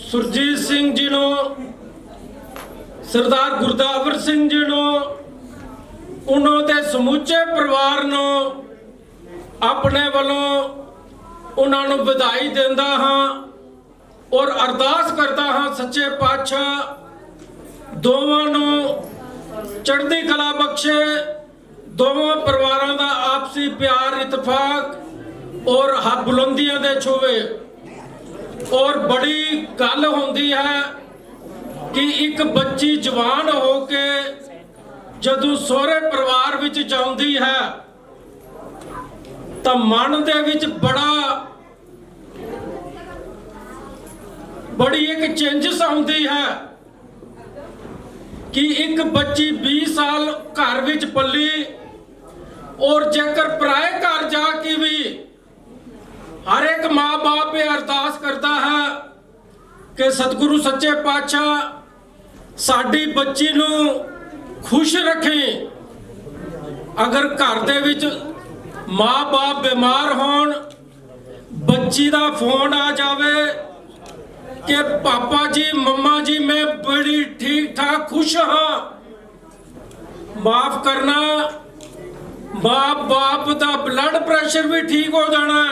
ਸੁਰਜੀਤ ਸਿੰਘ ਜੀ ਨੂੰ, ਸਰਦਾਰ ਗੁਰਦਾਵਰ ਸਿੰਘ ਜੀ ਨੂੰ, ਉਹਨਾਂ ਦੇ ਸਮੁੱਚੇ ਪਰਿਵਾਰ ਨੂੰ ਆਪਣੇ ਵੱਲੋਂ ਉਹਨਾਂ ਨੂੰ ਵਧਾਈ ਦਿੰਦਾ ਹਾਂ ਔਰ ਅਰਦਾਸ ਕਰਦਾ ਹਾਂ ਸੱਚੇ ਪਾਤਸ਼ਾਹ ਦੋਵਾਂ ਨੂੰ ਚੜ੍ਹਦੀ ਕਲਾ ਬਖਸ਼ੇ, ਦੋਵਾਂ ਪਰਿਵਾਰਾਂ ਦਾ ਆਪਸੀ ਪਿਆਰ ਇਤਫਾਕ ਔਰ ਹੱਥ ਬੁਲੰਦੀਆਂ ਦੇ ਛੂਵੇ। ਔਰ ਬੜੀ ਗੱਲ ਹੁੰਦੀ ਹੈ ਕਿ ਇੱਕ ਬੱਚੀ ਜਵਾਨ ਹੋ ਕੇ ਜਦੋਂ ਸਹੁਰੇ ਪਰਿਵਾਰ ਵਿੱਚ ਜਾਂਦੀ ਹੈ ਤਾਂ ਮਨ ਦੇ ਵਿੱਚ ਬੜੀ ਇੱਕ ਚੇਂਜਸ ਆਉਂਦੀ ਹੈ ਕਿ ਇੱਕ ਬੱਚੀ 20 ਸਾਲ ਘਰ ਵਿੱਚ ਪਲੀ ਔਰ ਜੇਕਰ ਪਰਾਏ ਘਰ ਜਾ ਕੇ ਵੀ ਹਰ ਇੱਕ ਮਾਂ ਬਾਪ ਇਹ ਅਰਦਾਸ ਕਰਦਾ ਹੈ ਕਿ ਸਤਿਗੁਰੂ ਸੱਚੇ ਪਾਤਸ਼ਾਹ ਸਾਡੀ ਬੱਚੀ ਨੂੰ ਖੁਸ਼ ਰੱਖੇ। ਅਗਰ ਘਰ ਦੇ ਵਿੱਚ ਮਾਂ ਬਾਪ ਬਿਮਾਰ ਹੋਣ, ਬੱਚੀ ਦਾ ਫੋਨ ਆ ਜਾਵੇ ਕਿ ਪਾਪਾ ਜੀ ਮੰਮਾ ਜੀ ਮੈਂ ਬੜੀ ਠੀਕ ਠਾਕ ਖੁਸ਼ ਹਾਂ, ਮਾਫ ਕਰਨਾ ਮਾਂ ਬਾਪ ਦਾ ਬਲੱਡ ਪ੍ਰੈਸ਼ਰ ਵੀ ਠੀਕ ਹੋ ਜਾਣਾ,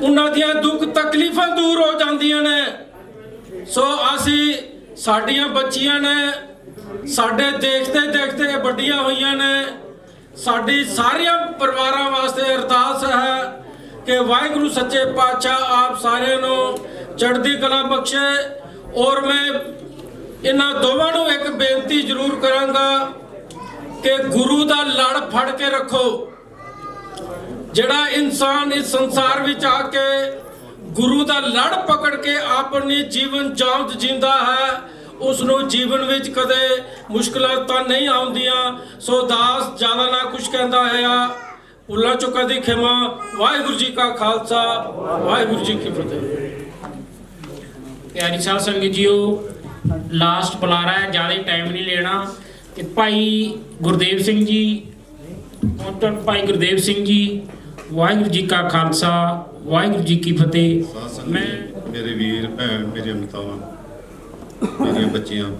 ਉਹਨਾਂ ਦੀਆਂ ਦੁੱਖ ਤਕਲੀਫਾਂ ਦੂਰ ਹੋ ਜਾਂਦੀਆਂ ਨੇ। ਸੋ ਅਸੀਂ ਸਾਡੀਆਂ ਬੱਚੀਆਂ ਨੇ ਸਾਡੇ ਦੇਖਦੇ ਦੇਖਦੇ ਵੱਡੀਆਂ ਹੋਈਆਂ ਨੇ। ਸਾਡੀ ਸਾਰਿਆਂ ਪਰਿਵਾਰਾਂ ਵਾਸਤੇ ਅਰਦਾਸ ਹੈ ਕਿ ਵਾਹਿਗੁਰੂ ਸੱਚੇ ਪਾਤਸ਼ਾਹ ਆਪ ਸਾਰਿਆਂ ਨੂੰ ਚੜ੍ਹਦੀ ਕਲਾ ਬਖਸ਼ੇ। ਔਰ ਮੈਂ ਇਹਨਾਂ ਦੋਵਾਂ ਨੂੰ ਇੱਕ ਬੇਨਤੀ ਜ਼ਰੂਰ ਕਰਾਂਗਾ ਕਿ ਗੁਰੂ ਦਾ ਲੜ ਫੜ ਕੇ ਰੱਖੋ। ਜਿਹੜਾ ਇਨਸਾਨ ਇਸ ਸੰਸਾਰ ਵਿੱਚ ਆ ਕੇ ਗੁਰੂ ਦਾ ਲੜ ਪਕੜ ਕੇ ਆਪਣੀ ਜੀਵਨ ਜਾਂਚ ਜਿੰਦਾ ਹੈ, ਉਸ ਨੂੰ ਜੀਵਨ ਵਿੱਚ ਕਦੇ ਮੁਸ਼ਕਲਾਂ ਤਾਂ ਨਹੀਂ ਆਉਂਦੀਆਂ। ਸੋ ਦਾਸ ਜ਼ਿਆਦਾ ਨਾ ਕੁਛ ਕਹਿੰਦਾ ਹੋਇਆ, ਭੁੱਲਾਂ ਚੁੱਕਾਂ ਦੀ ਖਿਮਾ। ਵਾਹਿਗੁਰੂ ਜੀ ਕਾ ਖਾਲਸਾ, ਵਾਹਿਗੁਰੂ ਜੀ ਕੀ ਫਤਿਹ। ਪਿਆਰੀ ਸਾਧ ਸੰਗਤ ਜੀਓ, ਲਾਸਟ ਬੁਲਾਰਾ ਹੈ, ਜ਼ਿਆਦਾ ਟਾਈਮ ਨਹੀਂ ਲੈਣਾ ਕਿ ਭਾਈ ਗੁਰਦੇਵ ਸਿੰਘ ਜੀ ਪਹੁੰਚਣ। ਭਾਈ ਗੁਰਦੇਵ ਸਿੰਘ ਜੀ, ਵਾਹਿਗੁਰੂ ਜੀ ਕਾ ਖਾਲਸਾ, ਵਾਹਿਗੁਰੂ ਜੀ ਕੀ ਫਤਿਹ। ਮੈਂ ਮੇਰੇ ਵੀਰ ਭੈਣ, ਮੇਰੀਆਂ ਮਾਤਾਵਾਂ, ਮੇਰੀਆਂ ਬੱਚੀਆਂ,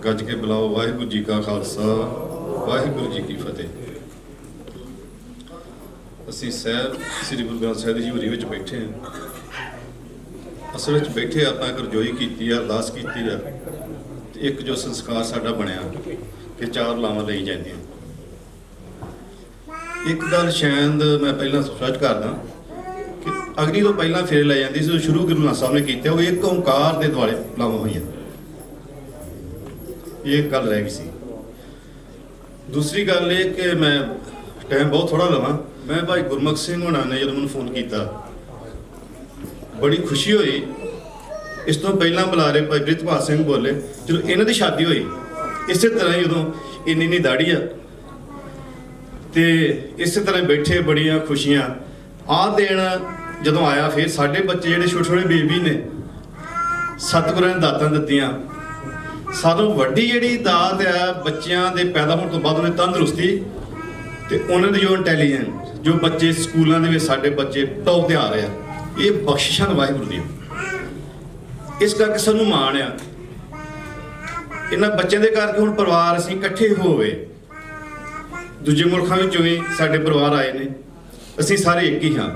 ਗੱਜ ਕੇ ਬੁਲਾਓ ਵਾਹਿਗੁਰੂ ਜੀ ਕਾ ਖਾਲਸਾ, ਵਾਹਿਗੁਰੂ ਜੀ ਕੀ ਫਤਿਹ। ਅਸੀਂ ਸਾਹਿਬ ਸ੍ਰੀ ਗੁਰੂ ਗ੍ਰੰਥ ਸਾਹਿਬ ਦੀ ਹਜ਼ੂਰੀ ਵਿੱਚ ਬੈਠੇ ਹਾਂ। ਅਸਲ ਵਿੱਚ ਬੈਠੇ ਆਪਾਂ ਇੱਕ ਰਜੋਈ ਕੀਤੀ ਆ, ਅਰਦਾਸ ਕੀਤੀ ਆ, ਤੇ ਇੱਕ ਜੋ ਸੰਸਕਾਰ ਸਾਡਾ ਬਣਿਆ ਕਿ 4 ਲਾਵਾਂ ਲਈ ਜਾਂਦੀਆਂ। ਇੱਕ ਗੱਲ ਸ਼ਾਇਦ ਮੈਂ ਪਹਿਲਾਂ ਸਪਸ਼ਟ ਕਰਦਾ ਕਿ ਅਗਨੀ ਤੋਂ ਪਹਿਲਾਂ ਫੇਰੇ ਲੈ ਜਾਂਦੀ ਸੀ, ਸ਼ੁਰੂ ਗੁਰੂ ਨਾਨਕ ਸਾਹਿਬ ਨੇ ਕੀਤੇ ਉਹ ਇੱਕ ਓਂਕਾਰ ਦੇ ਦੁਆਲੇ ਲਾਵਾਂ ਹੋਈਆਂ। ਇਹ ਗੱਲ ਰਹਿ ਗਈ ਸੀ। ਦੂਸਰੀ ਗੱਲ ਇਹ ਕਿ ਮੈਂ ਟਾਈਮ ਬਹੁਤ ਥੋੜਾ ਲਵਾਂ। ਮੈਂ ਭਾਈ ਗੁਰਮੁਖ ਸਿੰਘ ਹੋਣਾ ਨੇ ਜਦੋਂ ਮੈਨੂੰ ਫੋਨ ਕੀਤਾ, ਬੜੀ ਖੁਸ਼ੀ ਹੋਈ। ਇਸ ਤੋਂ ਪਹਿਲਾਂ ਬੁਲਾਰੇ ਭਾਈ ਪ੍ਰਿਤਪਾਲ ਸਿੰਘ ਬੋਲੇ, ਜਦੋਂ ਇਹਨਾਂ ਦੀ ਸ਼ਾਦੀ ਹੋਈ ਇਸੇ ਤਰ੍ਹਾਂ ਹੀ ਉਦੋਂ ਇੰਨੀ ਦਾੜੀ ਆ ਤੇ ਇਸੇ ਤਰ੍ਹਾਂ ਬੈਠੇ, ਬੜੀਆਂ ਖੁਸ਼ੀਆਂ। ਆਹ ਦਿਨ ਜਦੋਂ ਆਇਆ, ਫਿਰ ਸਾਡੇ ਬੱਚੇ ਜਿਹੜੇ ਛੋਟੇ ਛੋਟੇ ਬੇਬੀ ਨੇ, ਸਤਿਗੁਰਾਂ ਨੇ ਦਾਤਾਂ ਦਿੱਤੀਆਂ। ਸਾਨੂੰ ਵੱਡੀ ਜਿਹੜੀ ਦਾਤ ਆ ਬੱਚਿਆਂ ਦੇ ਪੈਦਾ ਹੋਣ ਤੋਂ ਬਾਅਦ ਉਹਨੇ ਤੰਦਰੁਸਤੀ ਤੇ ਉਹਨਾਂ ਦੀ ਜੋ ਇੰਟੈਲੀਜੈਂਸ, ਜੋ ਬੱਚੇ ਸਕੂਲਾਂ ਦੇ ਵਿੱਚ ਸਾਡੇ ਬੱਚੇ ਟੌਪ ਤੇ ਆ ਰਹੇ ਆ, ਇਹ ਬਖਸ਼ਿਸ਼ਾਂ ਵਾਹਿਗੁਰੂ ਦੀਆਂ। ਇਸ ਕਰਕੇ ਸਾਨੂੰ ਮਾਣ ਆ ਇਹਨਾਂ ਬੱਚਿਆਂ ਦੇ ਕਰਕੇ। ਹੁਣ ਪਰਿਵਾਰ ਅਸੀਂ ਇਕੱਠੇ ਹੋਵੇ, ਦੂਜੇ ਮੁਲਕਾਂ ਵਿੱਚੋਂ ਵੀ ਸਾਡੇ ਪਰਿਵਾਰ ਆਏ ਨੇ, ਅਸੀਂ ਸਾਰੇ ਇੱਕ ਹੀ ਹਾਂ।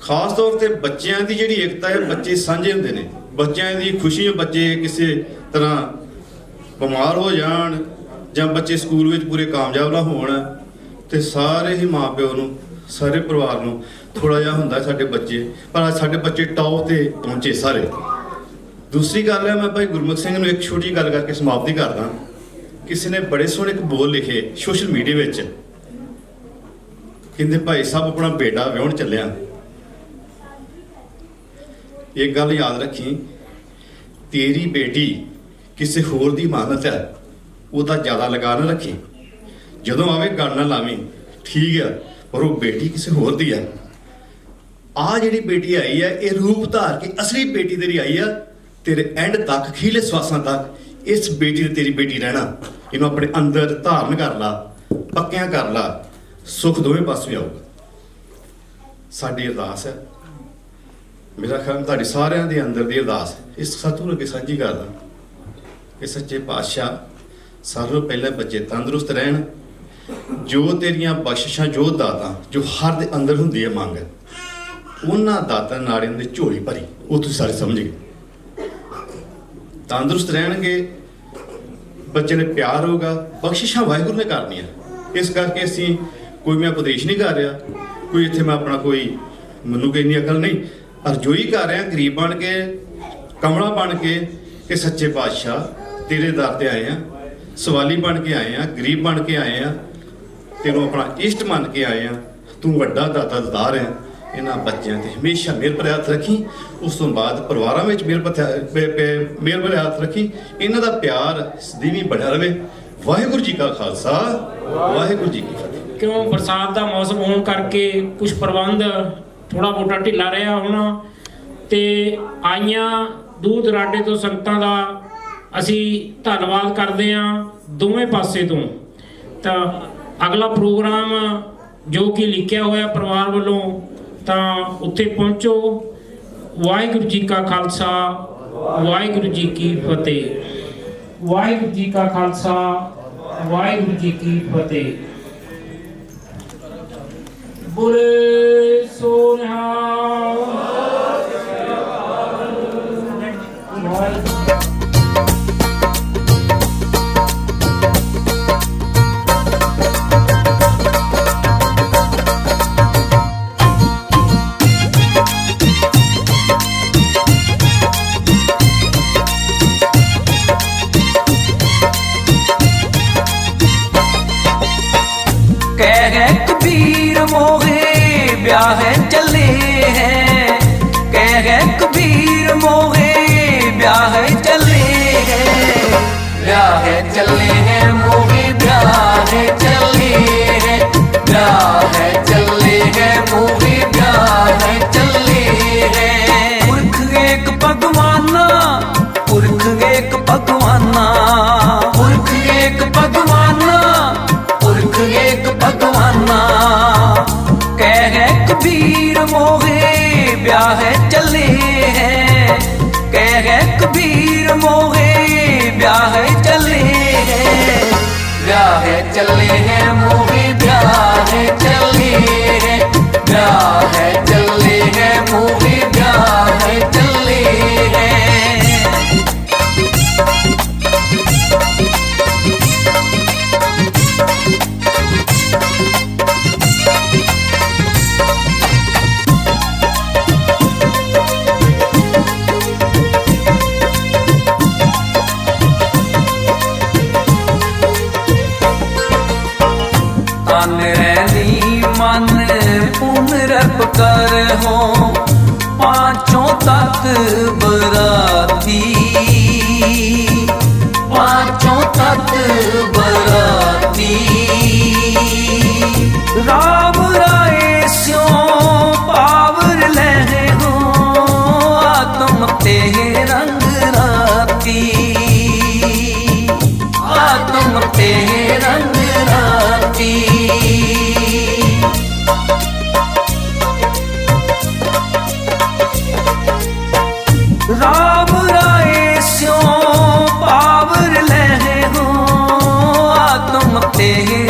ਖਾਸ ਤੌਰ ਤੇ ਬੱਚਿਆਂ ਦੀ ਜਿਹੜੀ ਏਕਤਾ ਹੈ, ਬੱਚੇ ਸਾਂਝੇ ਹੁੰਦੇ ਨੇ। ਬੱਚਿਆਂ ਦੀ ਖੁਸ਼ੀ, ਬੱਚੇ ਕਿਸੇ ਤਰ੍ਹਾਂ ਬਿਮਾਰ ਹੋ ਜਾਣ ਜਾਂ ਬੱਚੇ ਸਕੂਲ ਵਿੱਚ ਪੂਰੇ ਕਾਮਯਾਬ ਨਾ ਹੋਣ, ਤੇ ਸਾਰੇ ਹੀ ਮਾਂ ਪਿਓ ਨੂੰ, ਸਾਰੇ ਪਰਿਵਾਰ ਨੂੰ ਥੋੜਾ ਜਿਹਾ ਹੁੰਦਾ ਸਾਡੇ ਬੱਚੇ, ਪਰ ਅੱਜ ਸਾਡੇ ਬੱਚੇ ਟੌਪ ਤੇ ਪਹੁੰਚੇ ਸਾਰੇ। ਦੂਸਰੀ ਗੱਲ ਹੈ, ਮੈਂ ਭਾਈ ਗੁਰਮੁਖ ਸਿੰਘ ਨੂੰ ਇੱਕ ਛੋਟੀ ਗੱਲ ਕਰਕੇ ਸਮਾਪਤੀ ਕਰਦਾ। ਕਿਸੇ ਨੇ ਬੜੇ ਸੋਹਣੇ ਇੱਕ ਬੋਲ ਲਿਖੇ ਸੋਸ਼ਲ ਮੀਡੀਆ ਵਿੱਚ, ਕਹਿੰਦੇ ਭਾਈ ਸਾਹਿਬ ਆਪਣਾ ਬੇਟਾ ਵਿਆਹੁਣ ਚੱਲਿਆ। ਇੱਕ ਗੱਲ ਯਾਦ ਰੱਖੀ, ਤੇਰੀ ਬੇਟੀ ਕਿਸੇ ਹੋਰ ਦੀ ਮਾਨਤ ਹੈ, ਉਹਦਾ ਜ਼ਿਆਦਾ ਲਗਾ ਨਾ ਰੱਖੀ। ਜਦੋਂ ਆਵੇ ਗੱਲ ਨਾ ਲਾਵੀਂ, ਠੀਕ ਹੈ, ਪਰ ਉਹ ਬੇਟੀ ਕਿਸੇ ਹੋਰ ਦੀ ਹੈ। ਆਹ ਜਿਹੜੀ ਬੇਟੀ ਆਈ ਹੈ, ਇਹ ਰੂਪ ਧਾਰ ਕੇ ਅਸਲੀ ਬੇਟੀ ਤੇਰੀ ਆਈ ਆ। ਤੇਰੇ ਐਂਡ ਤੱਕ, ਖੀਲੇ ਸਵਾਸਾਂ ਤੱਕ ਇਸ ਬੇਟੀ ਨੇ ਤੇਰੀ ਬੇਟੀ ਰਹਿਣਾ। ਇਹਨੂੰ ਆਪਣੇ ਅੰਦਰ ਧਾਰਨ ਕਰ ਲਾ, ਪੱਕਿਆਂ ਕਰ ਲਾ, ਸੁੱਖ ਦੋਵੇਂ ਪਾਸੇ ਆਊਗਾ। ਸਾਡੀ ਅਰਦਾਸ ਹੈ, ਮੇਰਾ ਖਿਆਲ ਤੁਹਾਡੇ ਸਾਰਿਆਂ ਦੇ ਅੰਦਰ ਦੀ ਅਰਦਾਸ ਇਸ ਸਤਿਗੁਰੂ ਅੱਗੇ ਸਾਂਝੀ ਕਰਦਾ ਕਿ ਸੱਚੇ ਪਾਤਸ਼ਾਹ ਸਾਰਿਆਂ ਤੋਂ ਪਹਿਲਾਂ ਬੱਚੇ ਤੰਦਰੁਸਤ ਰਹਿਣ। ਜੋ ਤੇਰੀਆਂ ਬਖਸ਼ਿਸ਼ਾਂ, ਜੋ ਦਾਤਾਂ ਜੋ ਹਰ ਦੇ ਅੰਦਰ ਹੁੰਦੀ ਹੈ ਮੰਗ, ਉਹਨਾਂ ਦਾਤਾਂ ਨਾੜਿਆਂ ਦੇ ਝੋਲੀ ਭਰੀ, ਉਹ ਤੁਸੀਂ ਸਾਰੇ ਸਮਝ ਗਏ। ਤੰਦਰੁਸਤ ਰਹਿਣਗੇ, ਬੱਚੇ ਨੇ ਪਿਆਰ ਹੋਊਗਾ, ਬਖਸ਼ਿਸ਼ਾਂ ਵਾਹਿਗੁਰੂ ਨੇ ਕਰਨੀਆਂ। ਇਸ ਕਰਕੇ ਅਸੀਂ ਕੋਈ ਮੈਂ ਉਪਦੇਸ਼ ਨਹੀਂ ਕਰ ਰਿਹਾ, ਕੋਈ ਇੱਥੇ ਮੈਂ ਆਪਣਾ ਕੋਈ ਮੈਨੂੰ ਕੋਈ ਇੰਨੀ ਅਕਲ ਨਹੀਂ, ਪਰ ਜੋ ਹੀ ਕਰ ਰਿਹਾ ਗਰੀਬ ਬਣ ਕੇ, ਕਮਲਾ ਬਣ ਕੇ, ਕਿ ਸੱਚੇ ਪਾਤਸ਼ਾਹ ਤੇਰੇ ਦਰ ਤੇ ਆਏ ਆ, ਸਵਾਲੀ ਬਣ ਕੇ ਆਏ ਆ, ਗਰੀਬ ਬਣ ਕੇ ਆਏ ਆ, ਤੈਨੂੰ ਆਪਣਾ ਇਸ਼ਟ ਮੰਨ ਕੇ ਆਏ ਆ। ਤੂੰ ਵੱਡਾ ਦਾਤਾ ਦਦਾਰ ਹੈ। ਇਹਨਾਂ ਬੱਚਿਆਂ ਤੇ ਹਮੇਸ਼ਾ ਮਿਹਰ ਭਰਿਆ ਹੱਥ ਰੱਖੀ। ਉਸ ਤੋਂ ਬਾਅਦ ਪਰਿਵਾਰਾਂ ਵਿੱਚ ਮਿਹਰ ਭਰਿਆ ਹੱਥ ਰੱਖੀ। ਇਹਨਾਂ ਦਾ ਪਿਆਰ ਸਦੀਵੀ ਬਣਿਆ ਰਵੇ। ਵਾਹਿਗੁਰੂ ਜੀ ਕਾ ਖਾਲਸਾ, ਵਾਹਿਗੁਰੂ ਜੀ ਕੀ ਫਤਿਹ। ਕਿਉਂ ਬਰਸਾਤ ਦਾ ਮੌਸਮ ਹੋਣ ਕਰਕੇ ਕੁਝ ਪ੍ਰਬੰਧ ਥੋੜਾ ਬਹੁਤਾ ਢਿੱਲਾ ਰਿਹਾ ਹੋਣਾ, ਤੇ ਆਈਆਂ ਦੂਰ ਦਰਾਡੇ ਤੋਂ ਸੰਗਤਾਂ ਦਾ ਅਸੀਂ ਧੰਨਵਾਦ ਕਰਦੇ ਹਾਂ ਦੋਵੇਂ ਪਾਸੇ ਤੋਂ। ਤਾਂ ਅਗਲਾ ਪ੍ਰੋਗਰਾਮ ਜੋ ਕਿ ਲਿਖਿਆ ਹੋਇਆ ਪਰਿਵਾਰ ਵੱਲੋਂ, ਤਾਂ ਉੱਥੇ ਪਹੁੰਚੋ। ਵਾਹਿਗੁਰੂ ਜੀ ਕਾ ਖਾਲਸਾ, ਵਾਹਿਗੁਰੂ ਜੀ ਕੀ ਫਤਿਹ। ਵਾਹਿਗੁਰੂ ਜੀ ਕਾ ਖਾਲਸਾ, ਵਾਹਿਗੁਰੂ ਜੀ ਕੀ ਫਤਿਹ। ਬੁਰੇ ਸੋ ਨਿਹਾਲ। कबीर मोहे ब्याह चले हैं, कह कबीर मोहे ब्याह चले हैं, ब्याह चले हैं मोहे ब्याह चले हैं, ब्याह चले हैं मोहे ब्याह चले हैं। पुरख एक भगवाना, पुरख एक भगवाना, पुरख एक भगवाना, पुरख एक भगवाना। कह कबीर मोहे ब्याह चले हैं, कह कबीर मोहे ब्याह चले हैं, ब्याह चले हैं मोहे ब्याह चले हैं, ब्याह चले हैं मोहे ब्याह चले हैं। मन पुनरप कर हो पांचों तक बराती, पांचों तक बराती। राम राय स्यो पावर ले हो आत्म ते रंग राती, आत्म ते रंग राती। राम राय स्यो पावर ले हो आत्म ते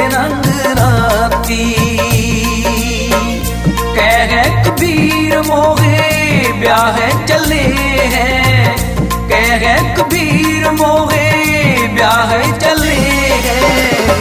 रंग राती। कह कबीर मोहे ब्याह चले हैं, कह कबीर मोहे ब्याह चले हैं,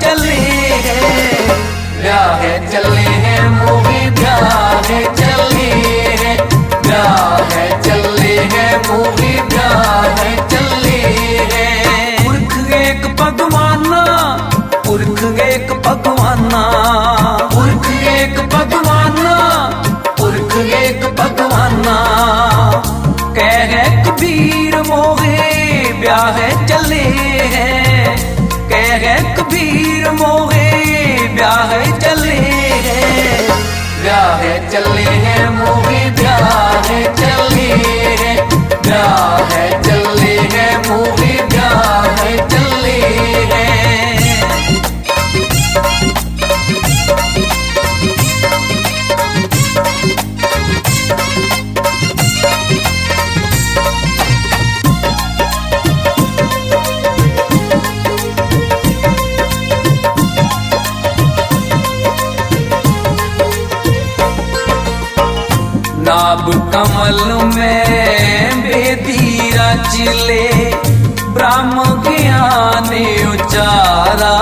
चले हैं, ब्याह चले हैं मोहे ब्याह चले हैं, ब्याह चले हैं मोहे ब्याह चले हैं। पुरख एक भगवाना, पुरख एक भगवाना, पुरख एक भगवाना, पुरख एक भगवाना। कह कबीर मोहे ब्याह चले हैं, कह कबीर मोहे ब्याह चले हैं, ब्याह चले हैं मोहे ब्याह चले हैं, ब्याह चले हैं मोहे ब्याह चले हैं। नाभ कमल में बेदी रच ले, ब्रह्म ज्ञान उचारा।